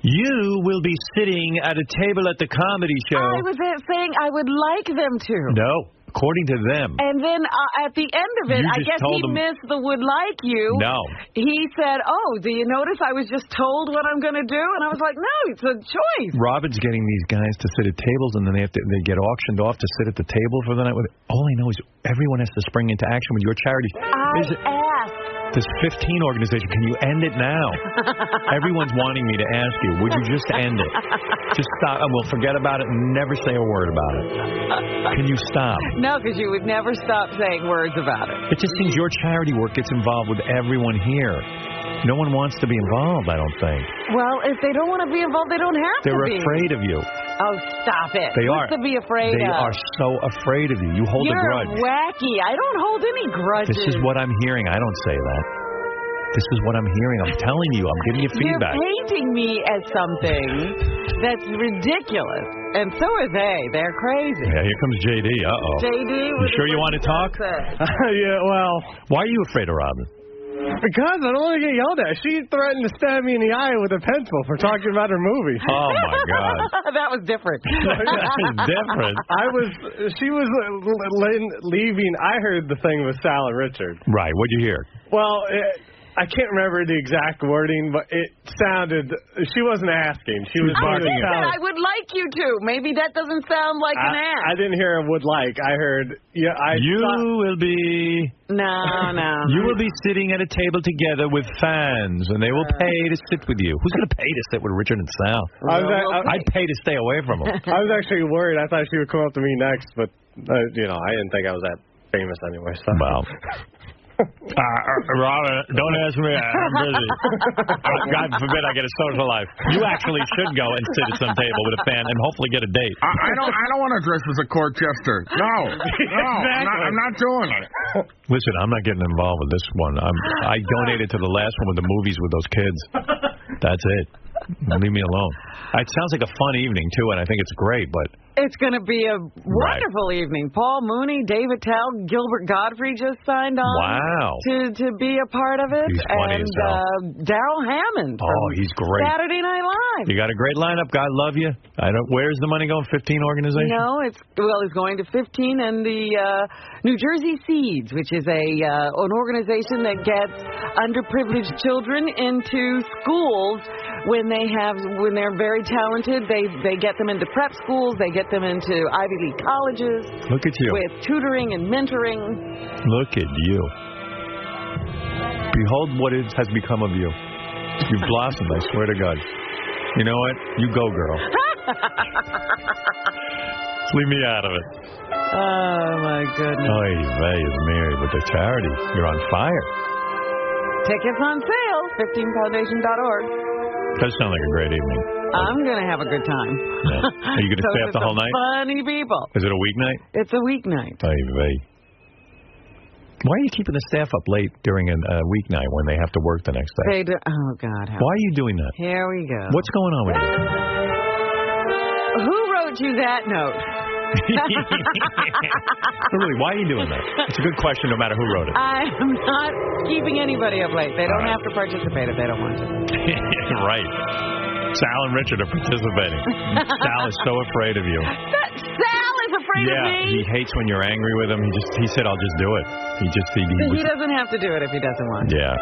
You will be sitting at a table at the comedy show. I was saying I would like them to. No, according to them. And then at the end of it, You I just guess told he them- missed the would like you. No. He said, "Oh, do you notice I was just told what I'm going to do?" And I was like, "No, it's a choice." Robin's getting these guys to sit at tables, and then they get auctioned off to sit at the table for the night. All I know is everyone has to spring into action with your charity. asked. There's 15 organizations. Can you end it now? Everyone's wanting me to ask you. Would you just end it? Just stop, and we'll forget about it and never say a word about it. Can you stop? No, because you would never stop saying words about it. It just seems your charity work gets involved with everyone here. No one wants to be involved, I don't think. Well, if they don't want to be involved, they don't have They're to be. afraid of you. Oh, stop it. They What's are. to be afraid They of? are so afraid of you. You hold You're a grudge. wacky. I don't hold any grudges. This is what I'm hearing. I don't say that. This is what I'm hearing. I'm telling you. I'm giving you feedback. You're painting me as something that's ridiculous. And so are they. They're crazy. Yeah, here comes JD. Uh-oh. JD, You sure you want to talk? Yeah, well. Why are you afraid of Robin? Because I don't want to get yelled at. She threatened to stab me in the eye with a pencil for talking about her movie. Oh, my God. That was different. Different. She was leaving. I heard the thing with Sal and Richard. Right. What'd you hear? Well, I can't remember the exact wording, but it sounded. She wasn't asking. She was I barking. said I would like you to. Maybe that doesn't sound like an ask. I didn't hear a would like. I heard. Yeah, You will be. No. You will be sitting at a table together with fans, and they will pay to sit with you. Who's going to pay to sit with Richard and Sal? I'd pay to stay away from them. I was actually worried. I thought she would come up to me next, but I didn't think I was that famous anyway. So. Well. Robin, don't ask me. I'm busy. God forbid I get a social life. You actually should go and sit at some table with a fan and hopefully get a date. I don't want to dress as a court jester. No, I'm not doing it. Listen, I'm not getting involved with this one. I donated to the last one with the movies with those kids. That's it. Leave me alone. It sounds like a fun evening too, and I think it's great, but It's going to be a wonderful evening. Paul Mooney, David Tell, Gilbert Godfrey just signed on. Wow. To be a part of it. He's funny and as hell. Daryl Hammond. Oh, he's great. Saturday Night Live. You got a great lineup. God love you. Where's the money going? 15 organizations? No, it's going to 15 and the New Jersey Seeds, which is an organization that gets underprivileged children into schools when they're very talented. They get them into prep schools. They get them into Ivy League colleges. Look at you. With tutoring and mentoring. Look at you. Behold what has become of you. You've blossomed, I swear to God. You know what? You go, girl. Leave me out of it. Oh, my goodness. Oy vey is Mary with the charity. You're on fire. Tickets on sale, 15foundation.org. Does sound like a great evening. I'm going to have a good time. Yeah. Are you going to stay up the whole night? Funny people. Is it a weeknight? It's a weeknight. Oy vey. Why are you keeping the staff up late during a weeknight when they have to work the next day? Oh, God. Why are you doing that? Here we go. What's going on with you? Who wrote you that note? Really, why are you doing that? It's a good question no matter who wrote it. I am not keeping anybody up late. They don't have to participate if they don't want to. Right. Sal and Richard are participating. Sal is so afraid of you. Sal is afraid of me? He hates when you're angry with him. He said, I'll just do it. He doesn't have to do it if he doesn't want to. Yeah.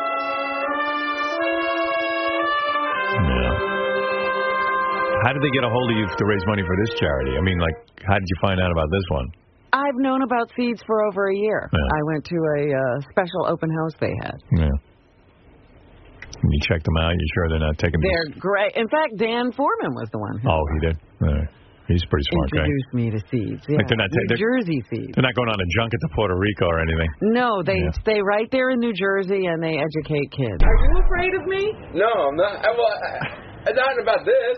How did they get a hold of you to raise money for this charity? I mean, how did you find out about this one? I've known about Seeds for over a year. Yeah. I went to a special open house they had. Yeah. And you checked them out? You sure they're not taking They're great. In fact, Dan Foreman was the one. Oh, he did? He's a pretty smart guy. Introduced me to Seeds. Yeah. Like New Jersey Seeds. They're not going on a junket to Puerto Rico or anything. No, they stay right there in New Jersey and they educate kids. Are you afraid of me? No, I'm not. Not about this.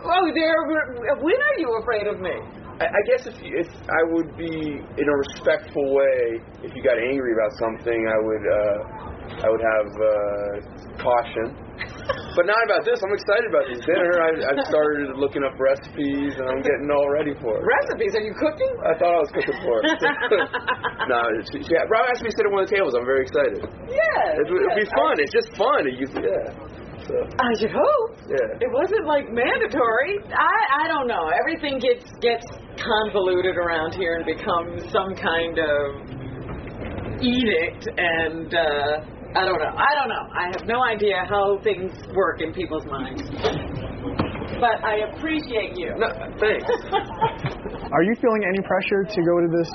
Oh, when are you afraid of me? I guess if I would be in a respectful way, if you got angry about something, I would have caution. But not about this. I'm excited about this dinner. I've started looking up recipes, and I'm getting all ready for it. Recipes? Are you cooking? I thought I was cooking for it. No, Rob asked me to sit at one of the tables. I'm very excited. Yeah. It'll be fun. It's just fun. So. I should hope. Yeah. It wasn't mandatory. I don't know. Everything gets convoluted around here and becomes some kind of edict, and I don't know. I have no idea how things work in people's minds. But I appreciate you. No, thanks. Are you feeling any pressure to go to this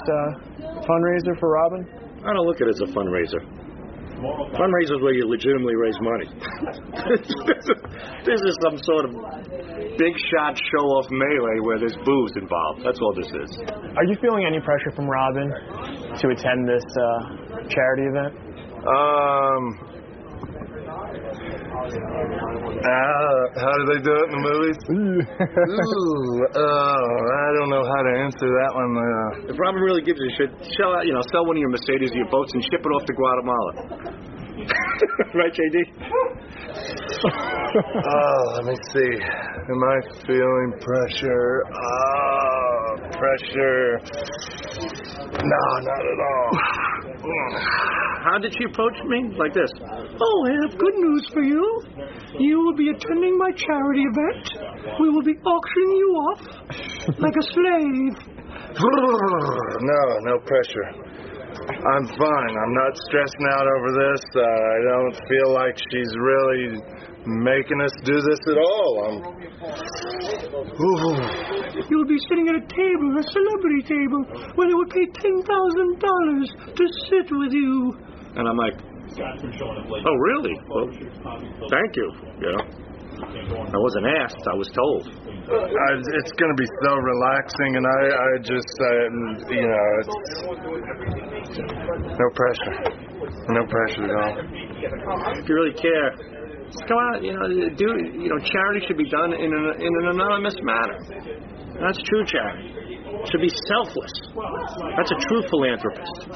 fundraiser for Robin? I don't look at it as a fundraiser. Fundraisers where you legitimately raise money. This is some sort of big shot show off melee where there's booze involved. That's all this is. Are you feeling any pressure from Robin to attend this charity event? How do they do it in the movies? I don't know how to answer that one. If Robin really gives a shit, sell one of your Mercedes or your boats and ship it off to Guatemala. Right, JD? Let me see. Am I feeling pressure? Pressure. No, not at all. How did she approach me? Like this. Oh, I have good news for you. You will be attending my charity event. We will be auctioning you off like a slave. No pressure. I'm fine. I'm not stressing out over this. I don't feel like she's really making us do this at all. You'll be sitting at a table, a celebrity table, where they would pay $10,000 to sit with you. And I'm like, oh, really? Well, thank you. I wasn't asked. I was told. It's going to be so relaxing, and I just, it's no pressure. No pressure at all. If you really care, just go out, charity should be done in an anonymous manner. That's true charity. It should be selfless. That's a true philanthropist.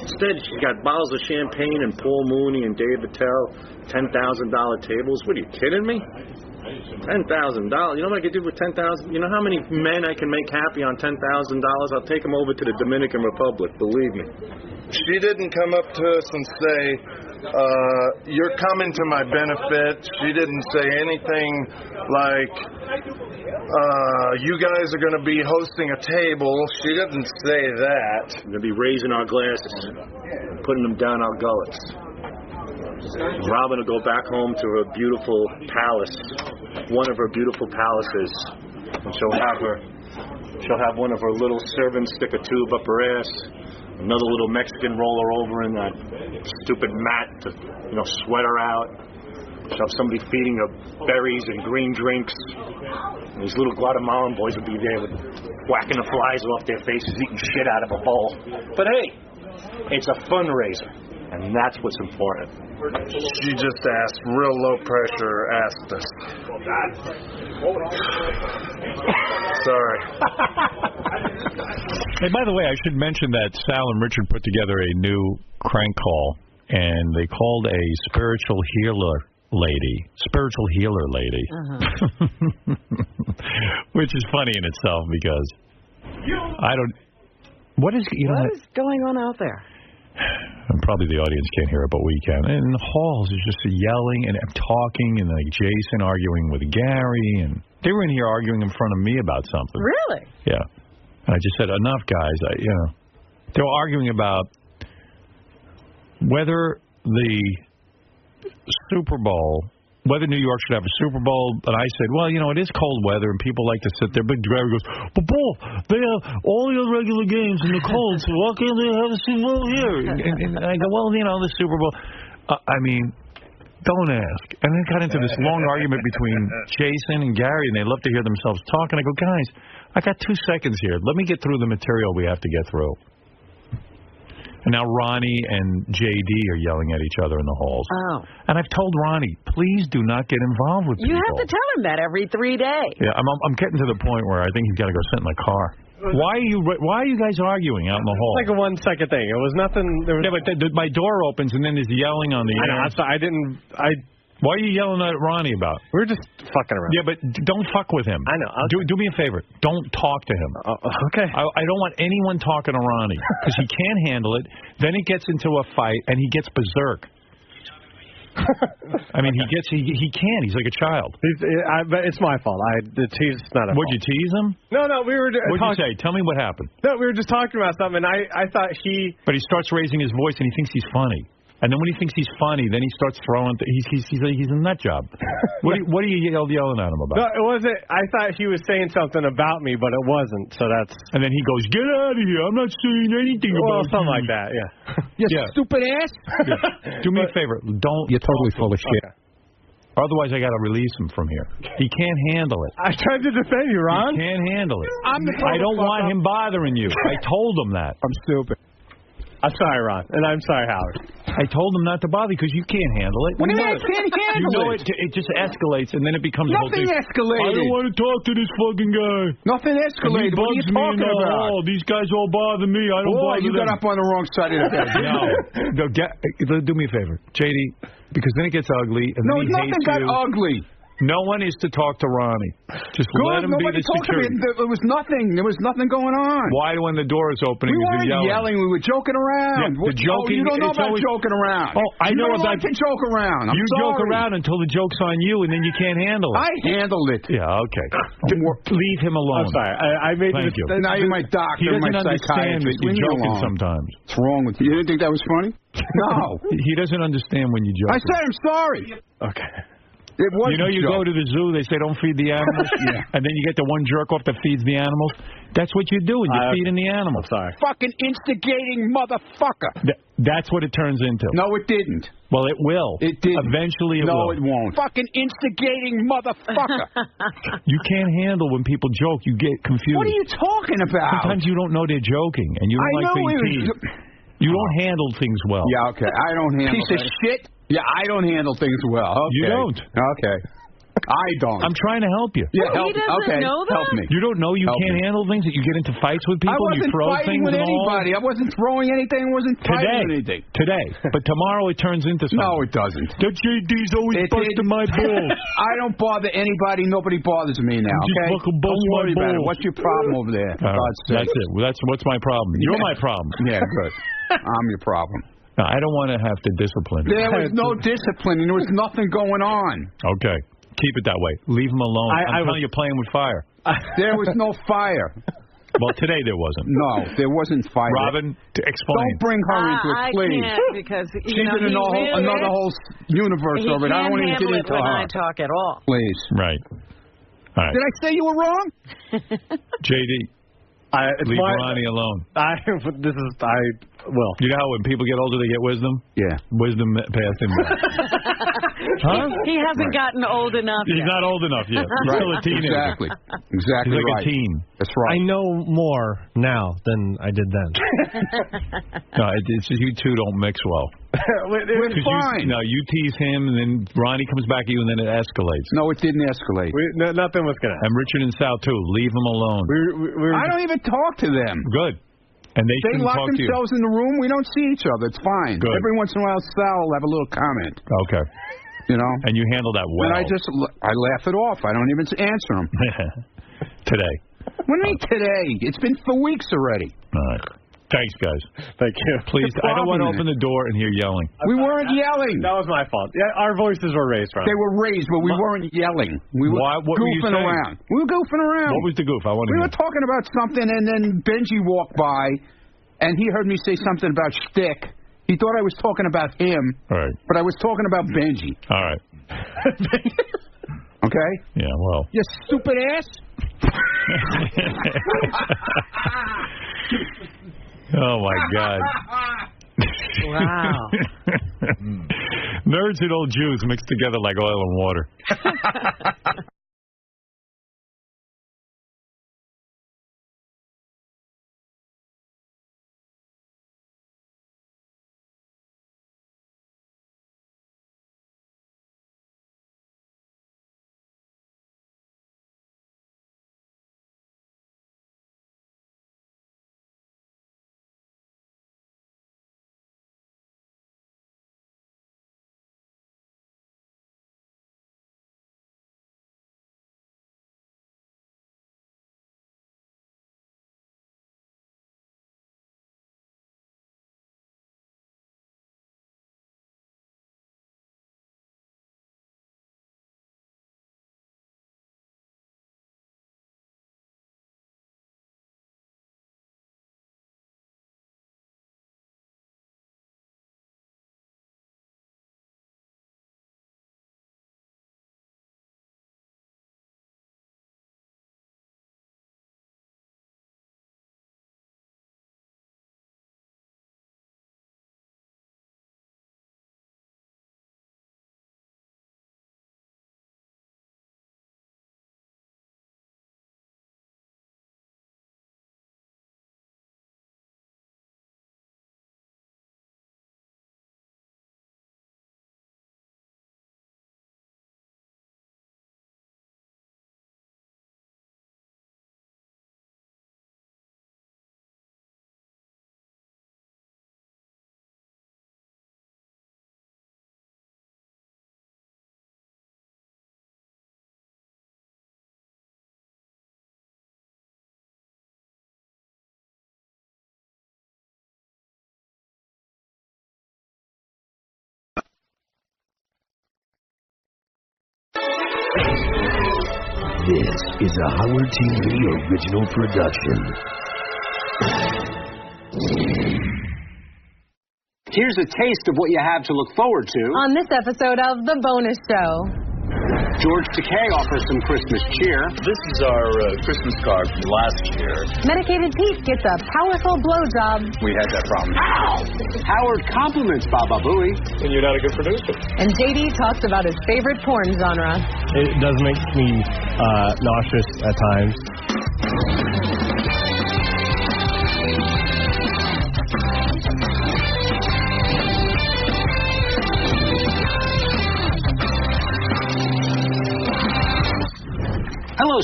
Instead, she's got bottles of champagne and Paul Mooney and David Tell, $10,000 tables. What are you kidding me? $10,000. You know what I could do with $10,000? You know how many men I can make happy on $10,000? I'll take them over to the Dominican Republic. Believe me. She didn't come up to us and say, you're coming to my benefit. She didn't say anything like, you guys are going to be hosting a table. She didn't say that. We're going to be raising our glasses, putting them down our gullets. Robin will go back home to her beautiful palace, one of her beautiful palaces, and she'll have one of her little servants stick a tube up her ass, another little Mexican roll her over in that stupid mat to, sweat her out. She'll have somebody feeding her berries and green drinks. And these little Guatemalan boys will be there with whacking the flies off their faces, eating shit out of a bowl. But hey, it's a fundraiser, and that's what's important. She just asked, real low pressure, asked us. Sorry. Hey, by the way, I should mention that Sal and Richard put together a new crank call, and they called a spiritual healer lady, which is funny in itself because what is going on out there? And probably the audience can't hear it, but we can. And in the halls, there's just yelling and talking, and like Jason arguing with Gary, and they were in here arguing in front of me about something. Really? Yeah. And I just said, enough, guys. They were arguing about whether the Super Bowl, whether New York should have a Super Bowl. And I said, well, it is cold weather, and people like to sit there. But Gary goes, but Paul, they have all the regular games in the cold, so why can't they have a Super Bowl here? And I go, well, the Super Bowl. Don't ask. And then got into this long argument between Jason and Gary, and they love to hear themselves talk. And I go, guys, I got 2 seconds here. Let me get through the material we have to get through. And now Ronnie and JD are yelling at each other in the halls. Oh. And I've told Ronnie, please do not get involved with people. You have to tell him that every 3 days. Yeah, I'm getting to the point where I think he's got to go sit in the car. Why are you guys arguing out in the hall? It's like a 1 second thing. It was nothing. Yeah, but my door opens and then there's yelling on the air. Why are you yelling at Ronnie about? We were just fucking around. Yeah, but don't fuck with him. I know. Okay. Do me a favor. Don't talk to him. Okay. I don't want anyone talking to Ronnie because he can't handle it. Then he gets into a fight and he gets berserk. I mean, he can't. He's like a child. But it's my fault. He's not a Would you tease him? No, we were. What'd you say? Tell me what happened. No, we were just talking about something. I thought he. But he starts raising his voice and he thinks he's funny. And then when he thinks he's funny, then he starts throwing. He's a nut job. What are you yelling at him about? No, it wasn't. I thought he was saying something about me, but it wasn't. So that's. And then he goes, "Get out of here! I'm not saying anything about something you." like that. Yeah. You stupid ass. Yeah. Do me a favor. Don't. You're totally full of shit. Otherwise, I got to release him from here. He can't handle it. I tried to defend you, Ron. He can't handle it. I don't want him bothering you. I told him that. I'm stupid. I'm sorry, Ron, and I'm sorry, Howard. I told him not to bother because you can't handle it. What do you mean I can't handle it? It just escalates, and then it becomes nothing escalated. I don't want to talk to this fucking guy. Nothing escalated. What are you talking about? Oh, these guys all bother me. I don't bother you them. got up on the wrong side of the bed. No, do me a favor, JD, because then it gets ugly, and then he hates you. Nothing got ugly. No one is to talk to Ronnie. Just let him be the security. There was nothing. There was nothing going on. Why when the door is opening? We weren't yelling. We were joking around. Yeah, joking. You don't know about joking around. Oh, I know about to joke around. You joke around until the joke's on you, and then you can't handle it. I handled it. Yeah, okay. Leave him alone. I'm sorry. I made Thank you. Now you're my doctor. He doesn't my understand that you're joking sometimes. What's wrong with you? You didn't think that was funny? No. He doesn't understand when you joke. I said I'm sorry. Okay. It was you go to the zoo, they say don't feed the animals, and then you get the one jerk off that feeds the animals. That's what you're doing. You're feeding the animals. Sorry. Fucking instigating motherfucker. That's what it turns into. No, it didn't. Well, it will. It didn't. Eventually it will. will. No, it won't. Fucking instigating motherfucker. You can't handle when people joke. You get confused. What are you talking about? Sometimes you don't know they're joking, and you don't like being teased. You don't handle things well. Yeah, okay. I don't handle piece of shit. Yeah, I don't handle things well. Okay. You don't. Okay. I don't. I'm trying to help you. Yeah, He doesn't know that? Help me. You don't know you Help can't me. handle things, that you get into fights with people, I and you wasn't throw fighting things with and all? anybody. I wasn't throwing anything. I wasn't fighting with anything. Today. But tomorrow it turns into something. No, it doesn't. The JD's always busting my balls. I don't bother anybody. Nobody bothers me now. You Okay. just fucking bust Don't worry my about it. balls. What's your problem over there? For All right, God's sake. that's it. Well, what's my problem. You're my problem. Yeah, good. I'm your problem. No, I don't want to have to discipline. There was no discipline. There was nothing going on. Okay. Keep it that way. Leave him alone. I'm telling you, playing with fire. There was no fire. Well, today there wasn't. No, there wasn't fire. Robin, to explain. Don't bring her into it, I please. can't because She's you know, in another whole universe he of it. I don't want to can't get handle it into when her. I talk at all. Please. Right. All right. Did I say you were wrong? JD, leave Ronnie alone. Well, you know how when people get older, they get wisdom? Yeah. Wisdom passed him by. Huh? He hasn't gotten old enough He's yet. not old enough yet. He's still a teenager. Exactly. He's like right. a teen. That's right. I know more now than I did then. No, it's just you two don't mix well. We're 'Cause fine. you tease him, and then Ronnie comes back at you, and then it escalates. No, it didn't escalate. Nothing was going to happen. And Richard and Sal, too. Leave them alone. I don't even talk to them. Good. And they shouldn't lock talk to you. themselves in the room. We don't see each other. It's fine. Good. Every once in a while, Sal will have a little comment. Okay. You know? And you handle that well. And I laugh it off. I don't even answer them. Today. What do you mean today? It's been for weeks already. All right. Thanks, guys. Thank you. Please, I don't want to open the door and hear yelling. We weren't yelling. That was my fault. Yeah, our voices were raised, Ron. They were raised, but we weren't yelling. We were What were you goofing saying? around. We were goofing around. What was the goof? I want to We hear. were talking about something, and then Benji walked by, and he heard me say something about shtick. He thought I was talking about him, All right. but I was talking about Benji. All right. Okay? Yeah, well. You stupid ass. Oh, my God. Wow. Nerds and old Jews mixed together like oil and water. This is a Howard TV original production. Here's a taste of what you have to look forward to. On this episode of The Bonus Show. George Takei offers some Christmas cheer. This is our Christmas card from last year. Medicated Pete gets a powerful blowjob. We had that problem. Howard compliments Baba Booey. And you're not a good producer. And JD talks about his favorite porn genre. It does make me nauseous at times.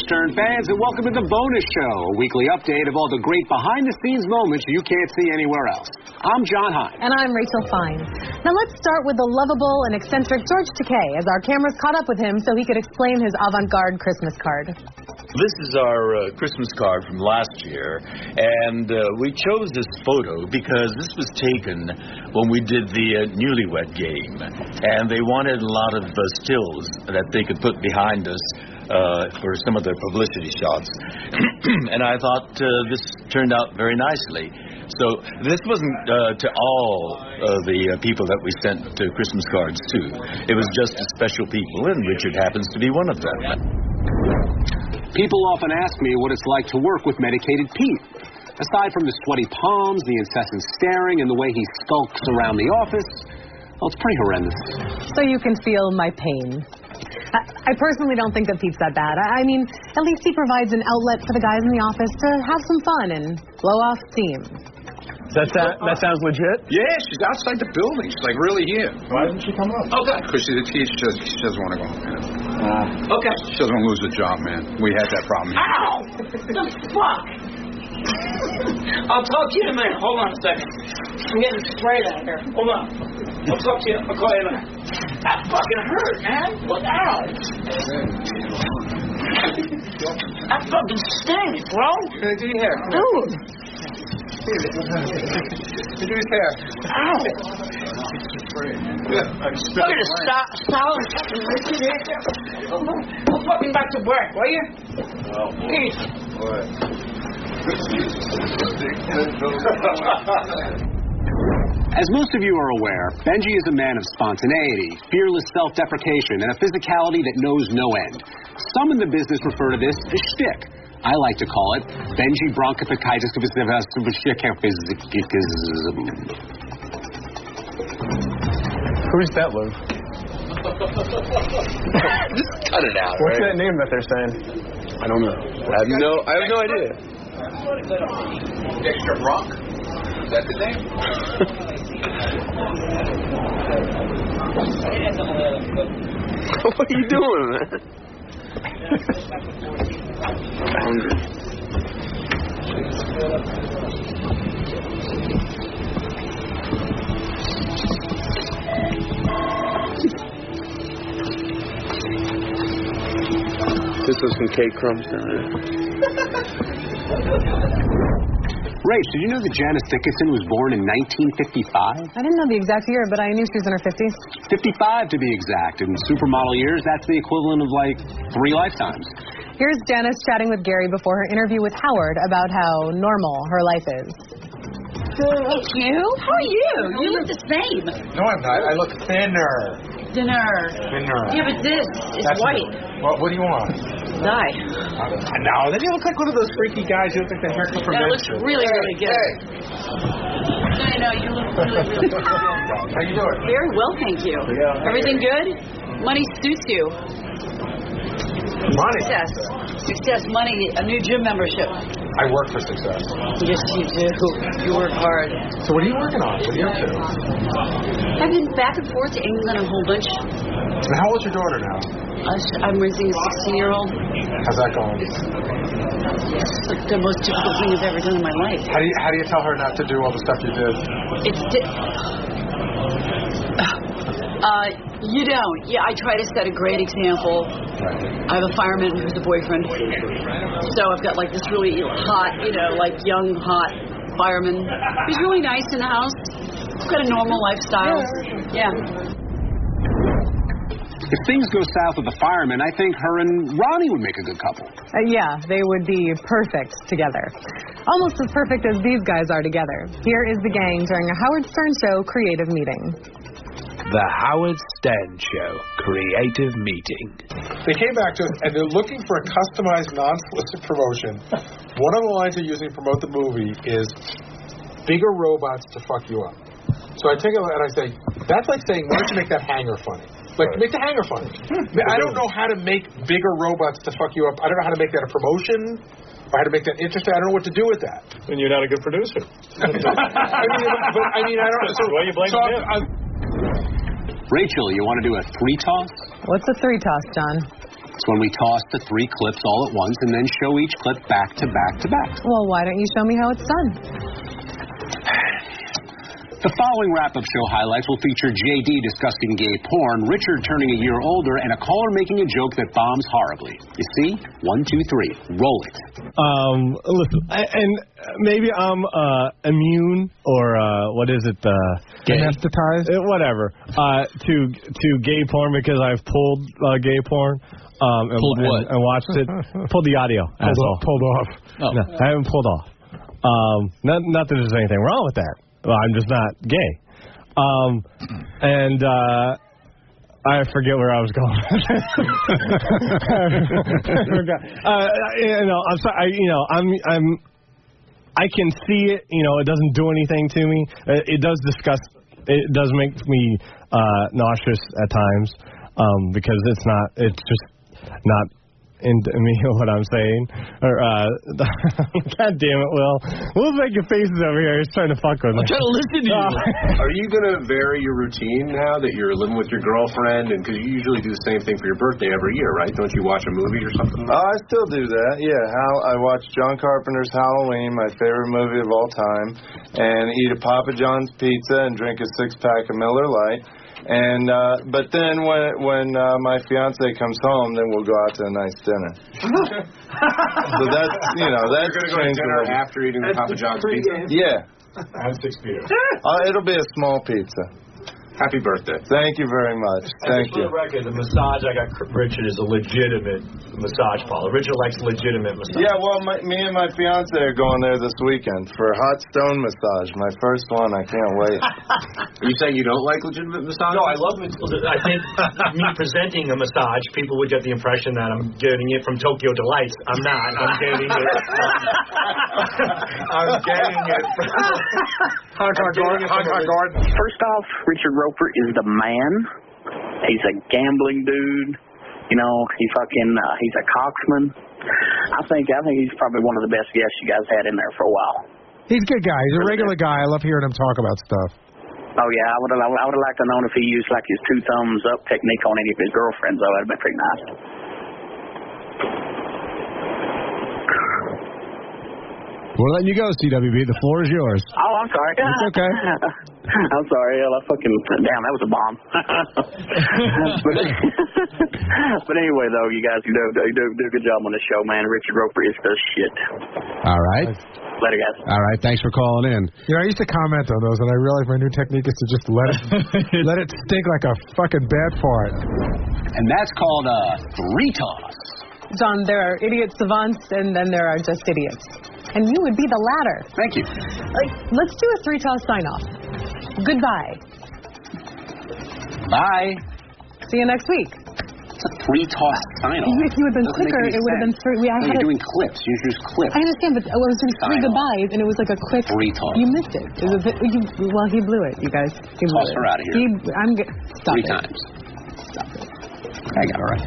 Stern fans, and welcome to The Bonus Show, a weekly update of all the great behind-the-scenes moments you can't see anywhere else. I'm John Hine. And I'm Rachel Fine. Now let's start with the lovable and eccentric George Takei, as our cameras caught up with him so he could explain his avant-garde Christmas card. This is our Christmas card from last year, and we chose this photo because this was taken when we did the Newlywed Game, and they wanted a lot of stills that they could put behind us for some of their publicity shots. And I thought this turned out very nicely. So this wasn't to all the people that we sent Christmas cards to. It was just to special people, and Richard happens to be one of them. People often ask me what it's like to work with Medicated Pete. Aside from the sweaty palms, the incessant staring, and the way he skulks around the office, well, it's pretty horrendous. So you can feel my pain. I personally don't think that Pete's that bad. I mean, at least he provides an outlet for the guys in the office to have some fun and blow off steam. That sounds legit? Yeah, she's outside the building. She's like really here. Why didn't she come up? Okay. Because she doesn't want to go home, man. Okay. She doesn't want to lose her job, man. We had that problem here. Ow! The fuck? I'll talk to you in a minute. Hold on a second. I'm getting sprayed out here. Hold on. I'll talk to you. I'll call you in a minute. That fucking hurt, man. Look out. That fucking stinks, bro. Can I do your hair? Dude. Do his hair. Ow. Look at this style and fucking Richard here. Go fucking back to work, will you? Peace. As most of you are aware, Benji is a man of spontaneity, fearless self-deprecation, and a physicality that knows no end. Some in the business refer to this as shtick. I like to call it Benji bronchitis. Who's that, Lou? Just cut it out. What's right? that name that they're saying? I don't know. I have no idea. Dexter Bronk? Is that the name? What are you doing, man? I'm hungry. This was some cake crumbs down there. Rach, did you know that Janice Dickinson was born in 1955? I didn't know the exact year, but I knew she was in her 50s. 55 to be exact. In supermodel years, that's the equivalent of like 3 lifetimes. Here's Janice chatting with Gary before her interview with Howard about how normal her life is. It's you? How are you? You look the same. No, I'm not. I look thinner. Thinner. Thinner. Yeah, but this is That's white. What do you want? Dye. No, then you look like one of those freaky guys. You look like the haircut from That looks really, really good. No, you look really, really good. How you doing? Very well, thank you. Yeah. Everything good? Money suits you. Money? Success, money, a new gym membership. I work for success. Yes, you do. You work hard. So what are you working on? What are you up to? I've been back and forth to England a whole bunch. So how old's your daughter now? I'm raising a 16-year-old. How's that going? It's like the most difficult thing I've ever done in my life. How do you tell her not to do all the stuff you did? You don't. Yeah, I try to set a great example. I have a fireman who's a boyfriend. So I've got like this really hot, like young, hot fireman. He's really nice in the house. He's got a normal lifestyle. Yeah. If things go south with the fireman, I think her and Ronnie would make a good couple. Yeah, they would be perfect together. Almost as perfect as these guys are together. Here is the gang during a Howard Stern Show creative meeting. The Howard Stern Show creative meeting. They came back to us, and they're looking for a customized, non-solicit promotion. One of the lines they're using to promote the movie is bigger robots to fuck you up. So I take it and I say, that's like saying, why don't you make that hanger funny? Like, make the hanger funny. I don't know how to make bigger robots to fuck you up. I don't know how to make that a promotion, or how to make that interesting. I don't know what to do with that. Then you're not a good producer. I mean, I don't know. So, why are you blaming him? Rachel, you want to do a 3 toss? What's a 3 toss, John? It's when we toss the 3 clips all at once and then show each clip back to back to back. Well, why don't you show me how it's done? The following wrap-up show highlights will feature JD discussing gay porn, Richard turning a year older, and a caller making a joke that bombs horribly. You see? 1, 2, 3. Roll it. Listen, and maybe I'm immune or what is it? Anesthetized? Whatever. To gay porn because I've pulled gay porn. Pulled what? And watched it. Pulled the audio. Pulled off. Oh. No, I haven't pulled off. Not that there's anything wrong with that. Well, I'm just not gay. And I forget where I was going. I'm sorry. I can see it. It doesn't do anything to me. It does disgust. It does make me nauseous at times because it's just not into me what I'm saying. Or God damn it, Will. Will's making faces over here. He's trying to fuck with me. I'm trying to listen to you. Are you going to vary your routine now that you're living with your girlfriend? And because you usually do the same thing for your birthday every year, right? Don't you watch a movie or something? I still do that, yeah. I watch John Carpenter's Halloween, my favorite movie of all time, and eat a Papa John's pizza and drink a 6-pack of Miller Lite. And but then when my fiance comes home, then we'll go out to a nice dinner. So that's that's you're gonna go to dinner after eating the Papa John's pizza. Yeah. And 6 beers. It'll be a small pizza. Happy birthday. Thank you very much. Thank you. For the record, the massage I got Richard is a legitimate massage parlor. Richard likes legitimate massage. Yeah, well, me and my fiance are going there this weekend for a hot stone massage. My first one. I can't wait. Are you saying you don't like legitimate massage? No, I love it. I think me presenting a massage, people would get the impression that I'm getting it from Tokyo Delights. I'm not. I'm getting it from Hong Kong Garden. First off, Richard Roper is the man. He's a gambling dude. He's a coxman. I think he's probably one of the best guests you guys had in there for a while. He's a good guy. He's a regular guy. I love hearing him talk about stuff. Oh yeah, I would have liked to know if he used like his 2 thumbs up technique on any of his girlfriends. Though that'd been pretty nice. We're letting you go, CWB. The floor is yours. Oh, I'm sorry. It's okay. I'm sorry. Damn, that was a bomb. but anyway, though, you guys do a good job on the show, man. Richard Roper is the shit. All right. Later, guys. All right. Thanks for calling in. I used to comment on those, and I realized my new technique is to just let it stink like a fucking bad fart. And that's called a 3 toss. John, there are idiot savants, and then there are just idiots. And you would be the latter. Thank you. Let's do a 3-toss sign-off. Goodbye. Bye. See you next week. It's a 3-toss sign-off. If you had been quicker, it would have been 3. You're doing clips. You use clips. I understand, but I was doing 3 goodbyes, and it was like a quick 3-toss. You missed it. It was a bit, he blew it, you guys. He blew Toss her out of here. Stop 3 it. times. Stop it. I got it right.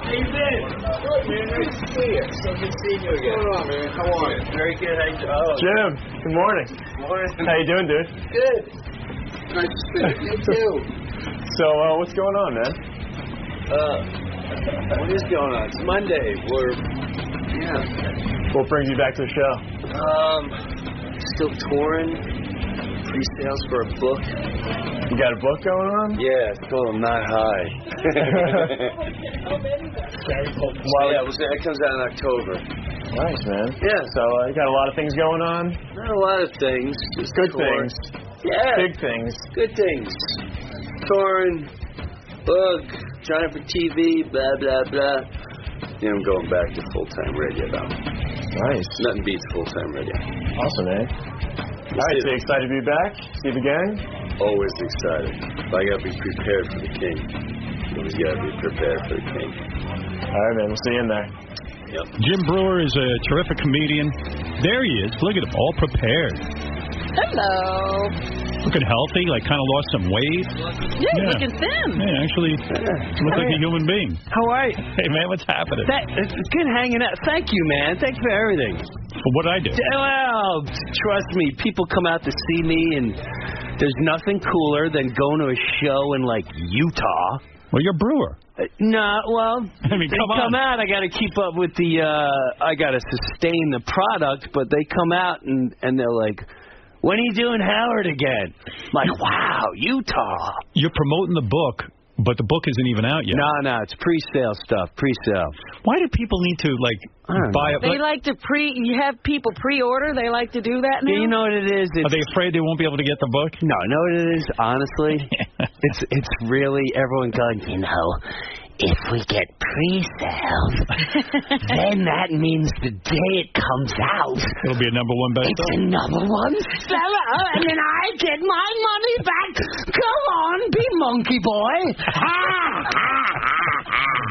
How you been? Good, man. Nice to see you. So good seeing you again. What's going on, man? How are you? Very good. How you doing? Jim, good morning. Morning. How you doing, dude? Good. Nice to see you. You too. So, what's going on, man? What is going on? It's Monday. What brings you back to the show? Still touring. Pre-sales for a book. You got a book going on? Yeah, it's called I'm Not High. It comes out in October. Nice, man. Yeah. So you got a lot of things going on? Not a lot of things. Just good touring. things. Yeah. Big things. Good things. touring, book, trying for TV, blah, blah, blah. Yeah, I'm going back to full-time radio, though. Nice. Nothing beats full-time radio. Awesome, man. All right, so you excited to be back? See the gang? Always excited. But I got to be prepared for the king. Always got to be prepared for the king. All right, man. We'll see you in there. Yep. Jim Brewer is a terrific comedian. There he is. Look at him, all prepared. Hello. Looking healthy, like kind of lost some weight. Yeah, looking thin. Yeah, actually, looks like a human being. How are you? Hey, man, what's happening? It's good hanging out. Thank you, man. Thanks for everything. Well, what'd I do? Well, trust me, people come out to see me, and there's nothing cooler than going to a show in, like, Utah. Well, you're Brewer. No, well, I mean, they come out. I got to keep up with I got to sustain the product, but they come out and they're like, when are you doing Howard again? I'm like, wow, Utah. You're promoting the book, but the book isn't even out yet. No, it's pre-sale stuff, pre-sale. Why do people need to, like, buy it? They like to you have people pre-order. They like to do that now. Yeah, you know what it is? Are they afraid they won't be able to get the book? No, you know what it is, honestly? It's really everyone going, if we get pre-sales, then that means the day it comes out, it'll be a #1 bestseller. It's a #1 seller, and then I get my money back. Come on, be monkey boy.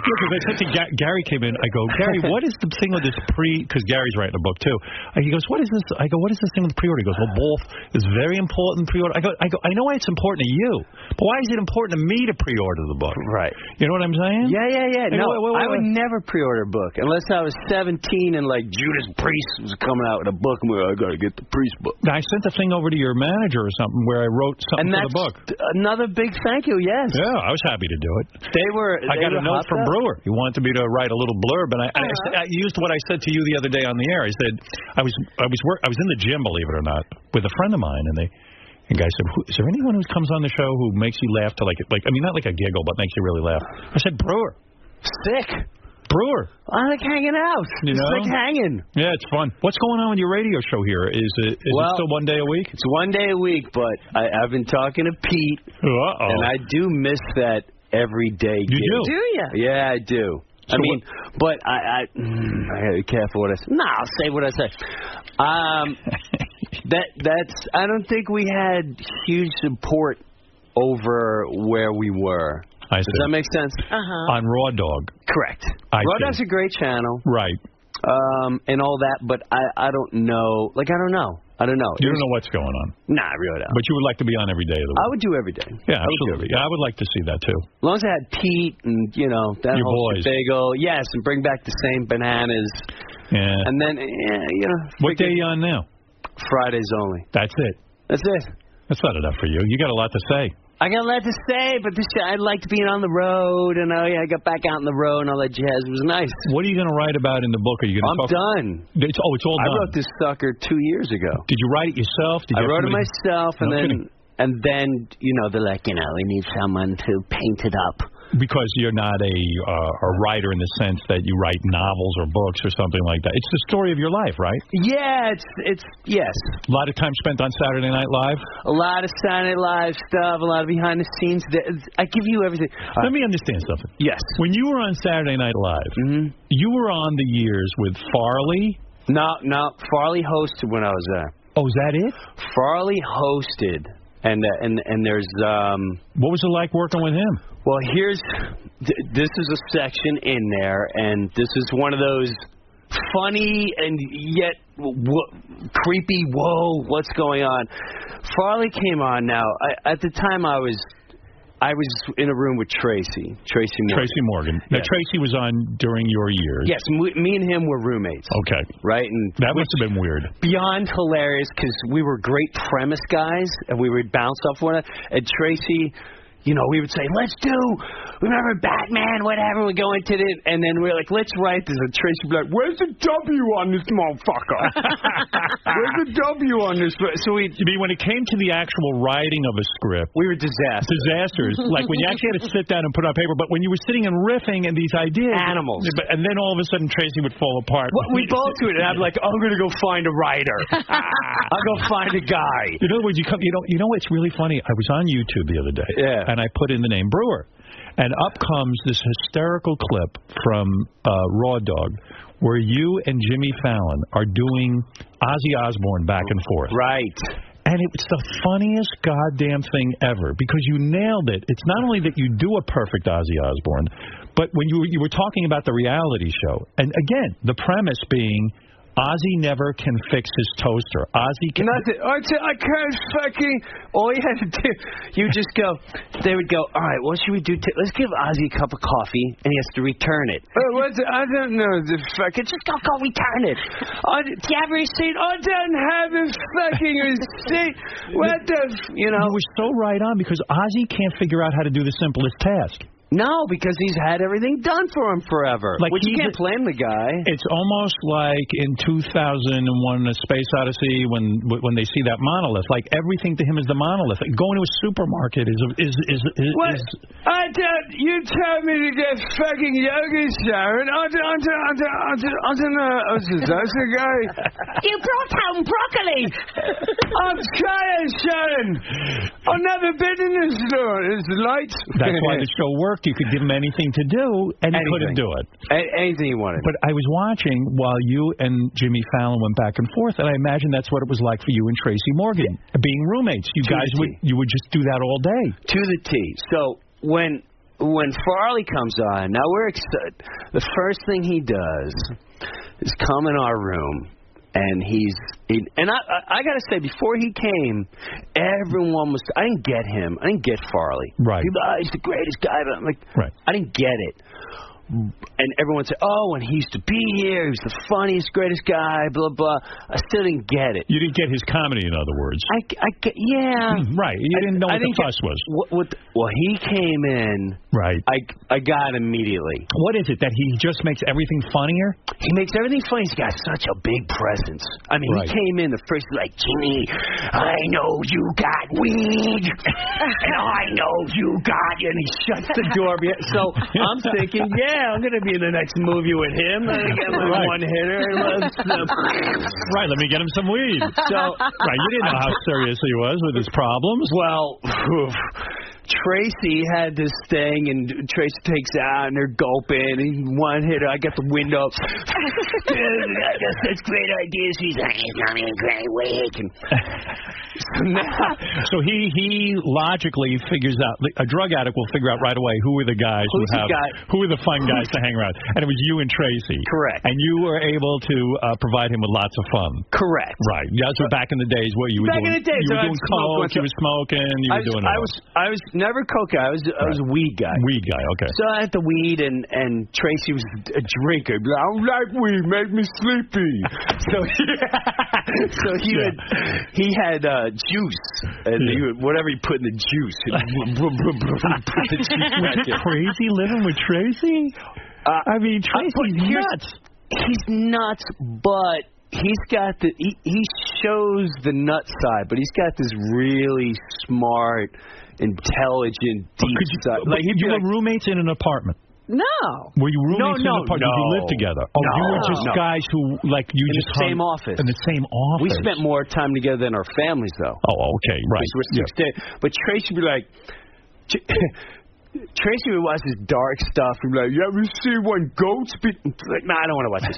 Because I said to Gary came in, I go, Gary, what is the thing with this because Gary's writing a book too. He goes, what is this? I go, what is this thing with pre-order? He goes, well, both is very important pre-order. I go, I know why it's important to you, but why is it important to me to pre-order the book? Right. You know what I'm saying? Yeah. Hey, No, wait. I would never pre-order a book unless I was 17 and like Judas Priest was coming out with a book and I got to get the Priest book. I sent a thing over to your manager or something where I wrote something for the book. Another big thank you, yes. Yeah, I was happy to do it. I got a note from Brewer. He wanted me to write a little blurb, and I used what I said to you the other day on the air. I said I was in the gym, believe it or not, with a friend of mine, and the guy said, is there anyone who comes on the show who makes you laugh to I mean, not like a giggle, but makes you really laugh? I said, Brewer. Sick. Brewer. I like hanging out. You know? It's like hanging. Yeah, it's fun. What's going on with your radio show here? Is it still 1 day a week? It's 1 day a week, but I've been talking to Pete, and I do miss that every day. You do? Do you? Yeah, I do. So I mean, but I gotta be careful what I say. No, I'll say what I say. That's. I don't think we had huge support over where we were. Does that make sense? On Raw Dog. Correct. Raw Dog's a great channel. Right. And all that, but I don't know. I don't know. You don't know what's going on. Nah, I really don't. But you would like to be on every day of the week. I would do every day. Yeah, absolutely. Yeah, I would like to see that too. As long as I had Pete and that your whole boys. bagel, yes, and bring back the same bananas. Yeah. And then What day are you on now? Fridays only. That's it. That's it. That's not enough for you. You got a lot to say. I got a lot to say, but I'd like to be on the road, and I got back out on the road and all that jazz. It was nice. What are you going to write about in the book? Are you going to talk? Done. It's all done. I wrote this sucker 2 years ago. Did you write it yourself? I wrote it myself, and then they're like, we need someone to paint it up. Because you're not a writer in the sense that you write novels or books or something like that. It's the story of your life, right? Yeah, it's yes. A lot of time spent on Saturday Night Live? A lot of Saturday Night Live stuff, a lot of behind the scenes. I give you everything. Let me understand something. Yes. When you were on Saturday Night Live, you were on the years with Farley? No. Farley hosted when I was there. Oh, is that it? Farley hosted. And there's what was it like working with him? Well, this is a section in there, and this is one of those funny and yet creepy. Whoa, what's going on? Farley came on. Now, at the time, I was in a room with Tracy Morgan. Now, yes. Tracy was on during your years. Yes, me and him were roommates. Okay. Right? And that must have been weird. Beyond hilarious, because we were great premise guys, and we would bounce off one another. And Tracy, we would say, remember Batman, whatever, we go into it, and then we're like, let's write this. And Tracy would be like, where's the W on this motherfucker? Where's the W on this? So you mean when it came to the actual writing of a script? We were disasters. Like when you actually had to sit down and put on paper, but when you were sitting and riffing and these ideas. Animals. And then all of a sudden Tracy would fall apart. Well, we both do it, and I'm like, I'm going to go find a writer. I'll go find a guy. In other words, you know what's really funny? I was on YouTube the other day. Yeah. and I put in the name Brewer. And up comes this hysterical clip from Raw Dog where you and Jimmy Fallon are doing Ozzy Osbourne back and forth. Right. And it's the funniest goddamn thing ever because you nailed it. It's not only that you do a perfect Ozzy Osbourne, but when you were talking about the reality show, and again, the premise being Ozzy never can fix his toaster. Ozzy can... Nothing. I can't fucking... All you had to do, you just go... They would go, all right, what should we do? Let's give Ozzy a cup of coffee, and he has to return it. I don't know the fucking... Just go return it. Do you have a receipt? I don't have a fucking receipt. What the... You know? You were so right on because Ozzy can't figure out how to do the simplest task. No, because he's had everything done for him forever. Like Which you can't blame the guy. It's almost like in 2001, A Space Odyssey, when they see that monolith. Like everything to him is the monolith. Going to a supermarket is What? You tell me to get fucking yogurt, Sharon. I don't know. That's the guy. You brought home broccoli. I'm trying, Sharon. I've never been in this store. It's light. That's why the show worked. You could give him anything to do, and he couldn't do it. Anything you wanted. But I was watching while you and Jimmy Fallon went back and forth, and I imagine that's what it was like for you and Tracy Morgan, being roommates. You guys would just do that all day. To the T. So when Farley comes on, now we're excited. The first thing he does is come in our room. And I got to say, before he came, everyone was... I didn't get him. I didn't get Farley. Right. People, he's the greatest guy. But I'm like, right. I didn't get it. And everyone said, oh, and he used to be here. He was the funniest, greatest guy, blah, blah. I still didn't get it. You didn't get his comedy, in other words. Yeah. Right. You didn't know what the fuss was. Well, he came in. Right. I got immediately. What is it, that he just makes everything funnier? He makes everything funny. He's got such a big presence. I mean, He came in the first, like, Jimmy, I know you got weed, and I know you got... And he shuts the door. So I'm thinking, I'm going to be in the next movie with him. Let me get my one-hitter. Right, let me get him some weed. So, you didn't know how serious he was with his problems. Well, Tracy had this thing, and Tracy takes it out, and they're gulping, and one-hitter, I got the window. Dude, I got such great ideas. He's like, he's not in a great week. So he logically figures out, a drug addict will figure out right away who are the guys who are the fun guys to hang around. And it was you and Tracy. Correct. And you were able to provide him with lots of fun. Correct. Right. That's what back in the days what you were doing. Back in the days, you were doing coke, you were smoking, you were doing all I was never coke guy. I was a weed guy. Weed guy, okay. So I had the weed, and Tracy was a drinker. I don't like weed, make me sleepy. So he had juice, and whatever he put in the juice. Crazy living with Tracy? I mean, Tracy's nuts. He's nuts, but he's got he shows the nut side, but he's got this really smart, intelligent, deep side. Like you were roommates in an apartment. No. Were you roommates in an apartment? No. Did you live together? Oh, you were just guys who, like, you in just the same office. In the same office. We spent more time together than our families, though. Oh, okay, right. We're 6 days. But Tracy would be like... Tracy would watch this dark stuff and be like, you ever see when goats be... Like, I don't want to watch this.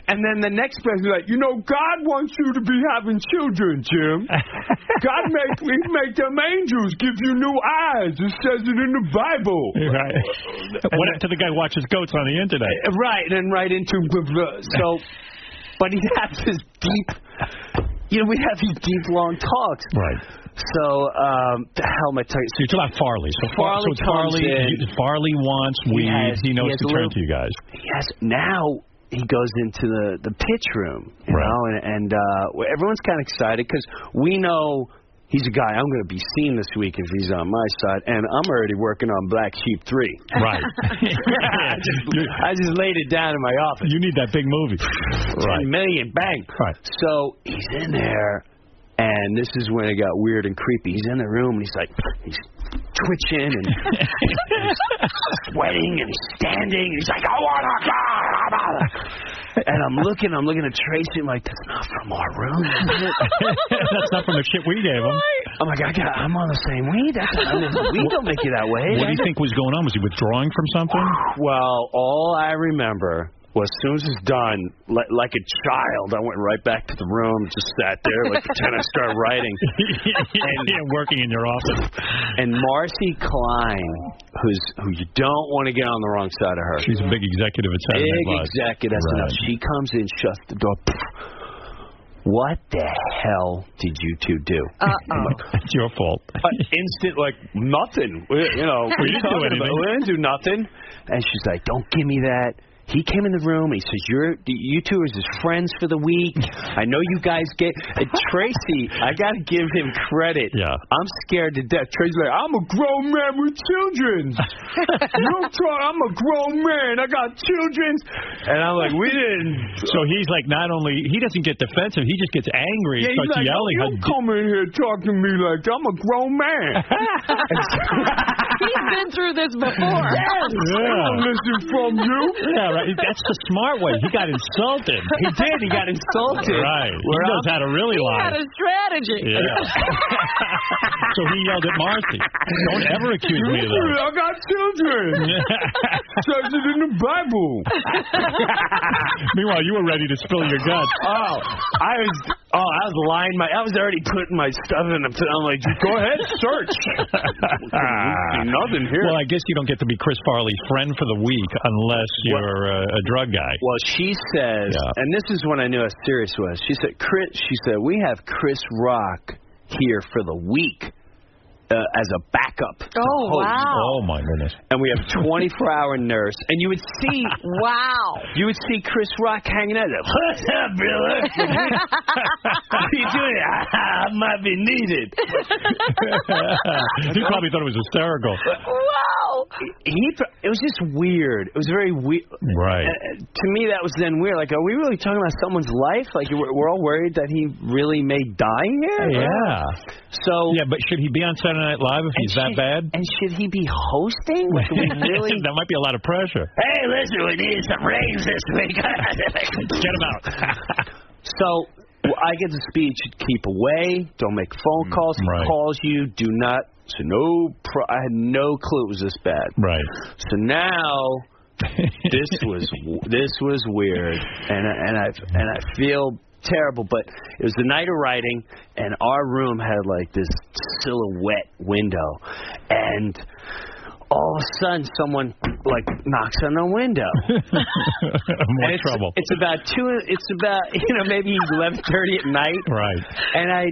And then the next person would be like, God wants you to be having children, Jim. God make them angels, give you new eyes. It says it in the Bible. Right. What to the guy who watches goats on the internet? Right, and then right into... So, but he has this deep... we'd have these deep, long talks. Right. So, the hell am I telling you? So you're talking about Farley. So Farley wants weed. He knows to turn to you guys. Now he goes into the pitch room, you know, and everyone's kind of excited because we know he's a guy I'm going to be seeing this week if he's on my side, and I'm already working on Black Sheep 3. Right. I just laid it down in my office. You need that big movie. 10 million, bang. Right. So he's in there. And this is when it got weird and creepy. He's in the room, and he's twitching, and he's sweating, and he's standing, and he's like, I want to go. And I'm looking at Tracy, I'm like, that's not from our room, is it? That's not from the shit we gave him. I'm like, I'm on the same weed. Weed don't make you that way. What do you think was going on? Was he withdrawing from something? Well, all I remember was as soon as it's done, like a child, I went right back to the room, just sat there, like pretend I started writing. And working in your office. And Marcy Klein, who you don't want to get on the wrong side of her. She's a big executive at Saturday Night Live. Big executive. That's enough. She comes in, shuts the door. What the hell did you two do? It's your fault. Instant, like, nothing. We didn't do nothing. And she's like, don't give me that. He came in the room and he says, you two are his friends for the week. I know you guys get... Tracy, I got to give him credit. Yeah. I'm scared to death. Tracy's like, I'm a grown man with children. I'm a grown man. I got children. And I'm like, we didn't... So he's like, not only... He doesn't get defensive. He just gets angry and starts like, yelling. You come in here talking to me like I'm a grown man. He's been through this before. Yes. Yeah. I don't listen from you. Yeah, right. That's the smart way. He got insulted. He did. He got insulted. Right. He knows how to really lie. He had a strategy. Yeah. So he yelled at Marcy. Don't ever accuse me of that. I got children. Says it in the Bible. Meanwhile, you were ready to spill your guts. I was lying. I was already putting my stuff in. I'm like, go ahead, search. Nothing here. Well, I guess you don't get to be Chris Farley's friend for the week unless you're a drug guy. Well, she says, and this is when I knew how serious it was. She said, we have Chris Rock here for the week as a backup. Oh, wow. Oh, my goodness. And we have 24-hour nurse. And you would see... Wow. You would see Chris Rock hanging out there. What's up, brother? What are you doing? I might be needed. He probably thought it was hysterical. Wow. It was just weird. It was very weird. Right. To me, that was then weird. Like, are we really talking about someone's life? Like, we're all worried that he really may die here? Yeah. So... Yeah, but should he be on Saturday Night Live if he's that bad? And should he be hosting? Like, really? That might be a lot of pressure. Hey, listen, we need some ratings this week. Get him out. So I get the speech: keep away, don't make phone calls. He calls you, do not. So I had no clue it was this bad. Right. So now this was weird, and I feel terrible, but it was the night of writing, and our room had like this silhouette window, and all of a sudden someone like knocks on the window. More trouble. It's about maybe 11:30 at night. Right. And I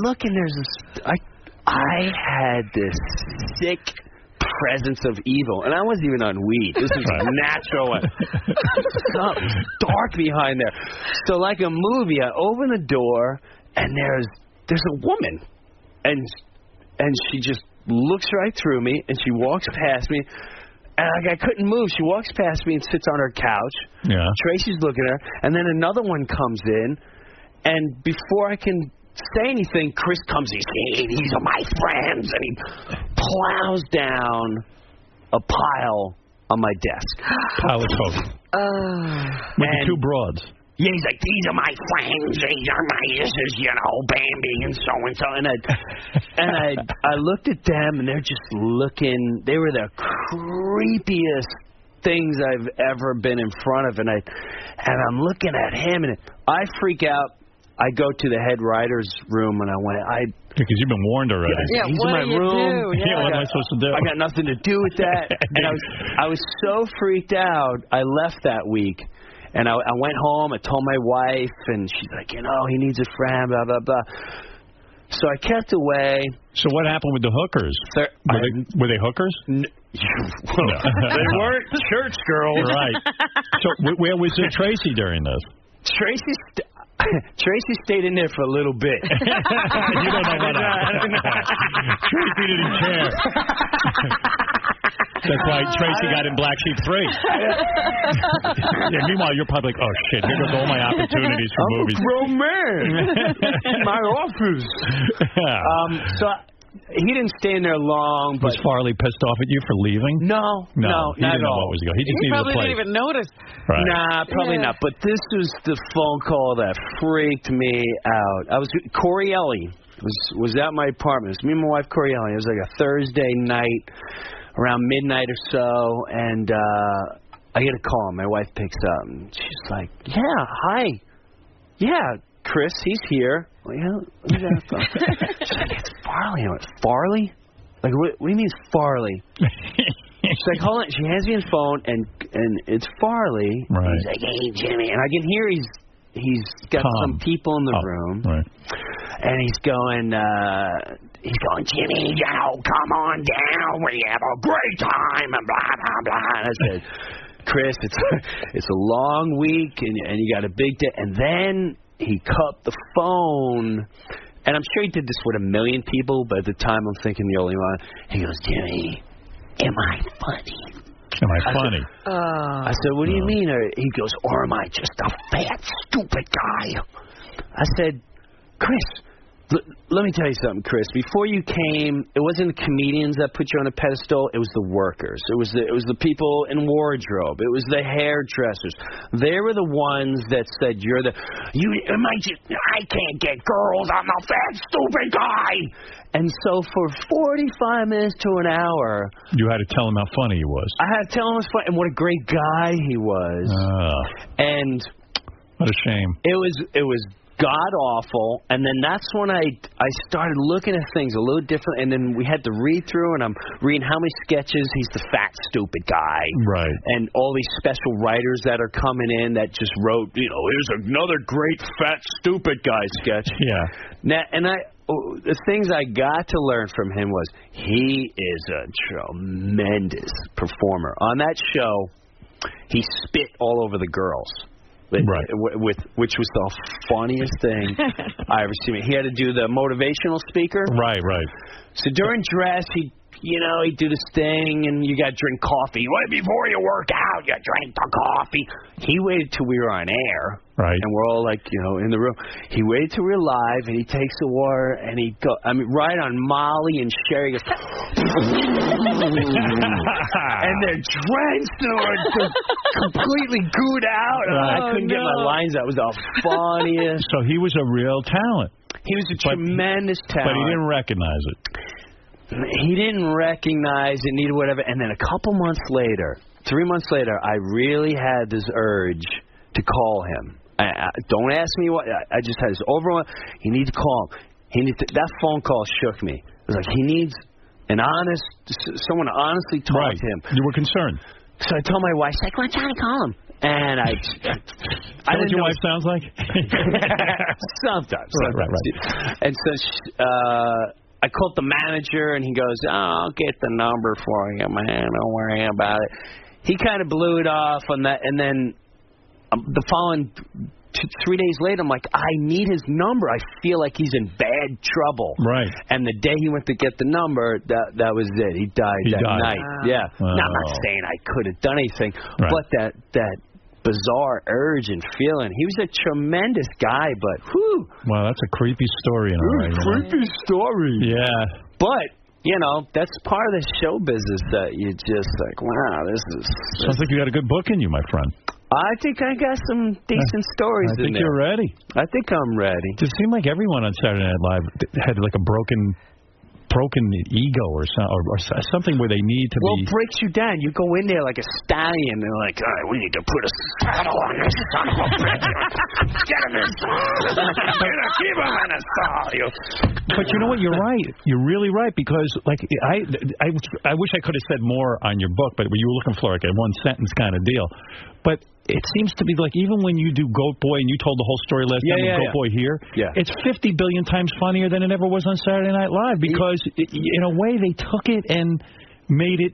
look, and there's this. I had this sick presence of evil, and I wasn't even on weed. This is natural. Something dark behind there. So like a movie, I open the door, and there's a woman, and she just looks right through me, and she walks past me, and I couldn't move. She walks past me and sits on her couch. Yeah. Tracy's looking at her, and then another one comes in, and before I can say anything, Chris comes in. These are my friends, and he plows down a pile on my desk. Pile of coke. With the two broads. Yeah, he's like, these are my friends. This is, Bambi and so. And I looked at them, and they're just looking. They were the creepiest things I've ever been in front of. And I'm looking at him, and I freak out. I go to the head writer's room, and I went, because you've been warned already. Yeah, he's in my room. Yeah, what am I supposed to do? I got nothing to do with that. And I was so freaked out. I left that week, and I went home. I told my wife, and she's like, he needs a friend, blah blah blah. So I kept away. So what happened with the hookers? Were they hookers? They weren't church girls. Right. So where was Tracy during this? Tracy stayed in there for a little bit. You don't know that. Tracy didn't care. That's why Tracy got in Black Sheep 3. Meanwhile, you're probably like, oh, shit, here goes all my opportunities for movies. I'm a grown man. In my office. So he didn't stay in there long. But was Farley pissed off at you for leaving? No, he not didn't at know all. what was going. He just needed a probably place. didn't even notice. Right. Nah, probably not. But this was the phone call that freaked me out. I was Corey Ellie Was at my apartment. It was me and my wife Corielli. It was like a Thursday night, around midnight or so, and I get a call. My wife picks up, and she's like, "Yeah, hi, yeah, Chris, he's here." Well, yeah, who's that from? She's like, "It's Farley." I went, "Farley? Like, what do you mean it's Farley?" She's like, "Hold on." She hands me his phone, and it's Farley. Right. He's like, "Hey, Jimmy," and I can hear he's got some people in the room, right. and he's going, "Jimmy, come on down. We have a great time," and blah blah blah. And I said, "Chris, it's a long week, and you got a big day." And then he cut the phone, and I'm sure he did this with a million people, but at the time I'm thinking the only one. He goes, "Jimmy, am I funny?" Am I funny? I said, "What do you mean?" He goes, "Or am I just a fat, stupid guy?" I said, "Chris, let me tell you something, Chris. Before you came, it wasn't the comedians that put you on a pedestal. It was the workers. It was the people in wardrobe. It was the hairdressers. They were the ones that said I can't get girls. I'm a fat, stupid guy." And so for 45 minutes to an hour, you had to tell him how funny he was. I had to tell him he was funny and what a great guy he was. And what a shame. It was god awful, and then that's when I started looking at things a little different, and then we had to read through, and I'm reading how many sketches he's the fat stupid guy, right? And all these special writers that are coming in that just wrote, here's another great fat stupid guy sketch. Yeah. Now, and the things I got to learn from him was he is a tremendous performer. On that show, he spit all over the girls. Right. Which was the funniest thing I ever seen. He had to do the motivational speaker. Right. So during dress, he'd do this thing, and you got to drink coffee. Before you work out, you drink the coffee. He waited till we were on air. Right. And we're all in the room. He waited till we were live, and he takes the water, and he go. Right on Molly and Sherry. Goes, and they're drenched or completely gooed out. I couldn't get my lines out. It was the funniest. So he was a real talent. He was a tremendous talent. But he didn't recognize it. He didn't recognize it, neither whatever. And then a couple months later, 3 months later, I really had this urge to call him. Don't ask me what. I just had this overwhelm. You need to call him. That phone call shook me. It was like he needs someone to honestly talk to him. You were concerned. So I told my wife, she's like, "Why don't you call him?" And I what your wife sounds like? Sometimes. Right. And so I called the manager, and he goes, "I'll get the number for you, man. Don't worry about it." He kind of blew it off on that, and then the following 3 days later, I'm like, I need his number. I feel like he's in bad trouble. Right. And the day he went to get the number, that was it. He died that night. Wow. Yeah. Now, I'm not saying I could have done anything, but that bizarre urge and feeling. He was a tremendous guy, but whew. Well, that's a creepy story in a way. Creepy story. Yeah. But that's part of the show business that you just like, wow, this is... Sounds like you got a good book in you, my friend. I think I got some decent stories in there. I think you're ready. I think I'm ready. It seemed like everyone on Saturday Night Live had like a broken ego or something where they need to be... Well, it breaks you down. You go in there like a stallion, and they're like, all right, we need to put a saddle on this son of a bitch. Get him in. Keep him in a saddle. But you know what? You're right. You're really right, because like I wish I could have said more on your book, but you were looking for like a one sentence kind of deal. But it seems to be like even when you do Goat Boy, and you told the whole story last time of Goat Boy here, it's 50 billion times funnier than it ever was on Saturday Night Live, because in a way they took it and made it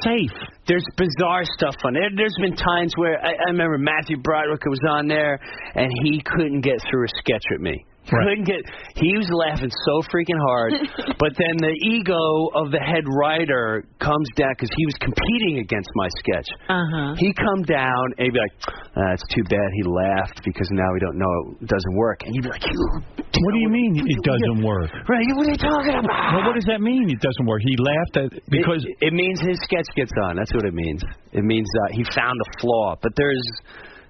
safe. There's bizarre stuff on it. There's been times where I remember Matthew Broderick was on there, and he couldn't get through a sketch with me. He was laughing so freaking hard, but then the ego of the head writer comes down, because he was competing against my sketch. He come down and he'd be like, it's too bad he laughed, because now we don't know it doesn't work. And you'd be like, what do you mean it doesn't work? Right, what are you talking about? Well, what does that mean, it doesn't work? He laughed at because it means his sketch gets on. That's what it means. It means he found a flaw. But there's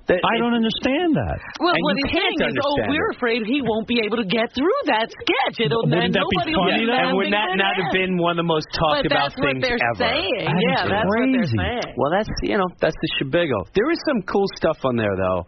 I don't understand that. Well, And what you he's saying can't is, understand we're afraid he won't be able to get through that sketch. Wouldn't that be funny, though? And would that not have been one of the most talked But about that's what things they're ever? saying. Yeah, that's what they're saying. Well, that's the shebigo. There is some cool stuff on there, though.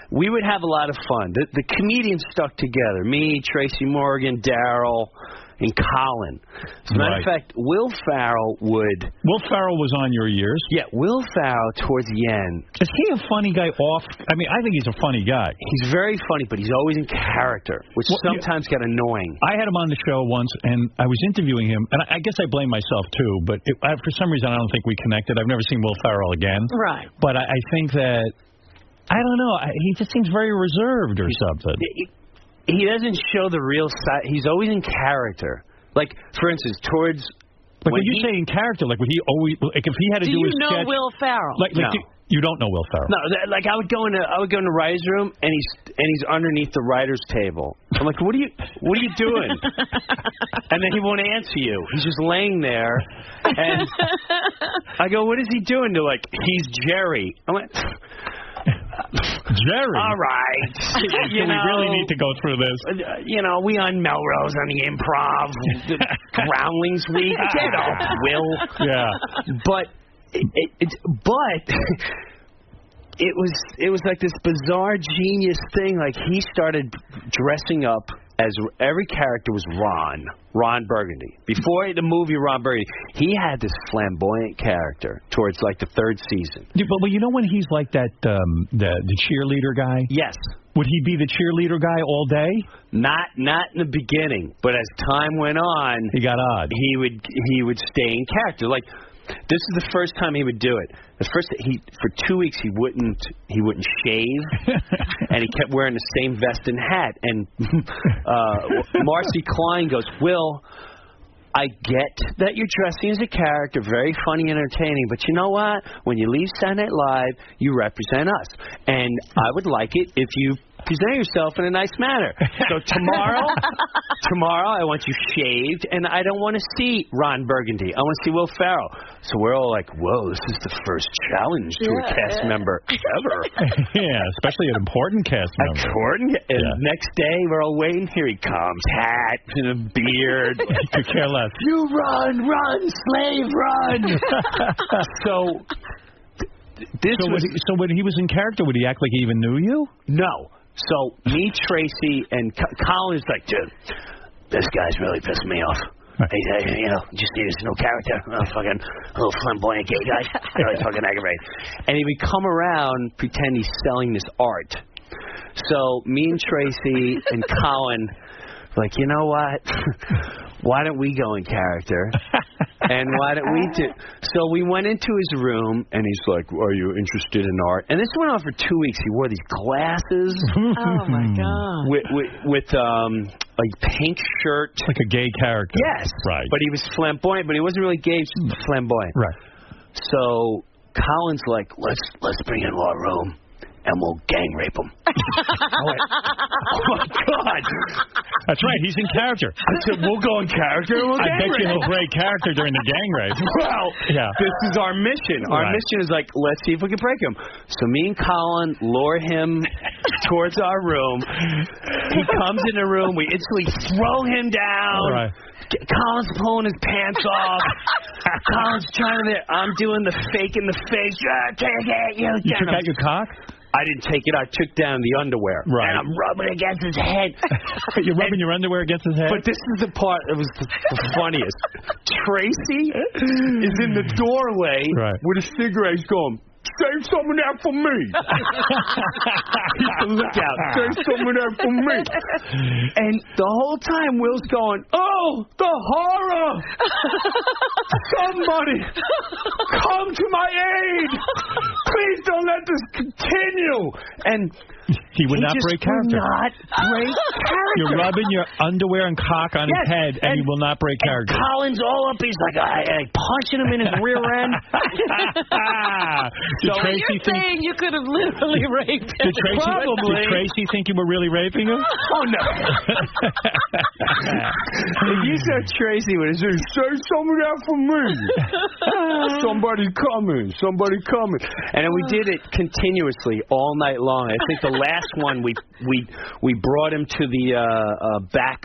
We would have a lot of fun. The comedians stuck together. Me, Tracy Morgan, Daryl, and Colin. As a matter of fact, Will Ferrell was on your years. Yeah, Will Ferrell towards the end. Is he a funny guy off? I mean, I think he's a funny guy. He's very funny, but he's always in character, which sometimes got annoying. I had him on the show once, and I was interviewing him, and I guess I blame myself, too, but for some reason I don't think we connected. I've never seen Will Ferrell again. Right. But I think that, I don't know, he just seems very reserved or something. He doesn't show the real side. He's always in character. Like, for instance, towards... Like, when you say in character, like, would he always... Like, if he had to do, his sketch... Do you know Will Ferrell? No. You don't know Will Ferrell? No, like, I would go in the writer's room, and he's underneath the writer's table. I'm like, what are you doing? And then he won't answer you. He's just laying there, and I go, what is he doing? They're like, he's Jerry. I'm like... Jerry. All right. We really need to go through this. We on Melrose on the Improv, the Groundlings Week. Get off, Will. Yeah. But it was like this bizarre genius thing. Like, he started dressing up as every character was Ron Burgundy. Before the movie Ron Burgundy, he had this flamboyant character towards like the third season. Yeah, but you know when he's like that the cheerleader guy? Yes. Would he be the cheerleader guy all day? Not in the beginning, but as time went on, he got odd. He would stay in character. Like, this is the first time he would do it. For 2 weeks he wouldn't shave, and he kept wearing the same vest and hat. And Marcy Klein goes, Will, I get that you're dressing as a character, very funny and entertaining, but you know what? When you leave Saturday Night Live, you represent us, and I would like it if you present yourself in a nice manner. So tomorrow I want you shaved, and I don't want to see Ron Burgundy. I want to see Will Ferrell. So we're all like, whoa, this is the first challenge to a cast member ever. Yeah, especially an important cast member. And next day, we're all waiting. Here he comes, hat and a beard. Could care less. You run, slave, run. So when he was in character, would he act like he even knew you? No. So me, Tracy, and Colin is like, dude, this guy's really pissing me off. Just he's no character. Fucking little flamboyant gay guy. Really fucking aggravating. And he would come around, pretend he's selling this art. So me and Tracy and Colin, like, you know what? Why don't we go in character? And why don't we do? So we went into his room, and he's like, "Are you interested in art?" And this went on for 2 weeks. He wore these glasses. Oh my God! With a pink shirt, like a gay character. Yes, right. But he was flamboyant, but he wasn't really gay. He was just flamboyant. Right. So Colin's like, "Let's bring him to our room, and we'll gang rape him." Oh my God! That's right. He's in character. I said, "We'll go in character. And we'll I gang bet you rape he'll him." break character during the gang rape. Well, this is our mission. Our mission is like, let's see if we can break him. So me and Colin lure him towards our room. He comes in the room. We instantly throw him down. Right. Colin's pulling his pants off. Colin's trying to. I'm doing the fake in the face. Take it. You took out your cock? I didn't take it. I took down the underwear. Right. And I'm rubbing it against his head. You're rubbing your underwear against his head? But this is the part that was the funniest. Tracy is in the doorway with a cigarette. He's going, "Save some of that for me." Look out. Save some of that for me. And the whole time, Will's going, "Oh, the horror! Somebody come to my aid! Please don't let this continue." And he would not just break character. Would not break character. You're rubbing your underwear and cock on his head, and he will not break character. Colin's all up. He's like punching him in his rear end. So you're saying you could have literally raped him? Did Tracy think you were really raping him? Oh, no. If you saw Tracy would have said, say some of that for me. Somebody coming. And then we did it continuously all night long. I think the last one we brought him to the back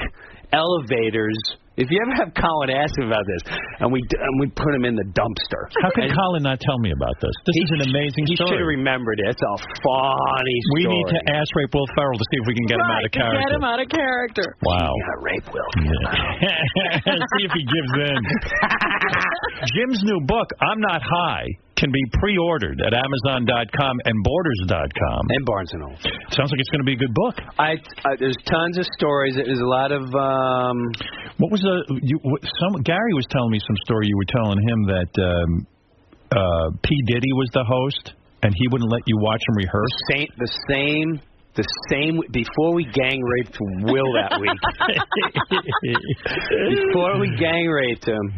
elevators. If you ever have Colin ask him about this, and we put him in the dumpster. How can Colin not tell me about this? This is an amazing story. He should have remembered it. It's a funny story. We need to ask Rape Will Ferrell to see if we can get him out of character. Get him out of character. Wow. Yeah, Rape Will. See if he gives in. Jim's new book, I'm Not High, can be pre-ordered at Amazon.com and Borders.com. And Barnes & Noble. Sounds like it's going to be a good book. There's tons of stories. There's a lot of... What was Gary was telling me some story. You were telling him that P. Diddy was the host, and he wouldn't let you watch him rehearse? The same before we gang raped Will that week. Before we gang raped him,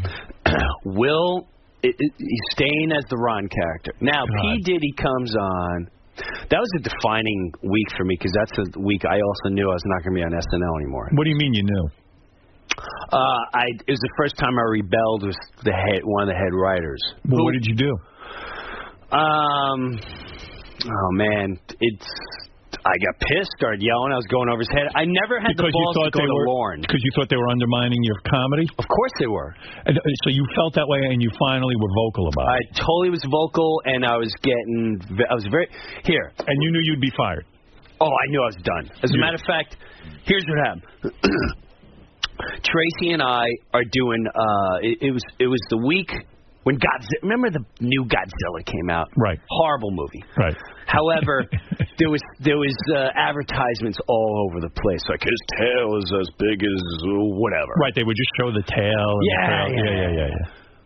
Will he's staying as the Ron character. Now P. Diddy comes on. That was a defining week for me because that's the week I also knew I was not going to be on SNL anymore. What do you mean you knew? It was the first time I rebelled with one of the head writers. Well, what did you do? Oh man, I got pissed, started yelling. I was going over his head. I never had the balls to go to Lorne. Because you thought they were undermining your comedy? Of course they were. So you felt that way, and you finally were vocal about it. I totally was vocal, and I was very here. And you knew you'd be fired. Oh, I knew I was done. As a matter of fact, here's what happened. Tracy and I are doing. It was the week when Godzilla. Remember the new Godzilla came out? Right. Horrible movie. Right. However, there was advertisements all over the place. Like his tail is as big as whatever. Right. They would just show the tail. And yeah.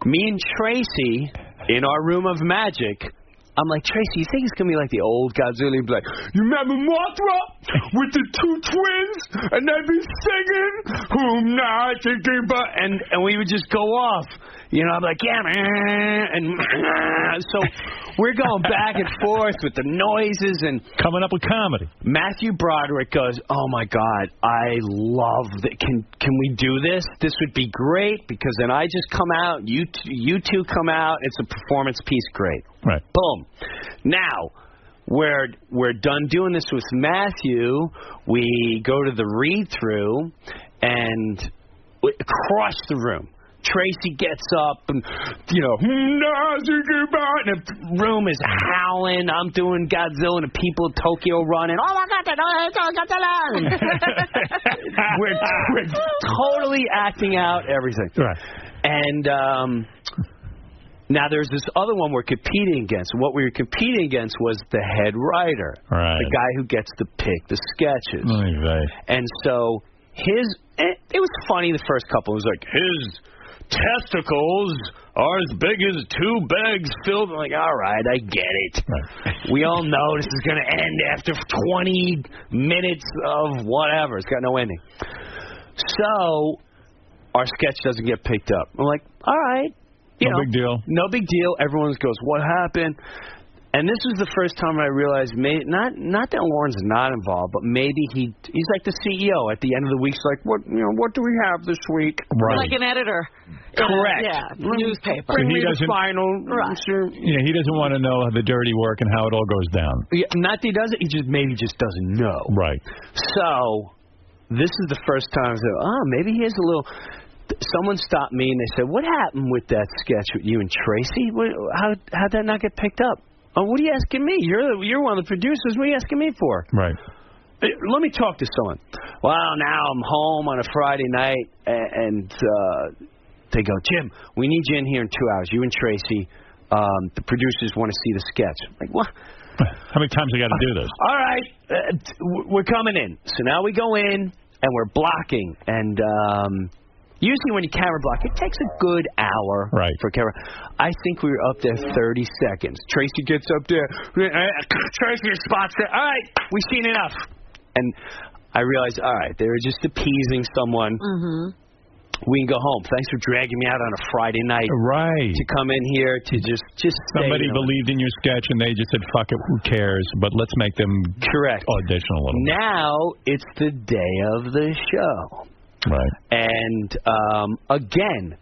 Me and Tracy in our room of magic. I'm like, Tracy, you think it's going to be like the old Godzilla? He'd be like, you remember Mothra with the two twins? And they'd be singing, whom now I thinking about... And we would just go off. You know, I'm like, yeah, man. And so we're going back and forth with the noises and... Coming up with comedy. Matthew Broderick goes, oh, my God, I love that. Can we do this? This would be great because then I just come out, you two come out, it's a performance piece, great. Right. Boom. Now, we're done doing this with Matthew. We go to the read-through and across the room. Tracy gets up and, you know, and the room is howling. I'm doing Godzilla and the people of Tokyo running. Oh, my God, Godzilla! We're totally acting out everything. Right. And now there's this other one we're competing against. What we were competing against was the head writer. Right. The guy who gets to pick the sketches. Right. And so it was funny the first couple. It was like, his testicles are as big as 2 bags filled. I'm like, all right, I get it. Right. We all know this is going to end after 20 minutes of whatever. It's got no ending. So our sketch doesn't get picked up. I'm like, all right. No big deal. No big deal. Everyone goes, what happened? And this was the first time I realized, not that Lorne's not involved, but maybe he's like the CEO. At the end of the week, he's like, what do we have this week? Right. Like an editor. Correct. Newspaper. Bring me doesn't- the final. Right. Sure. Yeah, he doesn't want to know the dirty work and how it all goes down. Yeah, not that he doesn't. He just doesn't know. Right. So this is the first time I said, maybe he has a little. Someone stopped me and they said, what happened with that sketch with you and Tracy? How'd that not get picked up? Oh, what are you asking me? You're one of the producers. What are you asking me for? Right. Let me talk to someone. Well, now I'm home on a Friday night, and they go, Jim, we need you in here in 2 hours. You and Tracy. The producers want to see the sketch. I'm like, what? How many times we got to do this? All right, we're coming in. So now we go in, and we're blocking, and usually when you camera block, it takes a good hour for camera. I think we were up there 30 seconds. Tracy gets up there. Tracy spots it. All right, we've seen enough. And I realized, all right, they were just appeasing someone. Mm-hmm. we can go home. Thanks for dragging me out on a Friday night. Right. To come in here to just stay, Somebody believed in your sketch and they just said, fuck it, who cares? But let's make them audition a little bit. Now it's the day of the show. Right. And again,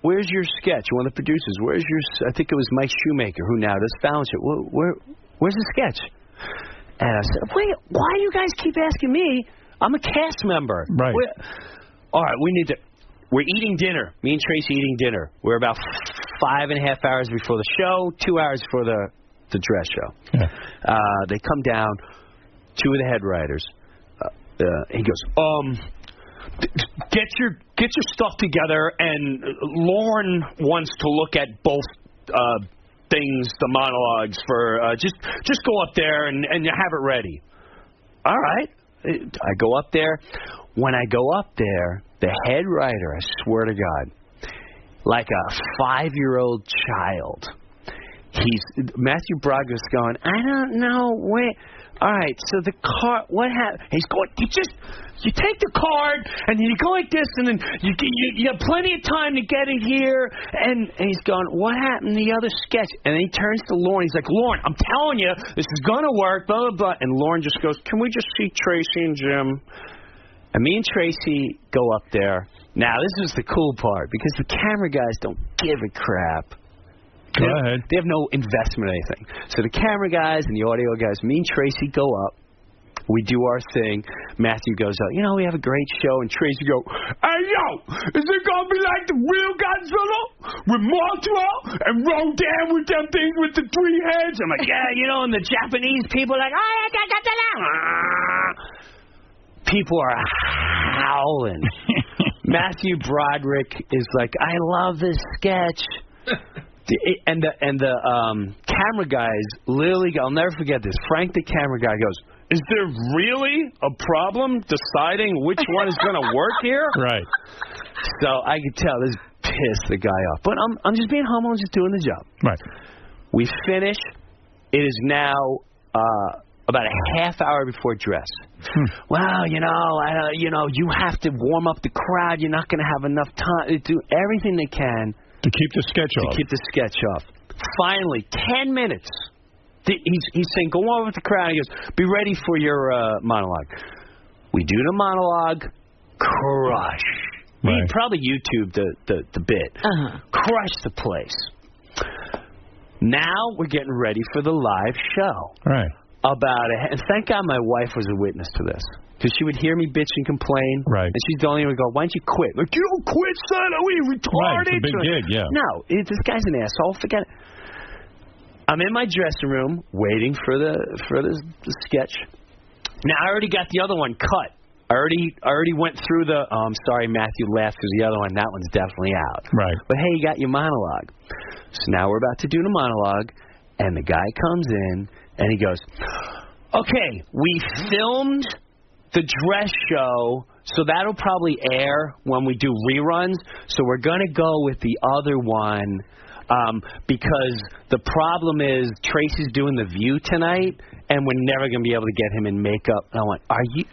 where's your sketch? One of the producers. Where's your? I think it was Mike Shoemaker, who now does Fallon Show. Where's the sketch? And I said, wait, why do you guys keep asking me? I'm a cast member. Right. All right, we're eating dinner. Me and Tracy eating dinner. We're about 5.5 hours before the show, 2 hours before the dress show. Yeah. They come down. Two of the head writers. He goes, get your stuff together, and Lauren wants to look at both things, the monologues for just go up there and you have it ready. All right. I go up there. When I go up there, the head writer, I swear to God, like a 5-year-old child, Matthew Broderick's going, I don't know, wait. All right, so the card, what happened? He's going, you take the card, and then you go like this, and then you have plenty of time to get it here. And he's going, what happened to the other sketch? And then he turns to Lauren. He's like, Lauren, I'm telling you, this is going to work, blah, blah, blah. And Lauren just goes, can we just see Tracy and Jim? And me and Tracy go up there. Now, this is the cool part, because the camera guys don't give a crap. Go ahead. They have no investment in anything. So the camera guys and the audio guys, me and Tracy go up. We do our thing. Matthew goes out. We have a great show. And Tracy go, hey, yo, is it going to be like the real Godzilla with Mothra and Rodan with them things with the 3 heads? I'm like, yeah, and the Japanese people are like, people are howling. Matthew Broderick is like, I love this sketch. And the camera guys literally, I'll never forget this. Frank, the camera guy, goes, is there really a problem deciding which one is going to work here? Right. So I could tell this pissed the guy off. But I'm just being humble and just doing the job. Right. We finish. It is now about a half hour before dress. Well, you have to warm up the crowd. You're not going to have enough time to do everything they can. To keep the sketch off. To keep the sketch off. Finally, 10 minutes. He's saying, go on with the crowd. He goes, be ready for your monologue. We do the monologue. Crush. Right. We probably YouTube the bit. Crush the place. Now we're getting ready for the live show. Right. And thank God my wife was a witness to this. Because she would hear me bitch and complain. Right. And she's the only one who would go, why don't you quit? Like, you don't quit, son. Are we retarded? Right, it's a big gig, yeah. No, this guy's an asshole. Forget it. I'm in my dressing room waiting for the sketch. Now, I already got the other one cut. I already went through the, I'm sorry, Matthew laughed because the other one, that one's definitely out. Right. But, hey, you got your monologue. So now we're about to do the monologue, and the guy comes in, and he goes, okay, we filmed the dress show, so that'll probably air when we do reruns. So we're going to go with the other one because the problem is Tracy's doing The View tonight, and we're never going to be able to get him in makeup. And I went,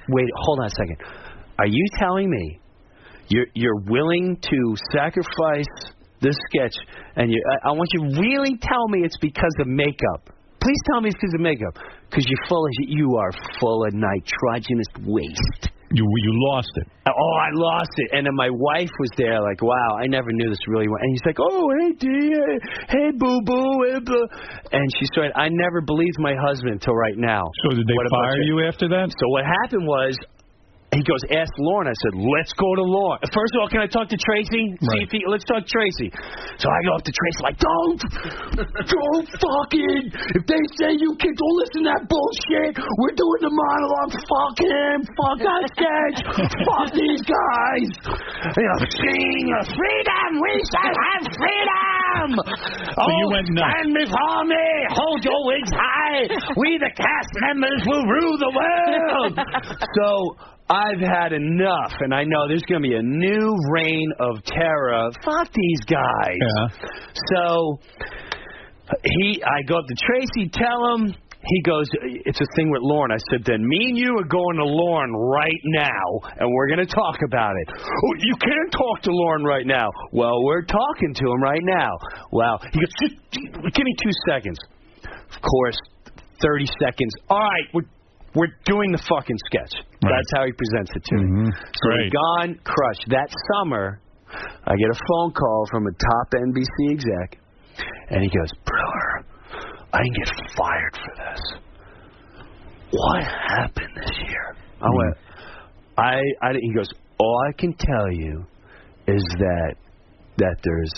wait, hold on a second. Are you telling me you're willing to sacrifice this sketch, and I want you to really tell me it's because of makeup? Please tell me it's because of makeup. Because you are full of nitrogenous waste. You lost it. Oh, I lost it. And then my wife was there like, wow, I never knew this really well. And he's like, oh, hey, D, hey, boo-boo. And she started, I never believed my husband until right now. So did they fire you after that? So what happened was, he goes, ask Lauren. I said, let's go to Lauren. First of all, can I talk to Tracy? Right. Let's talk to Tracy. So I go up to Tracy like, don't fucking, if they say you can't, don't listen to that bullshit. We're doing the monologue. Fuck him. Fuck that sketch. Fuck these guys. Sing freedom. We shall have freedom. So you went nuts. Stand before me. Hold your wigs high. We, the cast members, will rule the world. So I've had enough, and I know there's going to be a new reign of terror. Fuck these guys. Yeah. So I go up to Tracy, tell him he goes, it's a thing with Lauren. I said, then me and you are going to Lauren right now, and we're going to talk about it. Oh, you can't talk to Lauren right now. Well, we're talking to him right now. Well, he goes, just give me 2 seconds. Of course, 30 seconds. All right, we're doing the fucking sketch. Right. That's how he presents it to me. So we're gone, crushed. That summer, I get a phone call from a top NBC exec, and he goes, Brewer, I didn't get fired for this. What happened this year? I went, he goes, all I can tell you is that there's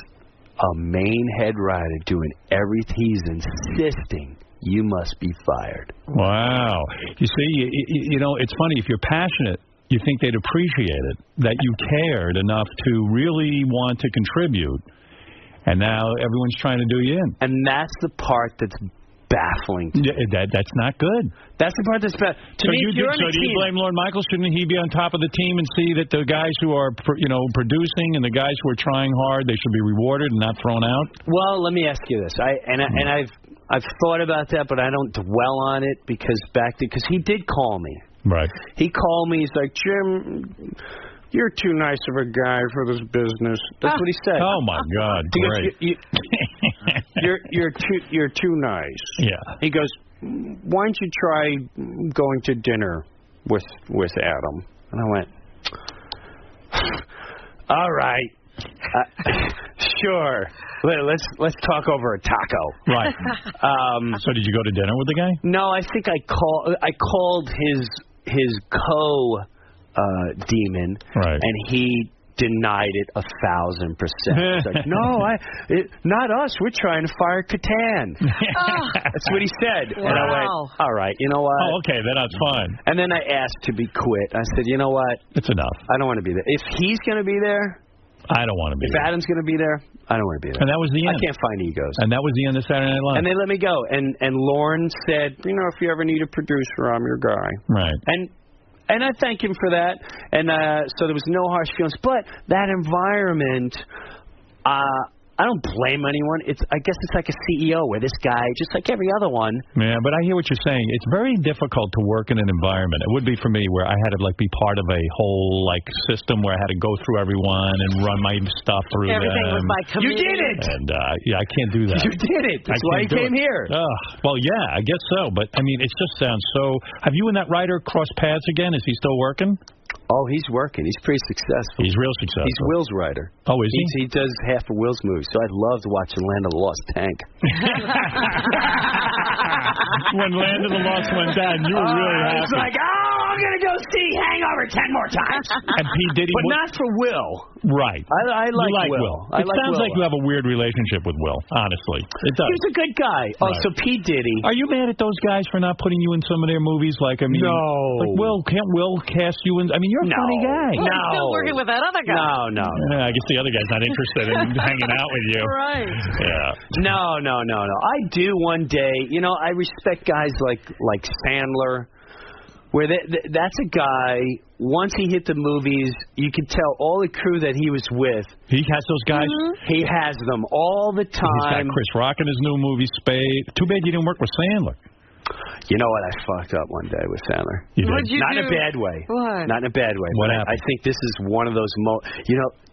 a main head writer doing everything. He's insisting you must be fired. Wow. You see, you know, it's funny. If you're passionate, you think they'd appreciate it, that you cared enough to really want to contribute. And now everyone's trying to do you in. And that's the part that's baffling to me. That's not good. That's the part that's bad. So do you blame Lorne Michaels? Shouldn't he be on top of the team and see that the guys who are, producing and the guys who are trying hard, they should be rewarded and not thrown out? Well, let me ask you this. I've thought about that, but I don't dwell on it because he did call me. Right. He called me. He's like, Jim, you're too nice of a guy for this business. That's what he said. Oh my God! Great. You're too nice. Yeah. He goes, why don't you try going to dinner with Adam? And I went, all right, sure. Let's talk over a taco. Right. So did you go to dinner with the guy? No, I think I called his demon, right, and he denied it 1,000%. It's like, no, not us. We're trying to fire Catan. That's what he said. Wow. And I went, all right, you know what? Oh, okay, then that's fine. And then I asked to be quit. I said, you know what? It's enough. I don't want to be there. If he's going to be there, I don't want to be there. If Adam's going to be there, I don't want to be there. And that was the end. I can't find egos. And that was the end of Saturday Night Live. And they let me go. And Lauren said, if you ever need a producer, I'm your guy. Right. And I thank him for that. And so there was no harsh feelings. But that environment, I don't blame anyone. I guess it's like a CEO where this guy, just like every other one. Yeah, but I hear what you're saying. It's very difficult to work in an environment. It would be for me where I had to be part of a whole system where I had to go through everyone and run my stuff through Everything them. was by committee. You did it. And I can't do that. You did it. That's why you came here. Well, yeah, I guess so. But I mean, it just sounds so. Have you and that writer crossed paths again? Is he still working? Oh, he's working. He's pretty successful. He's real successful. He's Will's writer. Oh, is he? He does half of Will's movies, so I loved watching Land of the Lost Tank. When Land of the Lost went down, you were really happy. It's like, I'm going to go see Hangover 10 more times. And P. Diddy... But not for Will. Right. I like Will. It sounds like you have a weird relationship with Will, honestly. It does. He's a good guy. Right. Oh, so P. Diddy... Are you mad at those guys for not putting you in some of their movies? No. Can't Will cast you in... I mean, you're a funny guy. Well, he's still working with that other guy. No. I guess the other guy's not interested in hanging out with you. Right. Yeah. No. I do one day. I respect guys like Sandler, where that's a guy, once he hit the movies, you could tell all the crew that he was with. He has those guys? Mm-hmm. He has them all the time. He's got Chris Rock in his new movie, Spade. Too bad you didn't work with Sandler. You know what? I fucked up one day with Sandler. What'd you Not do? in a bad way. What? Not in a bad way. What but happened? I think this is one of those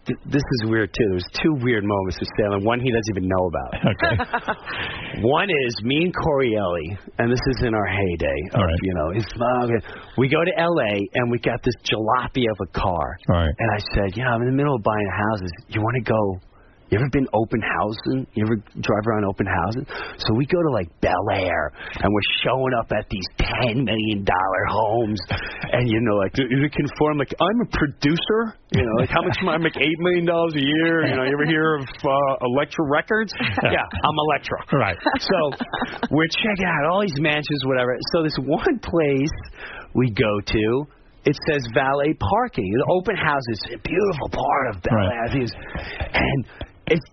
this is weird, too. There's two weird moments with Sandler. One he doesn't even know about. Okay. One is me and Corielli, and this is in our heyday. All right. We go to L.A., and we got this jalopy of a car. All right. And I said, I'm in the middle of buying houses. You want to go... You ever been open housing? You ever drive around open houses? So we go to Bel Air, and we're showing up at these $10 million homes, and does it conform? I'm a producer. How much am I make? $8 million a year. You ever hear of Elektra Records? Yeah, I'm Elektra. Right. So we're checking out all these mansions, whatever. So this one place we go to. It says valet parking. The open houses, a beautiful part of Bel Air. Right. And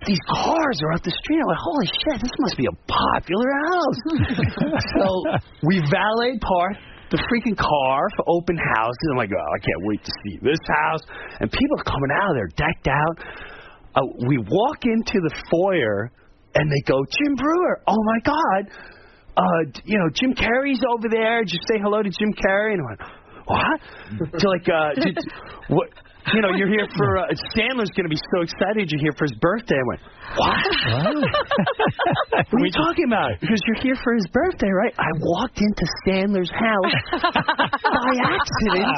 these cars are up the street. I'm like, holy shit, this must be a popular house. So we valet park the freaking car for open houses. I'm like, I can't wait to see this house. And people are coming out. They're decked out. We walk into the foyer, and they go, Jim Brewer, oh, my God. Jim Carrey's over there. Just say hello to Jim Carrey. And I went, what? So like, what? You're here for Sandler's going to be so excited you're here for his birthday. I went, what? What are you talking about? Because you're here for his birthday, right? I walked into Sandler's house by accident.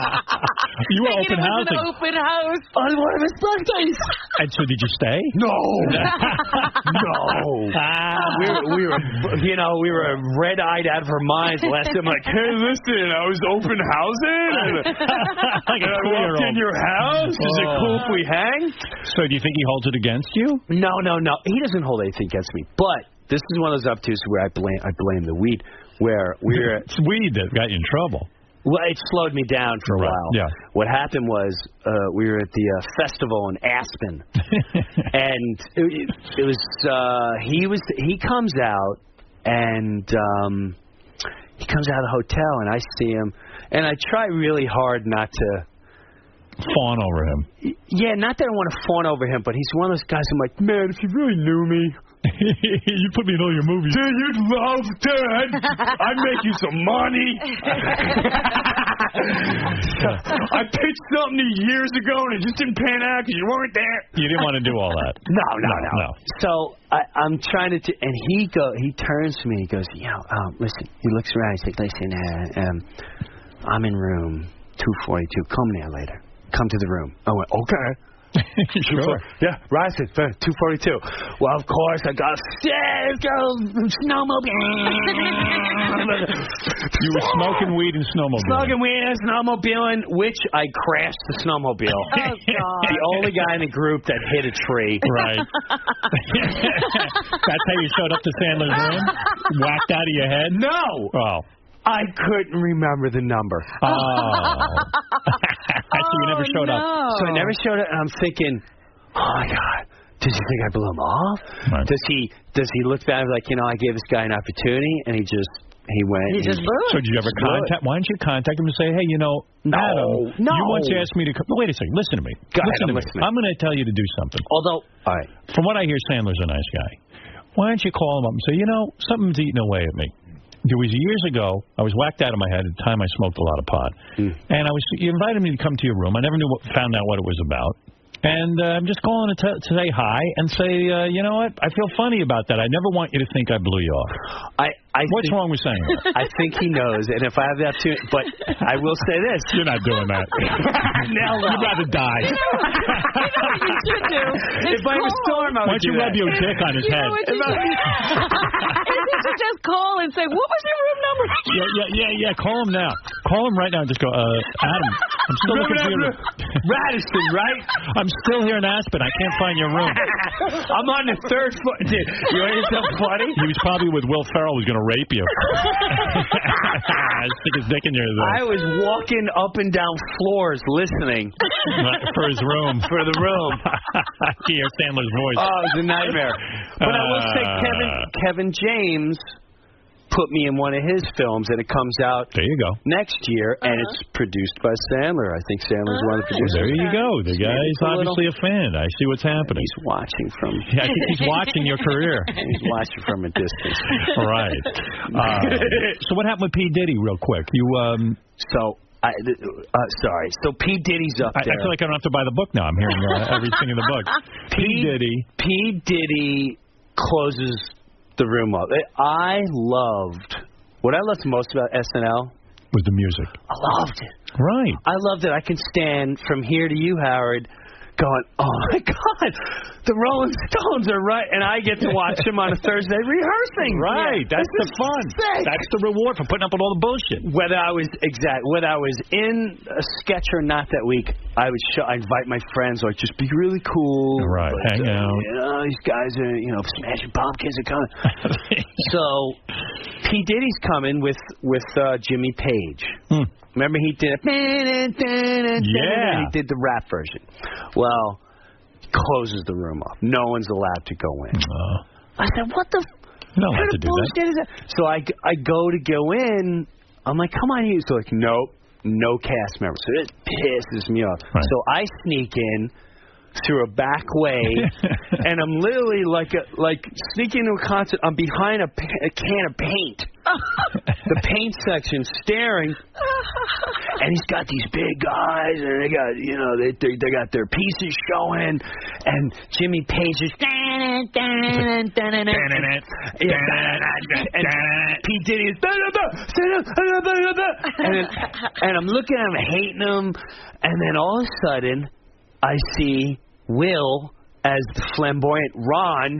You were open housing. Open house on one of his birthdays. And so did you stay? No. We were red-eyed out of our minds last time. Like, hey, listen, I was open housing, and I walked in your house. Is it cool if we hang? So do you think he holds it against you? No. He doesn't hold anything against me. But this is one of those obtuse where I blame the weed. Where we're it's weed that got you in trouble. Well, it slowed me down for a while. Yeah. What happened was we were at the festival in Aspen, and it was he comes out and he comes out of the hotel, and I see him, and I try really hard not to fawn over him. Yeah, not that I want to fawn over him, but he's one of those guys I'm like, man, if you really knew me. You put me in all your movies. Dude, you'd love Dad. I'd make you some money. I pitched something years ago and it just didn't pan out because you weren't there. You didn't want to do all that. No. So I'm trying to, and he turns to me and he goes, listen. He looks around. He's like, listen, I'm in room 242. Come there later. Come to the room. I went, okay. Sure. Yeah, right. 242. Well, of course, I got snowmobile. You were smoking weed and snowmobiling. Smoking weed and snowmobiling, which I crashed the snowmobile. Oh, God. The only guy in the group that hit a tree. Right. That's how you showed up to Sandler's room? Whacked out of your head? No. Oh. I couldn't remember the number. So you never showed up. So I never showed up, and I'm thinking, oh my God, does he think I blew him off? Right. Does he look back like, I gave this guy an opportunity, and he went. He just blew it. So did you ever contact? Why didn't you contact him and say, hey, Adam, you once asked me to come. Wait a second, listen to me. Go ahead, I'm going to tell you to do something. Although, all right. From what I hear, Sandler's a nice guy. Why don't you call him up and say, something's eating away at me. It was years ago. I was whacked out of my head at the time I smoked a lot of pot. And you invited me to come to your room. I never found out what it was about. And I'm just calling to say hi and say, you know what? I feel funny about that. I never want you to think I blew you off. What's wrong with saying that? I think he knows. And if I have that too, but I will say this. You're not doing that. You'd rather die. You know what you should do? If I was Storm, I would do that. Why don't you rub your dick on his head? You should just call and say, what was your room number? Yeah. Call him now. Call him right now and just go, Adam, I'm still looking for your room. Radisson, right? I'm still here in Aspen. I can't find your room. I'm on the third floor. Dude, you know yourself funny? He was probably with Will Ferrell, who's going to rape you. Stick his dick in your I was walking up and down floors listening. For his room. For the room. I hear Sandler's voice. Oh, it was a nightmare. But I will say Kevin James put me in one of his films, and it comes out next year, and it's produced by Sandler. I think Sandler's one of the producers. There you go. The guy's obviously a fan. I see what's happening. He's watching from... Yeah, I think he's watching your career. He's watching from a distance. Right. So what happened with P. Diddy, real quick? Sorry. So P. Diddy's up there. I feel like I don't have to buy the book now. I'm hearing everything in the book. P. Diddy closes the room up. What I loved most about SNL was the music. I loved it. Right. I loved it. I can stand from here to you, Howard, going, oh my God, the Rolling Stones are right, and I get to watch them on a Thursday rehearsing. Right. That's the fun. Sick. That's the reward for putting up with all the bullshit. Whether I was in a sketch or not that week, I'd invite my friends, like, just be really cool. Right. Hang out. These guys are, Smashing Pumpkins are coming. So P. Diddy's coming with Jimmy Page. Remember he did it? Yeah. He did the rap version. Well, he closes the room up. No one's allowed to go in. I said, what the You're not allowed to do bullshit is that? So I go in. I'm like, come on, you. So like, nope, no cast members. So it pisses me off. Right. So I sneak in through a back way, and I'm literally like sneaking into a concert. I'm behind a can of paint. the paint section staring, and he's got these big guys, and they got, you know, they got their pieces showing, and Jimmy Page is and Pete Diddy is and I'm looking at him, hating him, and then all of a sudden I see Will as the flamboyant Ron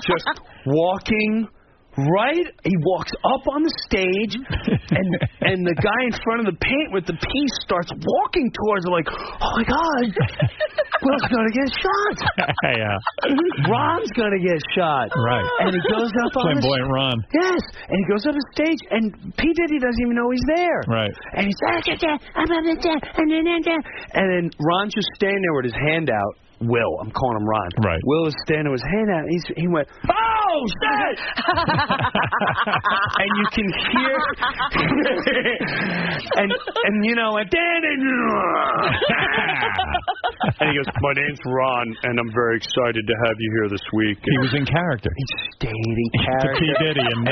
just walking right. He walks up on the stage, and the guy in front of the paint with the piece starts walking towards him like, oh my God, Will's gonna get shot. Yeah. Ron's gonna get shot. Right. And he goes up on flamboyant Ron. Yes. And he goes up the stage, and P. Diddy doesn't even know he's there. Right. And he's and then Ron's just standing there with his hand out. Will, I'm calling him Ron. Right. Will is standing with his hand out. He went, oh, shit! And you can hear, and you know, and he goes, my name's Ron, and I'm very excited to have you here this week. He was in character. He stayed in character. To P. Diddy and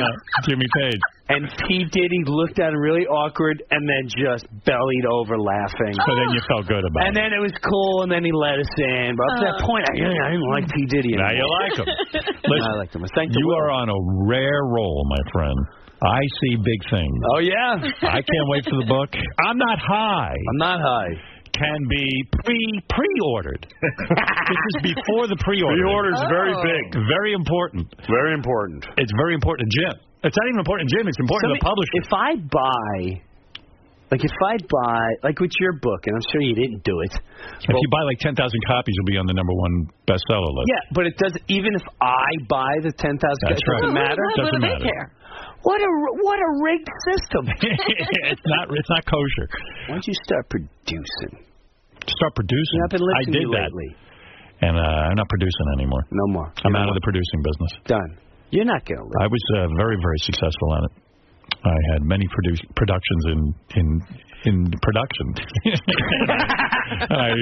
Jimmy Page. And P. Diddy looked at him really awkward and then just bellied over laughing. So then you felt good about it. And then it was cool, and then he let us in. But up to that point, I didn't like P. Diddy anymore. Now you like him. Listen, I liked him. Thank you are on a rare roll, my friend. I see big things. Oh, yeah? I can't wait for the book. I'm not high. I'm not high. Can be pre-ordered. This is before the pre-order. Pre-order is very big. Very important. Very important. It's very important to Jim. It's not even important to Jim. It's important to the publisher. If I buy, like with your book, and I'm sure you didn't do it. If you buy like 10,000 copies, you'll be on the #1 bestseller list. Yeah, but it doesn't. Even if I buy the 10,000, it doesn't matter. Doesn't matter. What a rigged system. It's not kosher. Why don't you start producing? Start producing? I've been listening I did to you that. lately. And I'm not producing anymore. No more. I'm out of the producing business. Done. You're not going to live. I was very, very successful on it. I had many productions in production. I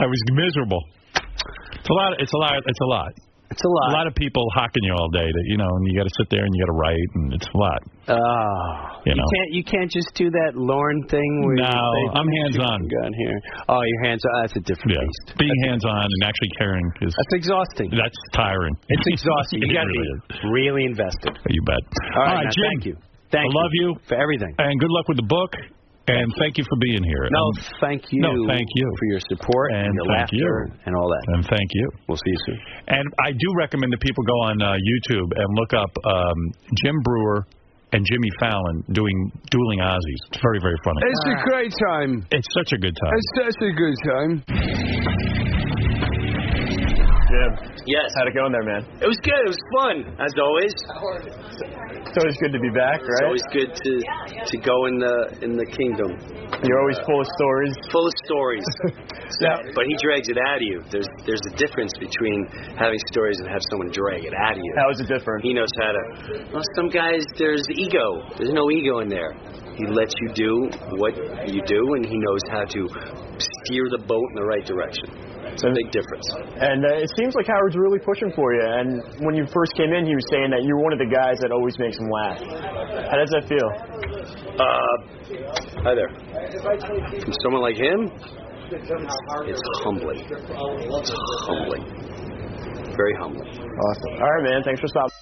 was miserable. It's a lot. It's a lot. It's a lot. A lot of people hawking you all day, and you got to sit there and you got to write, and it's a lot. Oh, you can't just do that Lorne thing where I'm hands-on. Gun here. Oh, you're hands-on. That's a different beast. Being hands-on and actually caring is that's exhausting. That's tiring. It's exhausting. You got to be really invested. You bet. All right, Jim. thank you. I love you for everything, and good luck with the book. And thank you for being here. Thank you. No, thank you for your support and your laughter and all that. And thank you. We'll see you soon. And I do recommend that people go on YouTube and look up Jim Brewer and Jimmy Fallon doing Dueling Aussies. It's very, very funny. It's a great time. It's such a good time. It's such a good time. Jim. Yes. How'd it go in there, man? It was good. It was fun, as always. It's always good to be back, right? It's always good to go in the kingdom. You're always full of stories. Full of stories. But he drags it out of you. There's a difference between having stories and have someone drag it out of you. How is it different? He knows how to. Well, some guys, there's ego. There's no ego in there. He lets you do what you do, and he knows how to steer the boat in the right direction. It's a big difference. And it seems like Howard's really pushing for you. And when you first came in, he was saying that you're one of the guys that always makes him laugh. How does that feel? Hi there. From someone like him, it's humbling. It's humbling. Very humbling. Awesome. All right, man. Thanks for stopping.